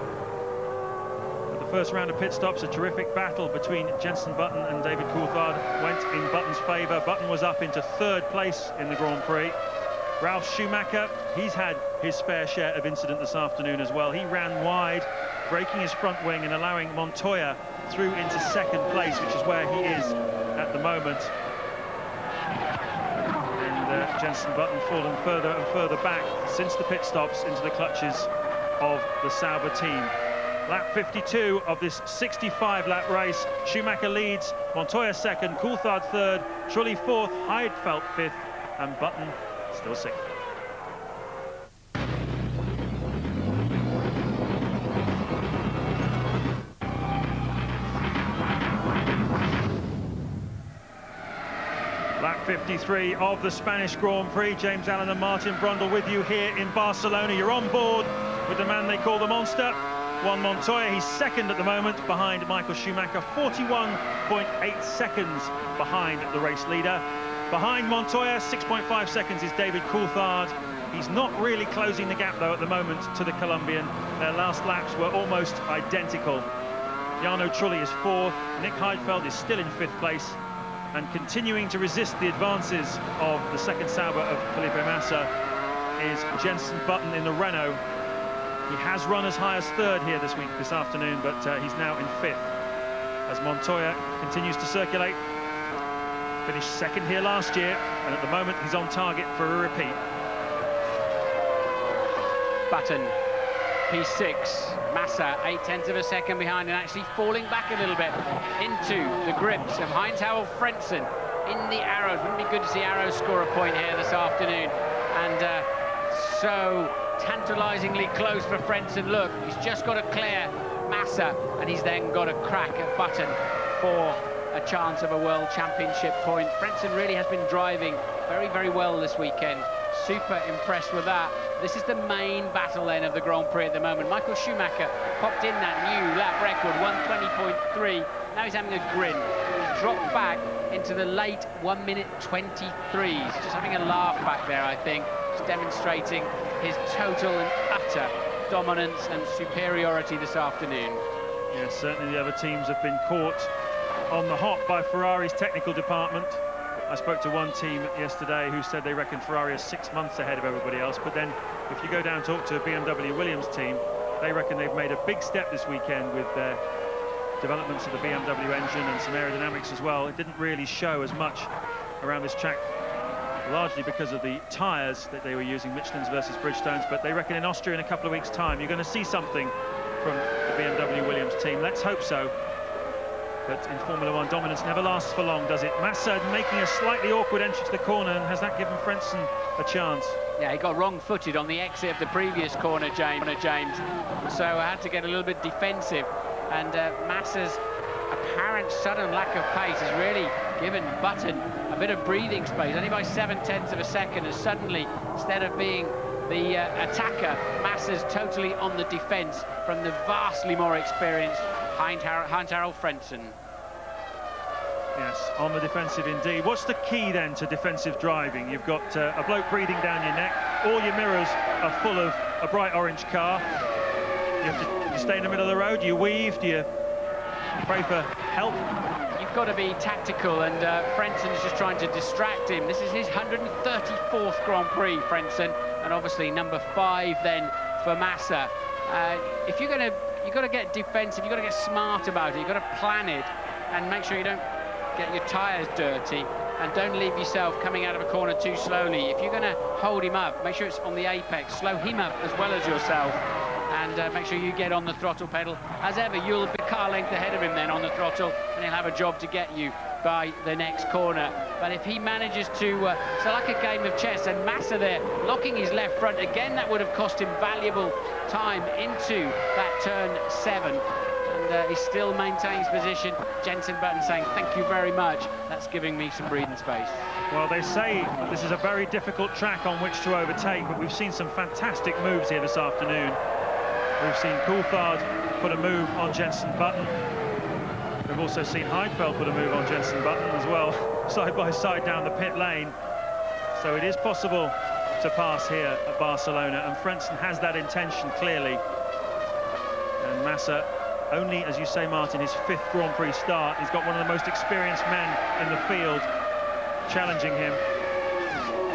At the first round of pit stops, a terrific battle between Jenson Button and David Coulthard went in Button's favour. Button was up into 3rd place in the Grand Prix. Ralf Schumacher, he's had his fair share of incident this afternoon as well. He ran wide, breaking his front wing and allowing Montoya through into 2nd place, which is where he is at the moment. And Jenson Button fallen further and further back since the pit stops into the clutches of the Sauber team. Lap 52 of this 65-lap race. Schumacher leads, Montoya 2nd, Coulthard 3rd, Trulli 4th, Heidfeld 5th, and Button still 6th. Lap 53 of the Spanish Grand Prix. James Allen and Martin Brundle with you here in Barcelona. You're on board with the man they call the Monster, Juan Montoya. He's 2nd at the moment behind Michael Schumacher, 41.8 seconds behind the race leader. Behind Montoya, 6.5 seconds, is David Coulthard. He's not really closing the gap, though, at the moment to the Colombian. Their last laps were almost identical. Jarno Trulli is 4th. Nick Heidfeld is still in 5th place. And continuing to resist the advances of the 2nd Sauber of Felipe Massa is Jenson Button in the Renault. He has run as high as third here this afternoon, but he's now in fifth as Montoya continues to circulate. Finished second here last year, and at the moment he's on target for a repeat. Button, P6, Massa 0.8 of a second behind, and actually falling back a little bit into the grips of Heinz-Harald Frentzen in the Arrows. Wouldn't be good to see Arrows score a point here this afternoon, and so tantalisingly close for Frentzen. Look, he's just got to clear Massa, and he's then got a crack at Button for a chance of a World Championship point. Frentzen really has been driving very, very well this weekend. Super impressed with that. This is the main battle then of the Grand Prix at the moment. Michael Schumacher popped in that new lap record, 1:20.3. Now he's having a grin. He's dropped back into the late 1:23s. Just having a laugh back there, I think. Just demonstrating his total and utter dominance and superiority this afternoon. Yes, certainly the other teams have been caught on the hop by Ferrari's technical department. I spoke to one team yesterday who said they reckon Ferrari is 6 months ahead of everybody else, but then if you go down and talk to a BMW Williams team, they reckon they've made a big step this weekend with their developments of the BMW engine and some aerodynamics as well. It didn't really show as much around this track, largely because of the tyres that they were using, Michelin's versus Bridgestone's, but they reckon in Austria in a couple of weeks' time you're going to see something from the BMW Williams team. Let's hope so. But in Formula One, dominance never lasts for long, does it? Massa making a slightly awkward entry to the corner, and has that given Frentzen a chance? Yeah, he got wrong-footed on the exit of the previous corner, James. So I had to get a little bit defensive, and Massa's apparent sudden lack of pace has really given Button a bit of breathing space. Only by 0.7 of a second, as suddenly, instead of being the attacker, Massa's totally on the defence from the vastly more experienced Heinz-Harald Frentzen. Yes, on the defensive indeed. What's the key then to defensive driving? You've got a bloke breathing down your neck. All your mirrors are full of a bright orange car. You have to stay in the middle of the road. You weave. Do you pray for help? You've got to be tactical, and Frentzen's just trying to distract him. This is his 134th Grand Prix, Frentzen, and obviously number 5 then for Massa. If you've got to get defensive, you've got to get smart about it, you've got to plan it and make sure you don't get your tyres dirty, and don't leave yourself coming out of a corner too slowly. If you're going to hold him up, make sure it's on the apex, slow him up as well as yourself, and make sure you get on the throttle pedal. As ever, you'll be car length ahead of him then on the throttle, and he'll have a job to get you by the next corner. But if he manages to, it's like a game of chess, and Massa there locking his left front again, that would have cost him valuable time into that turn 7, and he still maintains position. Jenson Button saying thank you very much, that's giving me some breathing space. Well, they say this is a very difficult track on which to overtake, but we've seen some fantastic moves here this afternoon. We've seen Coulthard put a move on Jenson Button. We've also seen Heidfeld put a move on Jenson Button as well, side by side down the pit lane. So it is possible to pass here at Barcelona, and Frentzen has that intention clearly. And Massa, only, as you say, Martin, his 5th Grand Prix start. He's got one of the most experienced men in the field challenging him.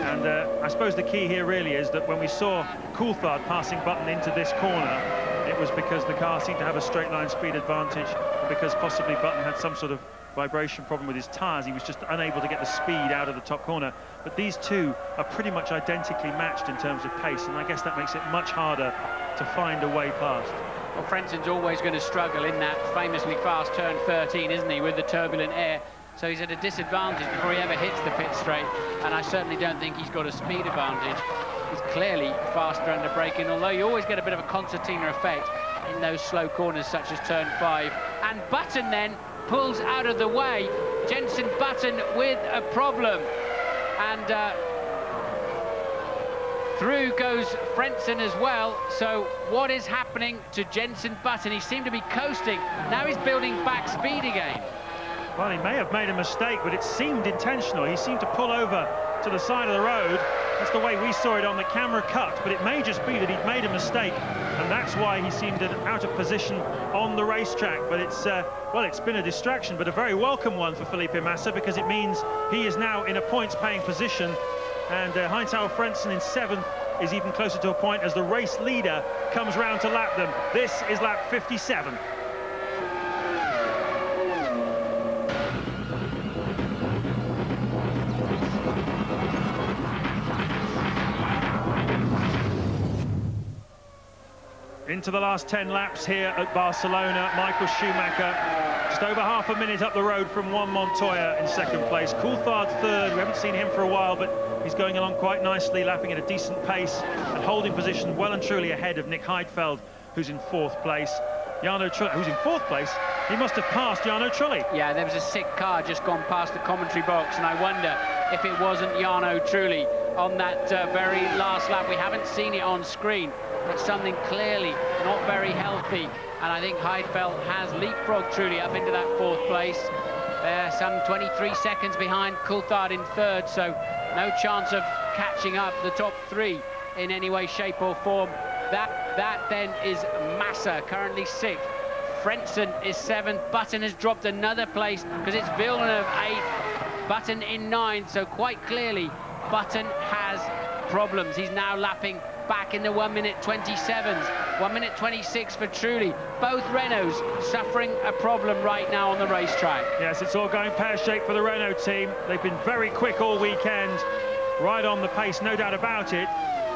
And I suppose the key here really is that when we saw Coulthard passing Button into this corner, it was because the car seemed to have a straight line speed advantage, and because possibly Button had some sort of vibration problem with his tyres. He was just unable to get the speed out of the top corner. But these two are pretty much identically matched in terms of pace, and I guess that makes it much harder to find a way past. Well, Frentzen's always going to struggle in that famously fast turn 13, isn't he, with the turbulent air. So he's at a disadvantage before he ever hits the pit straight, and I certainly don't think he's got a speed advantage. He's clearly faster under braking, although you always get a bit of a concertina effect in those slow corners such as turn 5. And Button then pulls out of the way. Jenson Button with a problem, and through goes Frentzen as well. So what is happening to Jenson Button? He seemed to be coasting. Now he's building back speed again. Well, he may have made a mistake, but it seemed intentional. He seemed to pull over to the side of the road. That's the way we saw it on the camera cut, but it may just be that he'd made a mistake, and that's why he seemed out of position on the racetrack. But it's, well, it's been a distraction, but a very welcome one for Felipe Massa, because it means he is now in a points-paying position, and Heinz-Harald Frentzen in 7th is even closer to a point as the race leader comes round to lap them. This is lap 57. Into the last 10 laps here at Barcelona. Michael Schumacher just over half a minute up the road from Juan Montoya in second place. Coulthard third. We haven't seen him for a while, but he's going along quite nicely, lapping at a decent pace and holding position well and truly ahead of Nick Heidfeld, who's in fourth place. Jarno Trulli, who's in fourth place, he must have passed Jarno Trulli. Yeah, there was a sick car just gone past the commentary box, and I wonder if it wasn't Jarno Trulli on that very last lap. We haven't seen it on screen, but something clearly not very healthy, and I think Heidfeld has leapfrogged Trulli up into that fourth place. Some 23 seconds behind Coulthard in third, so no chance of catching up the top three in any way, shape or form. That then is Massa, currently sixth. Frentzen is seventh. Button has dropped another place because it's Villeneuve eighth, Button in ninth, so quite clearly Button has problems. He's now lapping back in the 1 minute 27s, 1 minute 26 for Trulli. Both Renaults suffering a problem right now on the racetrack. Yes, it's all going pear-shaped for the Renault team. They've been very quick all weekend, right on the pace, no doubt about it.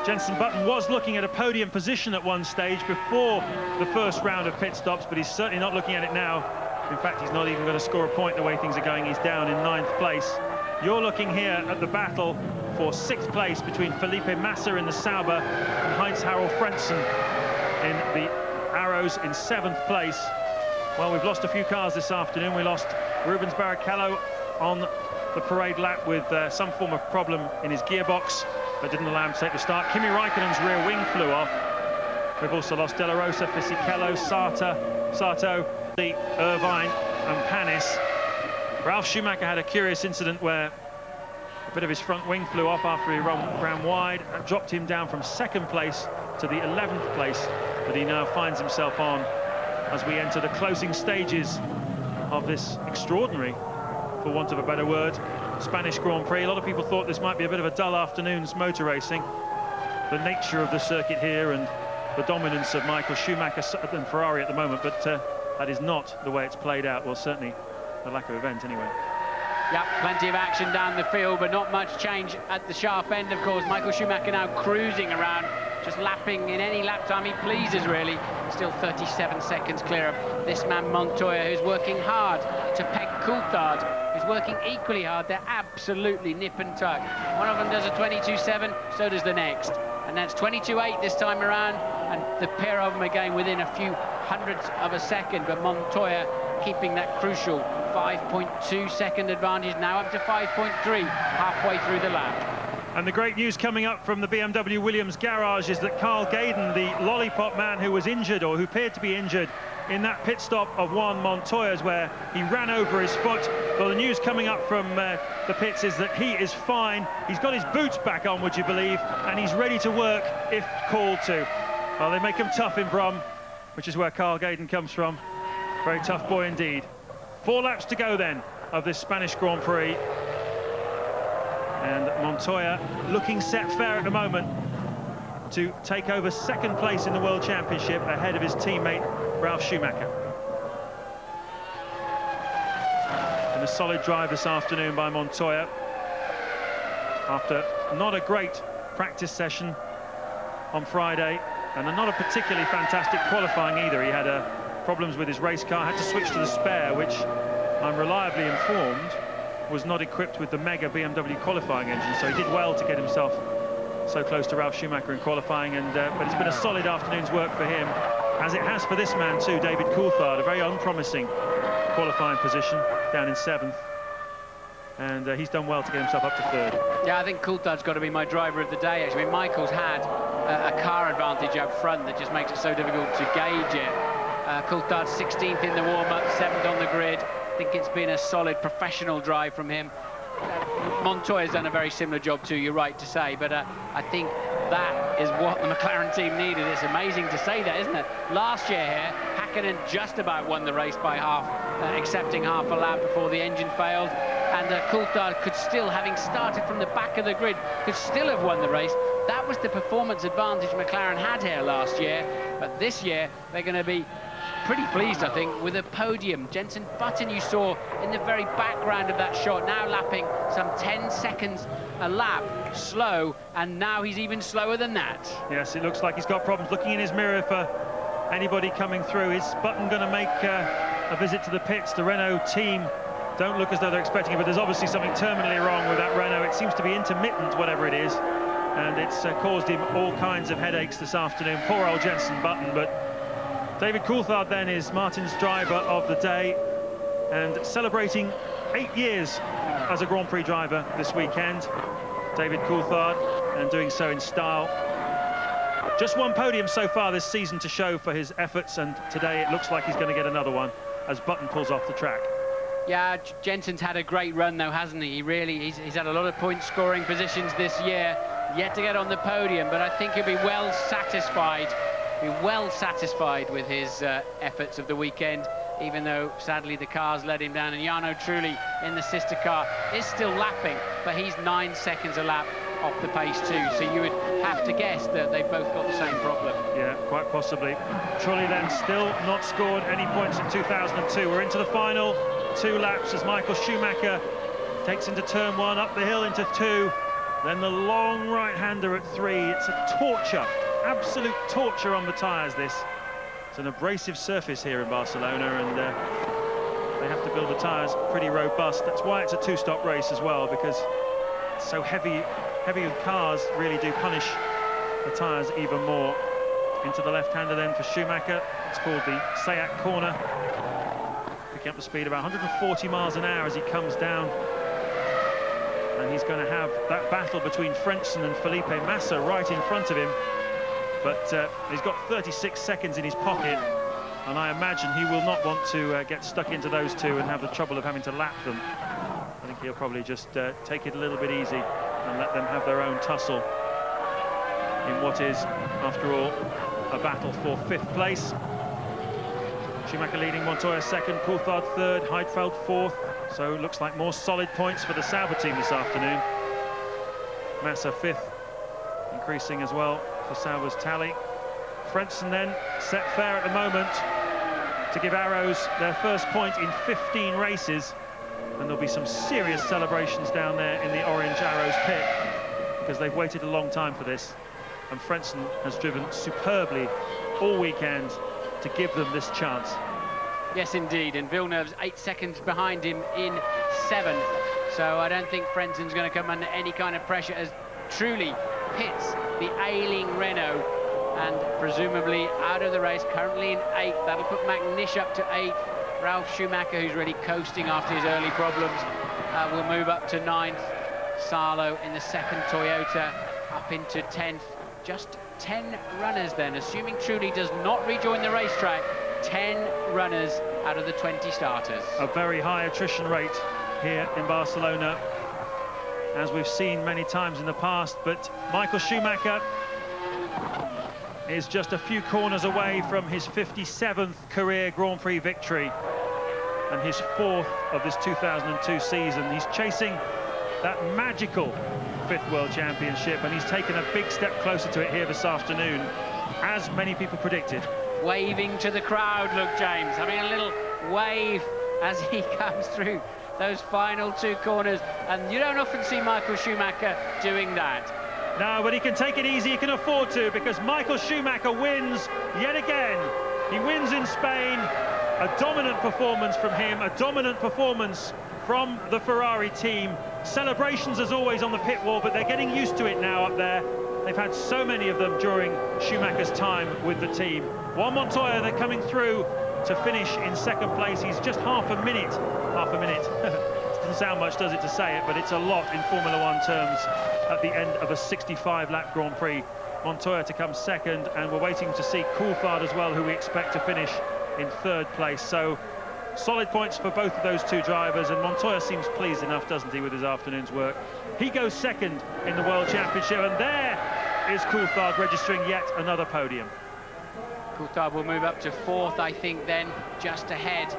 Jenson Button was looking at a podium position at one stage before the first round of pit stops, but he's certainly not looking at it now. In fact, he's not even going to score a point the way things are going. He's down in ninth place. You're looking here at the battle for sixth place between Felipe Massa in the Sauber and Heinz-Harald Frentzen in the Arrows in seventh place. Well, we've lost a few cars this afternoon. We lost Rubens Barrichello on the parade lap with some form of problem in his gearbox that didn't allow him to take the start. Kimi Raikkonen's rear wing flew off. We've also lost De La Rosa, Fisichella, Sato, Irvine and Panis. Ralf Schumacher had a curious incident where a bit of his front wing flew off after he ran wide. That dropped him down from second place to the 11th place that he now finds himself on as we enter the closing stages of this extraordinary, for want of a better word, Spanish Grand Prix. A lot of people thought this might be a bit of a dull afternoon's motor racing. The nature of the circuit here and the dominance of Michael Schumacher and Ferrari at the moment, but that is not the way it's played out. Well, certainly a lack of event anyway. Yeah, plenty of action down the field, but not much change at the sharp end, of course. Michael Schumacher now cruising around, just lapping in any lap time he pleases, really. Still 37 seconds clear of this man Montoya, who's working hard to peg Coulthard, who's working equally hard. They're absolutely nip and tuck. One of them does a 22.7, so does the next. And that's 22.8 this time around, and the pair of them again within a few hundredths of a second, but Montoya keeping that crucial 5.2 second advantage, now up to 5.3 halfway through the lap. And the great news coming up from the BMW Williams garage is that Carl Gaydon, the lollipop man who was injured, or who appeared to be injured in that pit stop of Juan Montoya's where he ran over his foot. Well, the news coming up from the pits is that he is fine. He's got his boots back on, would you believe, and he's ready to work if called to. Well, they make him tough in Brum, which is where Carl Gaydon comes from. Very tough boy indeed. 4 laps to go then of this Spanish Grand Prix. And Montoya looking set fair at the moment to take over second place in the World Championship ahead of his teammate Ralf Schumacher. And a solid drive this afternoon by Montoya after not a great practice session on Friday and not a particularly fantastic qualifying either. He had problems with his race car, had to switch to the spare, which I'm reliably informed was not equipped with the mega BMW qualifying engine, so he did well to get himself so close to Ralf Schumacher in qualifying, and but it's been a solid afternoon's work for him, as it has for this man too, David Coulthard, a very unpromising qualifying position down in 7th, and he's done well to get himself up to 3rd. Yeah, I think Coulthard's got to be my driver of the day, actually. I mean, Michael's had a car advantage up front that just makes it so difficult to gauge it. Coulthard 16th in the warm-up, 7th on the grid. I think it's been a solid professional drive from him. Montoya's done a very similar job too, you're right to say, but I think that is what the McLaren team needed. It's amazing to say that, isn't it? Last year here, Häkkinen just about won the race by half, accepting half a lap before the engine failed, and Coulthard could still, having started from the back of the grid, could still have won the race, That was the performance advantage McLaren had here last year, but this year they're going to be pretty pleased, I think, with a podium. Jenson Button, you saw in the very background of that shot, now lapping some 10 seconds a lap slow, and now he's even slower than that. Yes, it looks like he's got problems. Looking in his mirror for anybody coming through. Is Button going to make a visit to the pits? The Renault team don't look as though they're expecting it, but there's obviously something terminally wrong with that Renault. It seems to be intermittent, whatever it is, and it's caused him all kinds of headaches this afternoon. Poor old Jenson Button. But David Coulthard then is Martin's driver of the day, and celebrating 8 years as a Grand Prix driver this weekend. David Coulthard, and doing so in style. Just one podium so far this season to show for his efforts, and today it looks like he's going to get another one as Button pulls off the track. Yeah, Jenson's had a great run though, hasn't he? He's had a lot of point scoring positions this year, yet to get on the podium, but I think he'll be well satisfied with his efforts of the weekend, even though sadly the cars let him down, and Jarno Trulli in the sister car is still lapping, but he's 9 seconds a lap off the pace too, so you would have to guess that they've both got the same problem. Yeah, quite possibly. Trulli then still not scored any points in 2002. We're into the final 2 laps as Michael Schumacher takes into turn 1, up the hill into 2, then the long right-hander at 3. It's a torture, absolute torture on the tyres, this. It's an abrasive surface here in Barcelona, and they have to build the tyres pretty robust. That's why it's a 2-stop race as well, because it's so heavy cars really do punish the tyres even more. Into the left-hander then for Schumacher. It's called the Seat corner. Picking up the speed about 140 miles an hour as he comes down. And he's going to have that battle between Frentzen and Felipe Massa right in front of him. But he's got 36 seconds in his pocket, and I imagine he will not want to get stuck into those two and have the trouble of having to lap them. I think he'll probably just take it a little bit easy and let them have their own tussle in what is, after all, a battle for 5th place. Schumacher leading, Montoya 2nd, Coulthard 3rd, Heidfeld 4th. So it looks like more solid points for the Sauber team this afternoon. Massa 5th, increasing as well for Sauber's tally. Frentzen then set fair at the moment to give Arrows their first point in 15 races, and there'll be some serious celebrations down there in the Orange Arrows pit because they've waited a long time for this, and Frentzen has driven superbly all weekend to give them this chance. Yes, indeed, and Villeneuve's 8 seconds behind him in 7th, so I don't think Frentzen's going to come under any kind of pressure as Trulli pits the ailing Renault and presumably out of the race, currently in 8th. That'll put McNish up to 8th. Ralf Schumacher, who's really coasting after his early problems, will move up to 9th. Salo in the 2nd Toyota up into 10th. Just 10 runners then, assuming Trulli does not rejoin the racetrack. 10 runners out of the 20 starters. A very high attrition rate here in Barcelona, as we've seen many times in the past, but Michael Schumacher is just a few corners away from his 57th career Grand Prix victory and his 4th of this 2002 season. He's chasing that magical 5th World Championship, and he's taken a big step closer to it here this afternoon, as many people predicted. Waving to the crowd, look, James, having a little wave as he comes through those final 2 corners, and you don't often see Michael Schumacher doing that. No, but he can take it easy, he can afford to, because Michael Schumacher wins yet again. He wins in Spain. A dominant performance from him, a dominant performance from the Ferrari team. Celebrations as always on the pit wall, but they're getting used to it now up there. They've had so many of them during Schumacher's time with the team. Juan Montoya, they're coming through to finish in 2nd place. He's just half a minute. Doesn't sound much, does it, to say it, but it's a lot in Formula 1 terms at the end of a 65-lap Grand Prix. Montoya to come 2nd, and we're waiting to see Coulthard as well, who we expect to finish in 3rd place. So solid points for both of those 2 drivers, and Montoya seems pleased enough, doesn't he, with his afternoon's work. He goes 2nd in the World Championship, and there is Coulthard registering yet another podium. Coulthard will move up to 4th, I think, then, just ahead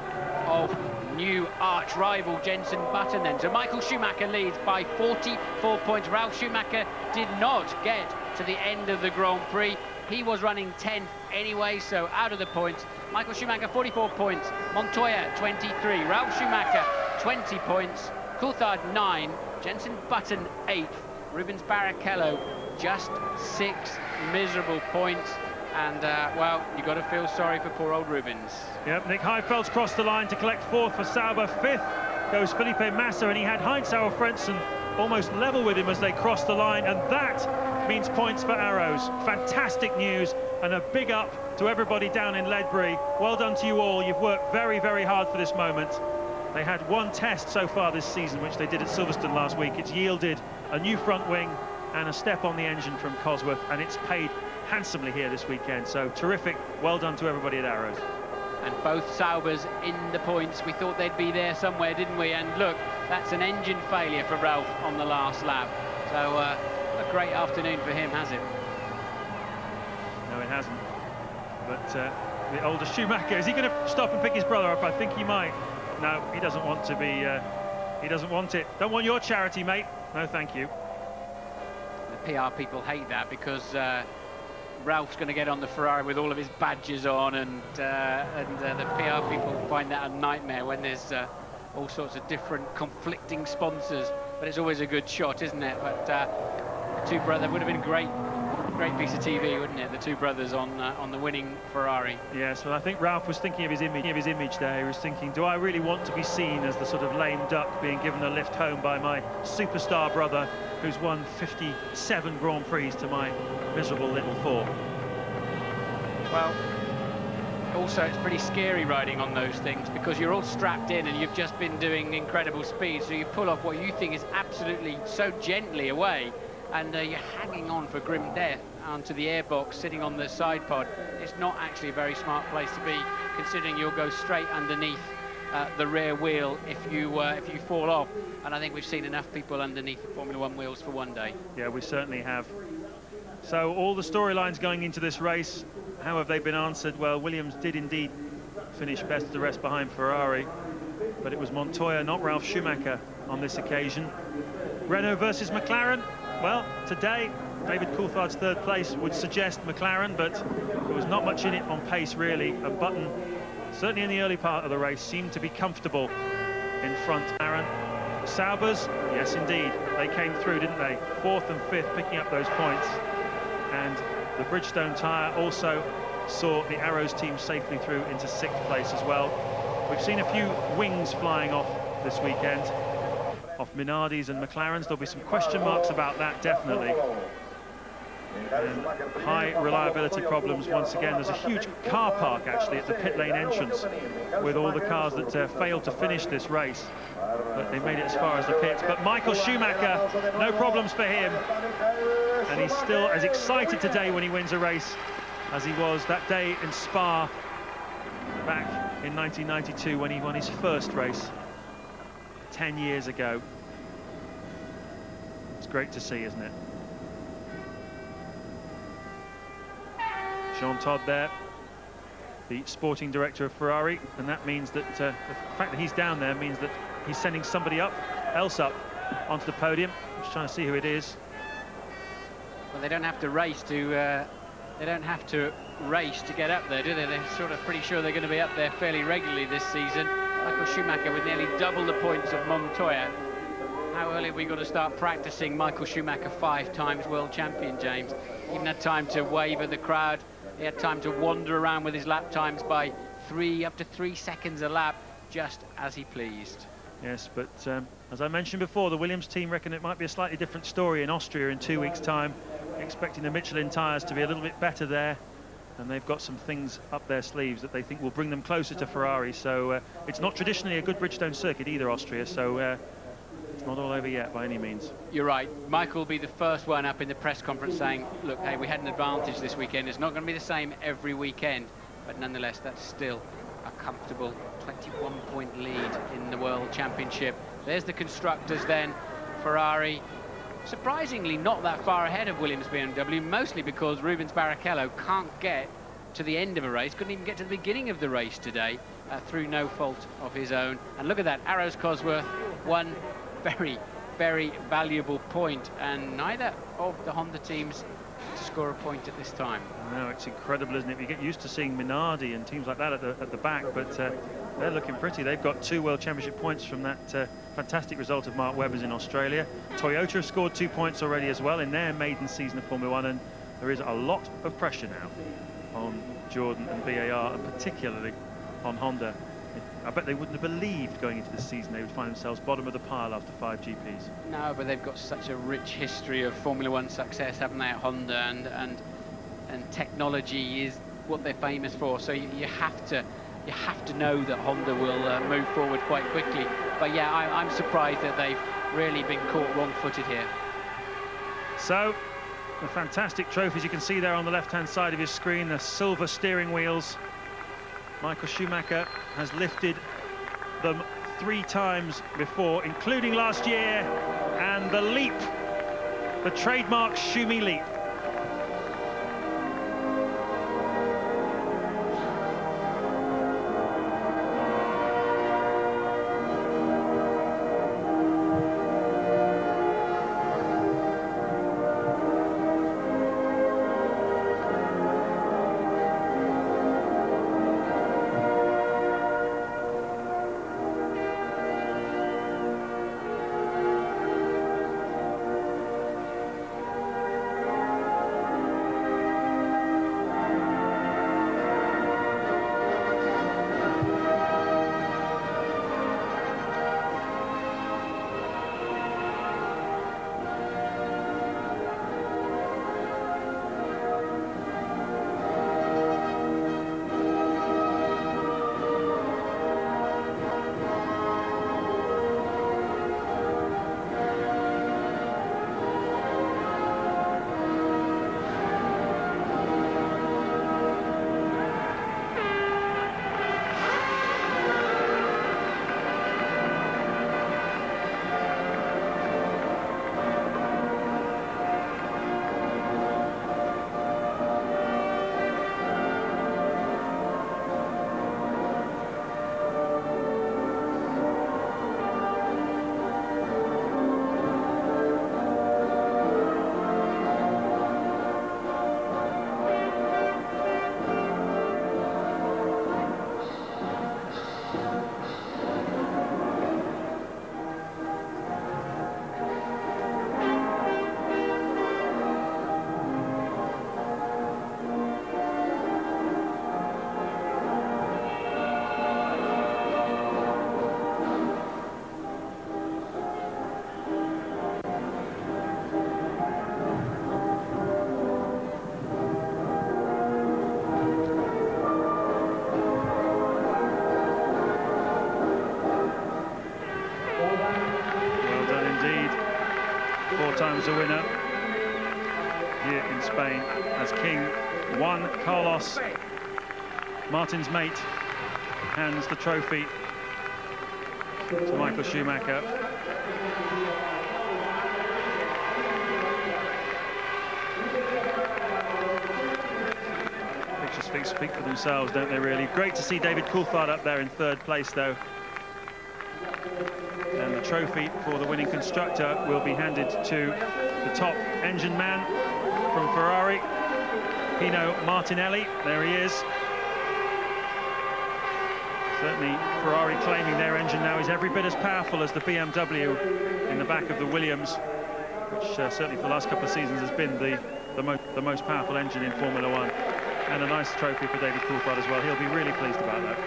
of new arch rival Jenson Button then. So Michael Schumacher leads by 44 points. Ralf Schumacher did not get to the end of the Grand Prix. He was running 10th anyway, so out of the points. Michael Schumacher 44 points, Montoya 23, Ralf Schumacher 20 points, Coulthard 9, Jenson Button 8th, Rubens Barrichello just 6 miserable points. And, well, you've got to feel sorry for poor old Rubens. Yep, Nick Heidfeld's crossed the line to collect 4th for Sauber. 5th goes Felipe Massa, and he had Heinz-Harald Frentzen almost level with him as they crossed the line, and that means points for Arrows. Fantastic news, and a big up to everybody down in Ledbury. Well done to you all. You've worked very, very hard for this moment. They had one test so far this season, which they did at Silverstone last week. It's yielded a new front wing and a step on the engine from Cosworth, and it's paid handsomely here this weekend. So terrific. Well done to everybody at Arrows. And both Saubers in the points. We thought they'd be there somewhere, didn't we? And look, that's an engine failure for Ralf on the last lap. So a great afternoon for him, has it? No, it hasn't. But the older Schumacher, is he going to stop and pick his brother up? I think he might. No, he doesn't want to be, he doesn't want it. Don't want your charity, mate. No, thank you. The PR people hate that because Ralph's going to get on the Ferrari with all of his badges on, and the PR people find that a nightmare when there's all sorts of different conflicting sponsors. But it's always a good shot, isn't it? But the two brothers would have been great piece of TV, wouldn't it? The two brothers on the winning Ferrari. Yes, well, I think Ralf was thinking of his image there. He was thinking, do I really want to be seen as the sort of lame duck being given a lift home by my superstar brother, who's won 57 Grand Prix to my miserable little 4? Well, also it's pretty scary riding on those things because you're all strapped in and you've just been doing incredible speed, so you pull off what you think is absolutely so gently away, and you're hanging on for grim death onto the airbox, sitting on the side pod. It's not actually a very smart place to be, considering you'll go straight underneath the rear wheel if you fall off. And I think we've seen enough people underneath the Formula One wheels for one day. Yeah, we certainly have. So all the storylines going into this race, how have they been answered? Well, Williams did indeed finish best of the rest behind Ferrari, but it was Montoya, not Ralf Schumacher on this occasion. Renault versus McLaren. Well, today, David Coulthard's 3rd place would suggest McLaren, but there was not much in it on pace, really. And Button, certainly in the early part of the race, seemed to be comfortable in front. Aaron, Saubers, yes, indeed, they came through, didn't they? 4th and 5th, picking up those points. And the Bridgestone tyre also saw the Arrows team safely through into 6th place as well. We've seen a few wings flying off this weekend, off Minardi's and McLaren's. There'll be some question marks about that, definitely. And high reliability problems once again. There's a huge car park actually at the pit lane entrance with all the cars that failed to finish this race, but they made it as far as the pits. But Michael Schumacher, no problems for him, and he's still as excited today when he wins a race as he was that day in Spa back in 1992 when he won his first race 10 years ago. It's great to see, isn't it? Jean Todt there, the sporting director of Ferrari, and that means that the fact that he's down there means that he's sending somebody else up onto the podium. I'm just trying to see who it is. Well, they don't have to race to get up there, do they? They're sort of pretty sure they're going to be up there fairly regularly this season. Michael Schumacher with nearly double the points of Montoya. How early have we got to start practicing? Michael Schumacher, 5 times world champion, James. He even had time to wave at the crowd. He had time to wander around with his lap times by up to 3 seconds a lap, just as he pleased. Yes, but as I mentioned before, the Williams team reckon it might be a slightly different story in Austria in 2 weeks' time, expecting the Michelin tyres to be a little bit better there, and they've got some things up their sleeves that they think will bring them closer to Ferrari. So it's not traditionally a good Bridgestone circuit either, Austria, so it's not all over yet by any means. You're right. Michael will be the first one up in the press conference saying, look, hey, we had an advantage this weekend. It's not going to be the same every weekend, but nonetheless, that's still a comfortable 21-point lead in the World Championship. There's the constructors then. Ferrari, surprisingly not that far ahead of Williams BMW, mostly because Rubens Barrichello can't get to the end of a race, couldn't even get to the beginning of the race today through no fault of his own. And look at that, Arrows Cosworth, one very, very valuable point, and neither of the Honda teams to score a point at this time. No, it's incredible, isn't it? We get used to seeing Minardi and teams like that at the back, but they're looking pretty. They've got 2 World Championship points from that fantastic result of Mark Webber's in Australia. Toyota have scored 2 points already as well in their maiden season of Formula 1, and there is a lot of pressure now on Jordan and BAR, and particularly on Honda. I bet they wouldn't have believed going into this season they would find themselves bottom of the pile after 5 GPs. No, but they've got such a rich history of Formula 1 success, haven't they, at Honda, and technology is what they're famous for. So you have to know that Honda will move forward quite quickly. But yeah, I'm surprised that they've really been caught wrong-footed here. So the fantastic trophies you can see there on the left-hand side of your screen, the silver steering wheels. Michael Schumacher has lifted them 3 times before, including last year, and the leap, the trademark Schumi leap. Times a winner here in Spain as King Juan Carlos, Martin's mate, hands the trophy to Michael Schumacher. Pictures speak for themselves, don't they, really? Great to see David Coulthard up there in 3rd place, though. And the trophy for the winning constructor will be handed to the top engine man from Ferrari, Pino Martinelli. There he is. Certainly Ferrari claiming their engine now is every bit as powerful as the BMW in the back of the Williams, which certainly for the last couple of seasons has been the most powerful engine in Formula 1. And a nice trophy for David Coulthard as well. He'll be really pleased about that.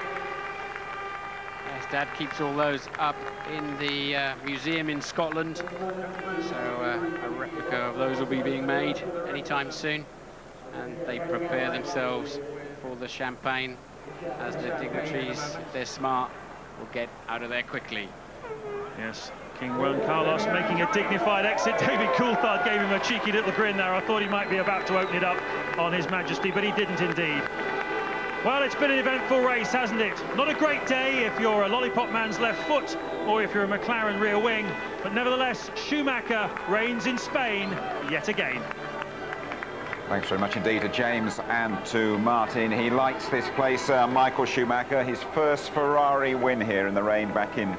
Dad keeps all those up in the museum in Scotland, so a replica of those will be being made anytime soon, and they prepare themselves for the champagne as the dignitaries, if they're smart, will get out of there quickly. Yes, King Juan Carlos making a dignified exit. David Coulthard gave him a cheeky little grin there. I thought he might be about to open it up on His Majesty, but he didn't indeed. Well, it's been an eventful race, hasn't it? Not a great day if you're a Lollipop Man's left foot or if you're a McLaren rear wing, but nevertheless, Schumacher reigns in Spain yet again. Thanks very much indeed to James and to Martin. He likes this place, Michael Schumacher, his first Ferrari win here in the rain back in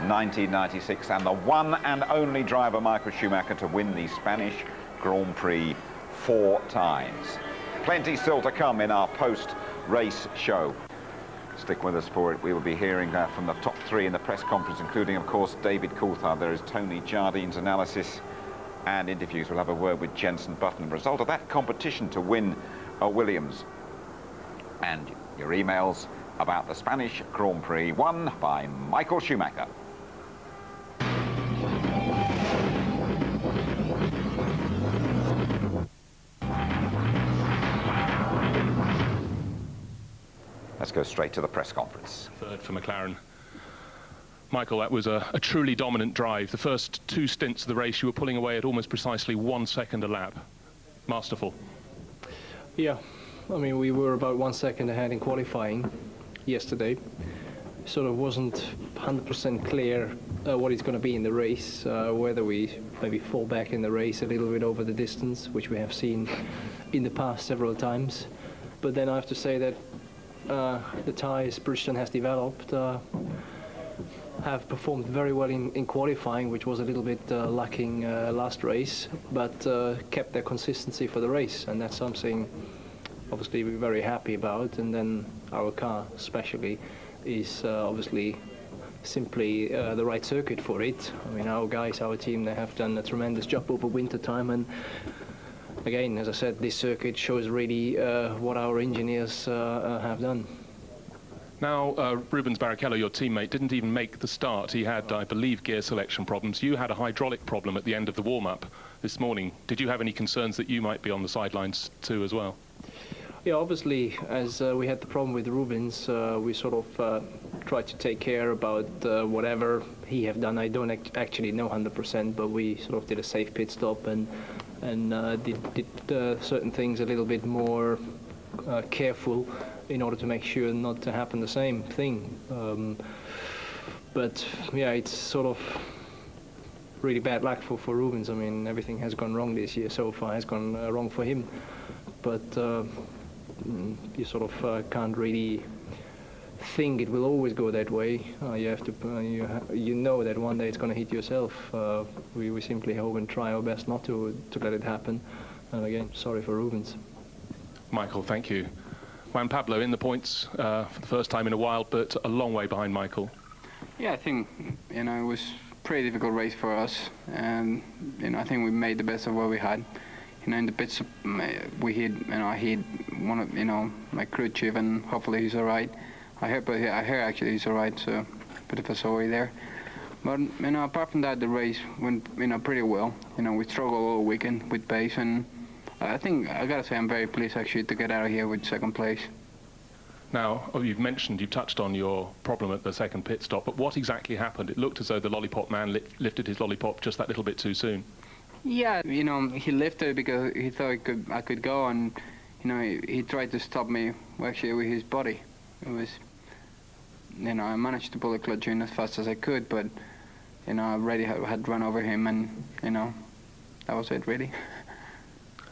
1996, and the one and only driver, Michael Schumacher, to win the Spanish Grand Prix 4 times. Plenty still to come in our post-race show. Stick with us for it. We will be hearing from the top 3 in the press conference, including, of course, David Coulthard. There is Tony Jardine's analysis and interviews. We'll have a word with Jenson Button, the result of that competition to win a Williams. And your emails about the Spanish Grand Prix won by Michael Schumacher. Let's go straight to the press conference. Third for McLaren. Michael, that was a truly dominant drive. The first 2 stints of the race, you were pulling away at almost precisely 1 second a lap. Masterful. Yeah, I mean, we were about 1 second ahead in qualifying yesterday. Sort of wasn't 100% clear what it's going to be in the race, whether we maybe fall back in the race a little bit over the distance, which we have seen in the past several times. But then I have to say that the tyres Bridgestone has developed have performed very well in qualifying, which was a little bit lacking last race, but kept their consistency for the race, and that's something obviously we're very happy about. And then our car especially is obviously simply the right circuit for it. I mean, our guys, our team, they have done a tremendous job over winter time, and again, as I said, this circuit shows really what our engineers have done. Now, Rubens Barrichello, your teammate, didn't even make the start. He had, I believe, gear selection problems. You had a hydraulic problem at the end of the warm-up this morning. Did you have any concerns that you might be on the sidelines too as well? Yeah, obviously, as we had the problem with Rubens, we sort of tried to take care about whatever he have done. I don't actually know 100%, but we sort of did a safe pit stop and did certain things a little bit more careful in order to make sure not to happen the same thing. But yeah, it's sort of really bad luck for Rubens. I mean, everything has gone wrong this year so far, has gone wrong for him. But you sort of can't really think it will always go that way. You have to, you know that one day it's going to hit yourself. We simply hope and try our best not to let it happen. And again, sorry for Rubens. Michael, thank you. Juan Pablo in the points for the first time in a while, but a long way behind Michael. Yeah, I think, you know, it was a pretty difficult race for us, and you know, I think we made the best of what we had. You know, in the pits, we hit, you know, I hit one of, you know, my crew chief, and hopefully he's all right. I heard actually he's all right, so a bit of a sorry there. But you know, apart from that, the race went, you know, pretty well. You know, we struggled all weekend with pace, and I think I gotta say I'm very pleased actually to get out of here with second place. Now, you've touched on your problem at the second pit stop, but what exactly happened? It looked as though the lollipop man lifted his lollipop just that little bit too soon. Yeah, you know, he lifted because he thought I could go, and you know, he tried to stop me actually with his body. It was, you know, I managed to pull the clutch in as fast as I could, but you know, I already had run over him, and you know, that was it really.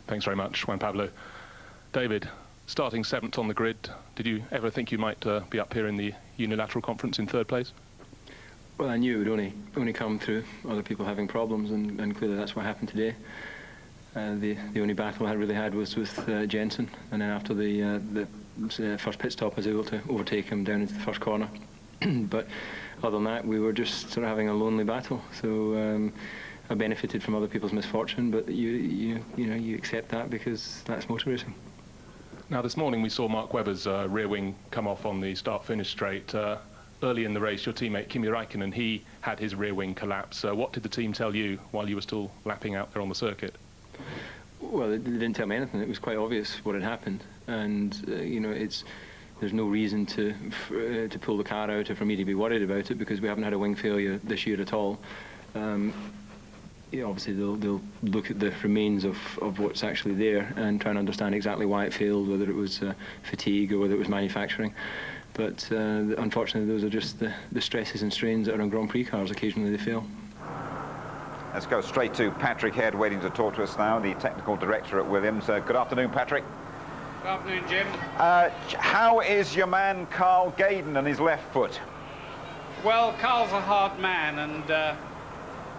Thanks very much, Juan Pablo. David, starting 7th on the grid, did you ever think you might be up here in the unilateral conference in 3rd place? Well, I knew it would only come through other people having problems, and clearly that's what happened today. The only battle I really had was with Jenson, and then after the first pit stop I was able to overtake him down into the first corner. But other than that, we were just sort of having a lonely battle. So I benefited from other people's misfortune, but you know, you accept that because that's motor racing. Now, this morning we saw Mark Webber's rear wing come off on the start-finish straight. Early in the race, your teammate Kimi Räikkönen, he had his rear wing collapse. What did the team tell you while you were still lapping out there on the circuit? Well, they didn't tell me anything. It was quite obvious what had happened, and you know, there's no reason to pull the car out or for me to be worried about it because we haven't had a wing failure this year at all. You know, obviously they'll look at the remains of what's actually there and try and understand exactly why it failed, whether it was fatigue or whether it was manufacturing. But unfortunately, those are just the stresses and strains that are on Grand Prix cars. Occasionally they fail. Let's go straight to Patrick Head, waiting to talk to us now, the technical director at Williams. Good afternoon, Patrick. Good afternoon, Jim. How is your man Carl Gaydon and his left foot? Well, Carl's a hard man, and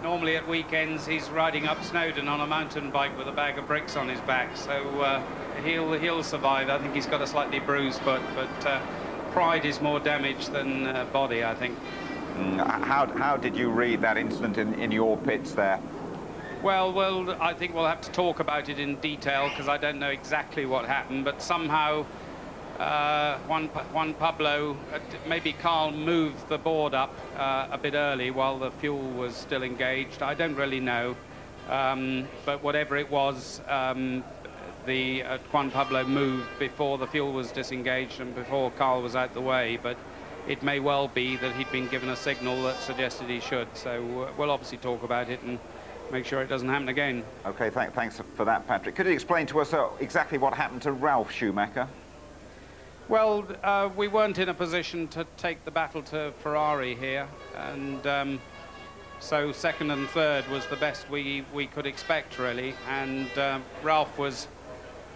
normally at weekends he's riding up Snowdon on a mountain bike with a bag of bricks on his back, so he'll survive. I think he's got a slightly bruised foot, but pride is more damaged than body, I think. How did you read that incident in your pits there? Well, I think we'll have to talk about it in detail because I don't know exactly what happened, but somehow Juan Pablo, maybe Carl moved the board up a bit early while the fuel was still engaged. I don't really know, but whatever it was, Juan Pablo moved before the fuel was disengaged and before Carl was out the way, but it may well be that he'd been given a signal that suggested he should, so we'll obviously talk about it and make sure it doesn't happen again. Okay, thanks for that, Patrick. Could you explain to us exactly what happened to Ralf Schumacher? Well, we weren't in a position to take the battle to Ferrari here, and so second and third was the best we could expect, really, and Ralf was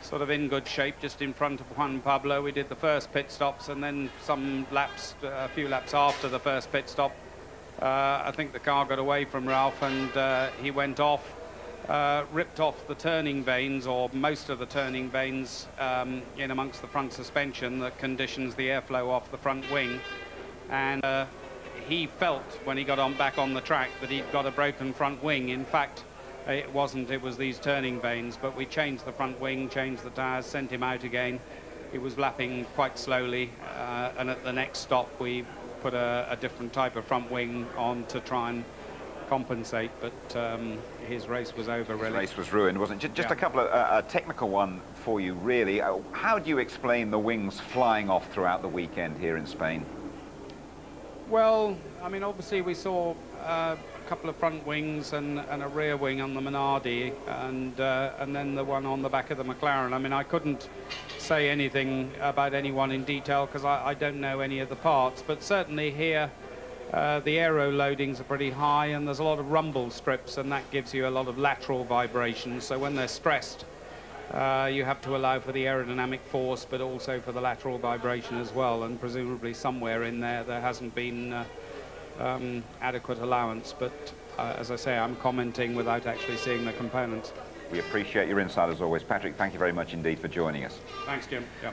sort of in good shape, just in front of Juan Pablo. We did the first pit stops, and then some laps, a few laps after the first pit stop, I think the car got away from Ralf, and he went off, ripped off the turning vanes, or most of the turning vanes, in amongst the front suspension that conditions the airflow off the front wing, and he felt when he got back on the track that he'd got a broken front wing. In fact, it wasn't, it was these turning vanes, but we changed the front wing, changed the tyres, sent him out again. He was lapping quite slowly, and at the next stop we put a different type of front wing on to try and compensate, but his race was over, really. His race was ruined, wasn't it? Just a couple of a technical one for you, really. How do you explain the wings flying off throughout the weekend here in Spain? Well, I mean, obviously we saw a couple of front wings and a rear wing on the Minardi, and then the one on the back of the McLaren. I mean, I couldn't say anything about anyone in detail because I don't know any of the parts, but certainly here the aero loadings are pretty high, and there's a lot of rumble strips, and that gives you a lot of lateral vibrations. So when they're stressed, you have to allow for the aerodynamic force, but also for the lateral vibration as well, and presumably somewhere in there hasn't been adequate allowance, but as I say, I'm commenting without actually seeing the components. We appreciate your insight as always. Patrick, thank you very much indeed for joining us. Thanks, Jim. Yeah.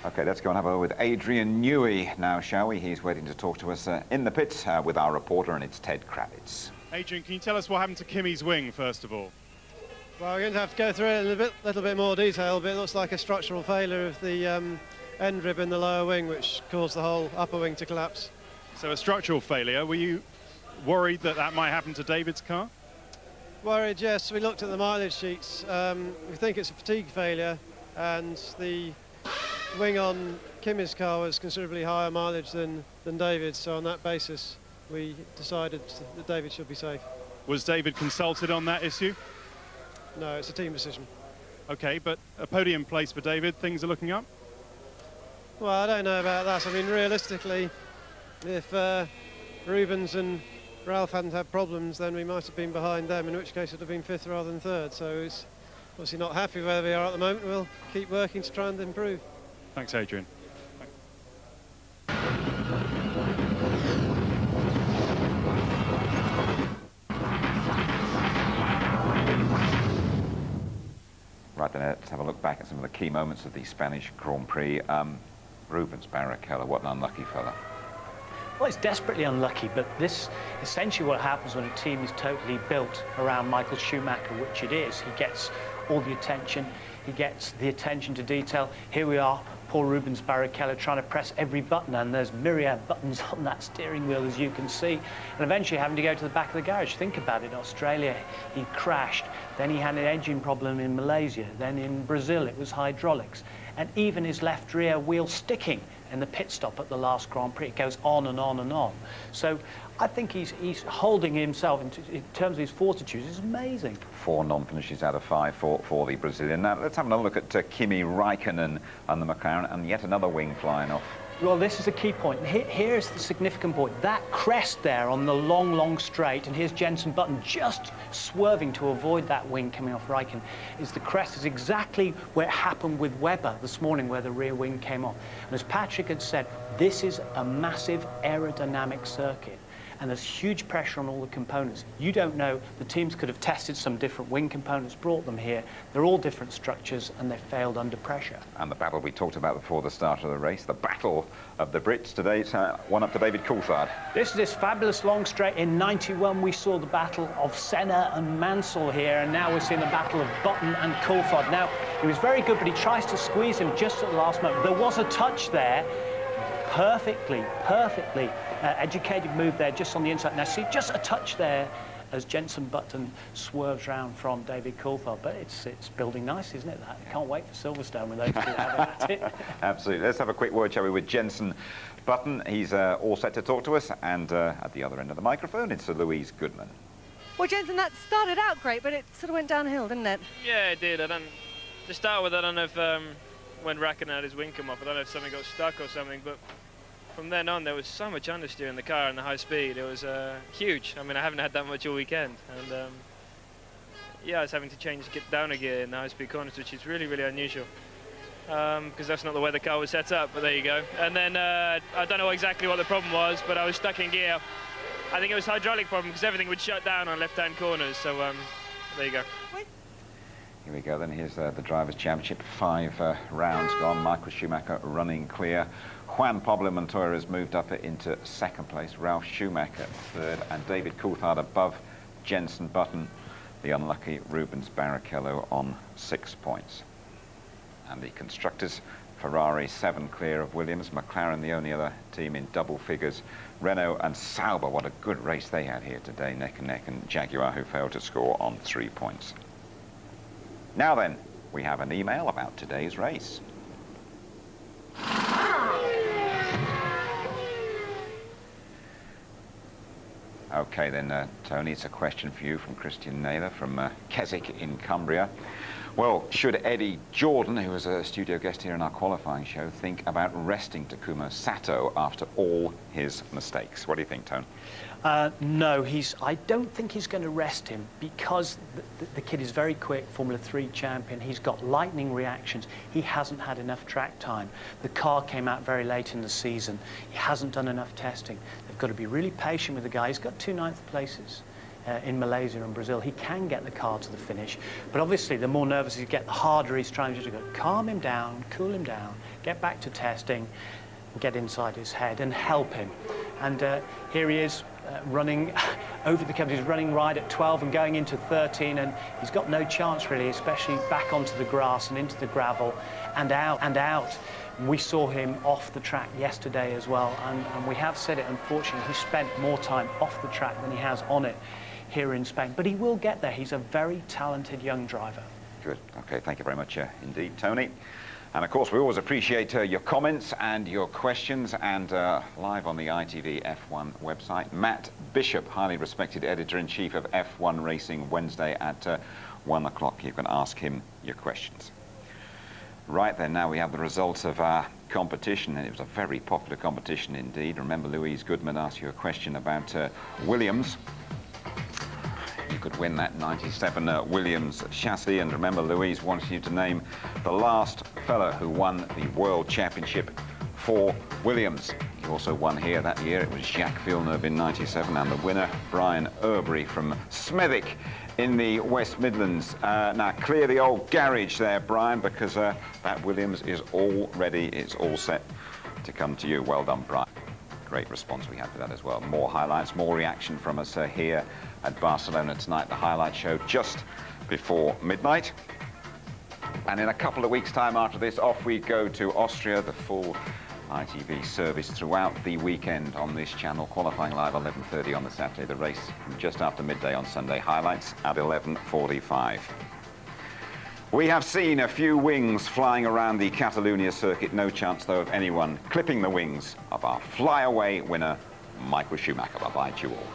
Okay, let's go and have a word with Adrian Newey now, shall we? He's waiting to talk to us in the pits with our reporter, and it's Ted Kravitz. Adrian, can you tell us what happened to Kimi's wing, first of all? Well, we're going to have to go through it in a little bit more detail, but it looks like a structural failure of the end rib in the lower wing, which caused the whole upper wing to collapse. So a structural failure. Were you worried that that might happen to David's car? Worried, yes. We looked at the mileage sheets. We think it's a fatigue failure, and the wing on Kimi's car was considerably higher mileage than David's, so on that basis we decided that David should be safe. Was David consulted on that issue? No, it's a team decision. Okay, but a podium place for David, things are looking up? Well, I don't know about that. I mean, realistically, if Rubens and Ralf hadn't had problems, then we might have been behind them, in which case it would have been fifth rather than third. So it's obviously not happy where we are at the moment. We'll keep working to try and improve. Thanks, Adrian. Right then, let's have a look back at some of the key moments of the Spanish Grand Prix. Rubens Barrichello, what an unlucky fella. Well, it's desperately unlucky, but this essentially what happens when a team is totally built around Michael Schumacher, which it is. He gets all the attention, he gets the attention to detail. Here we are, poor Rubens Barrichello trying to press every button, and there's myriad buttons on that steering wheel, as you can see, and eventually having to go to the back of the garage. Think about it, in Australia he crashed, then he had an engine problem in Malaysia, then in Brazil it was hydraulics, and even his left rear wheel sticking in the pit stop at the last Grand Prix. It goes on and on and on. So I think he's holding himself in terms of his fortitude. It's amazing. 4 non-finishes out of 5 for the Brazilian. Now let's have another look at Kimi Räikkönen and the McLaren, and yet another wing flying off. Well, this is a key point. Here's the significant point. That crest there on the long, long straight, and here's Jenson Button just swerving to avoid that wing coming off Raikkonen, is the crest is exactly where it happened with Webber this morning, where the rear wing came off. And as Patrick had said, this is a massive aerodynamic circuit. And there's huge pressure on all the components. You don't know, the teams could have tested some different wing components, brought them here. They're all different structures, and they failed under pressure. And the battle we talked about before the start of the race, the battle of the Brits today, it's one up to David Coulthard. This fabulous long straight. In 91, we saw the battle of Senna and Mansell here, and now we're seeing the battle of Button and Coulthard. Now, he was very good, but he tries to squeeze him just at the last moment. There was a touch there. Perfectly educated move there just on the inside. Now see, just a touch there as Jenson Button swerves round from David Coulthard. But it's building nice, isn't it, that? Can't wait for Silverstone with those two having at it. Absolutely. Let's have a quick word, shall we, with Jenson Button. He's all set to talk to us, and at the other end of the microphone, it's Louise Goodman. Well, Jenson, that started out great, but it sort of went downhill, didn't it? Yeah, it did. To start with, I don't know if when Raikkonen had his wing come off, I don't know if something got stuck or something, but from then on there was so much understeer in the car and the high speed. It was huge. I mean, I haven't had that much all weekend, and yeah, I was having to get down a gear in the high speed corners, which is really, really unusual, because that's not the way the car was set up, but there you go. And then I don't know exactly what the problem was, but I was stuck in gear. I think it was hydraulic problem, because everything would shut down on left-hand corners, so there you go. Here we go then, here's the Drivers' Championship, 5 rounds gone. Michael Schumacher running clear. Juan Pablo Montoya has moved up into 2nd place. Ralf Schumacher 3rd, and David Coulthard above Jenson Button. The unlucky Rubens Barrichello on 6 points. And the constructors, Ferrari 7 clear of Williams. McLaren the only other team in double figures. Renault and Sauber, what a good race they had here today, neck and neck, and Jaguar, who failed to score, on 3 points. Now then, we have an email about today's race. Okay then, Tony, it's a question for you from Christian Naylor from Keswick in Cumbria. Well, should Eddie Jordan, who was a studio guest here in our qualifying show, think about resting Takuma Sato after all his mistakes? What do you think, Tone? No, I don't think he's going to rest him, because the kid is very quick, Formula 3 champion. He's got lightning reactions. He hasn't had enough track time. The car came out very late in the season. He hasn't done enough testing. They've got to be really patient with the guy. He's got 2 9th places in Malaysia and Brazil. He can get the car to the finish, but obviously the more nervous he gets, the harder he's trying to go. Calm him down, cool him down, get back to testing, get inside his head and help him. And here he is, running over the cover. He's running right at 12 and going into 13, and he's got no chance really, especially back onto the grass and into the gravel and out. We saw him off the track yesterday as well, and we have said it, unfortunately, he spent more time off the track than he has on it here in Spain. But he will get there. He's a very talented young driver. Good. Okay, thank you very much indeed, Tony. And of course, we always appreciate your comments and your questions, and live on the ITV F1 website, Matt Bishop, highly respected editor-in-chief of F1 Racing, Wednesday at 1 o'clock. You can ask him your questions. Right then, now we have the results of our competition, and it was a very popular competition indeed. Remember, Louise Goodman asked you a question about Williams. You could win that 97 Williams chassis, and remember, Louise wanted you to name the last fella who won the World Championship for Williams. He also won here that year. It was Jacques Villeneuve in 97, and the winner, Brian Urbury from Smethwick in the West Midlands. Now, clear the old garage there, Brian, because that Williams is all ready. It's all set to come to you. Well done, Brian. Great response we had for that as well. More highlights, more reaction from us here at Barcelona tonight. The highlight show just before midnight. And in a couple of weeks' time after this, off we go to Austria. The full ITV service throughout the weekend on this channel. Qualifying live 11:30 on the Saturday. The race just after midday on Sunday. Highlights at 11:45. We have seen a few wings flying around the Catalunya circuit. No chance, though, of anyone clipping the wings of our flyaway winner, Michael Schumacher. Bye-bye to you all.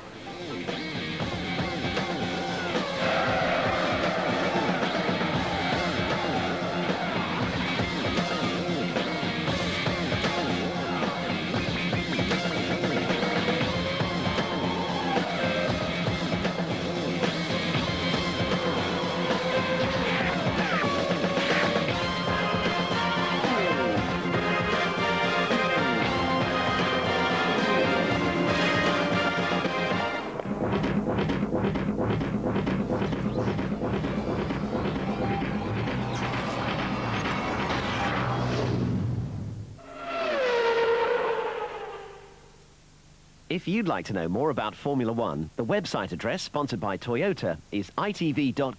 If you'd like to know more about Formula One, the website address, sponsored by Toyota, is itv.com.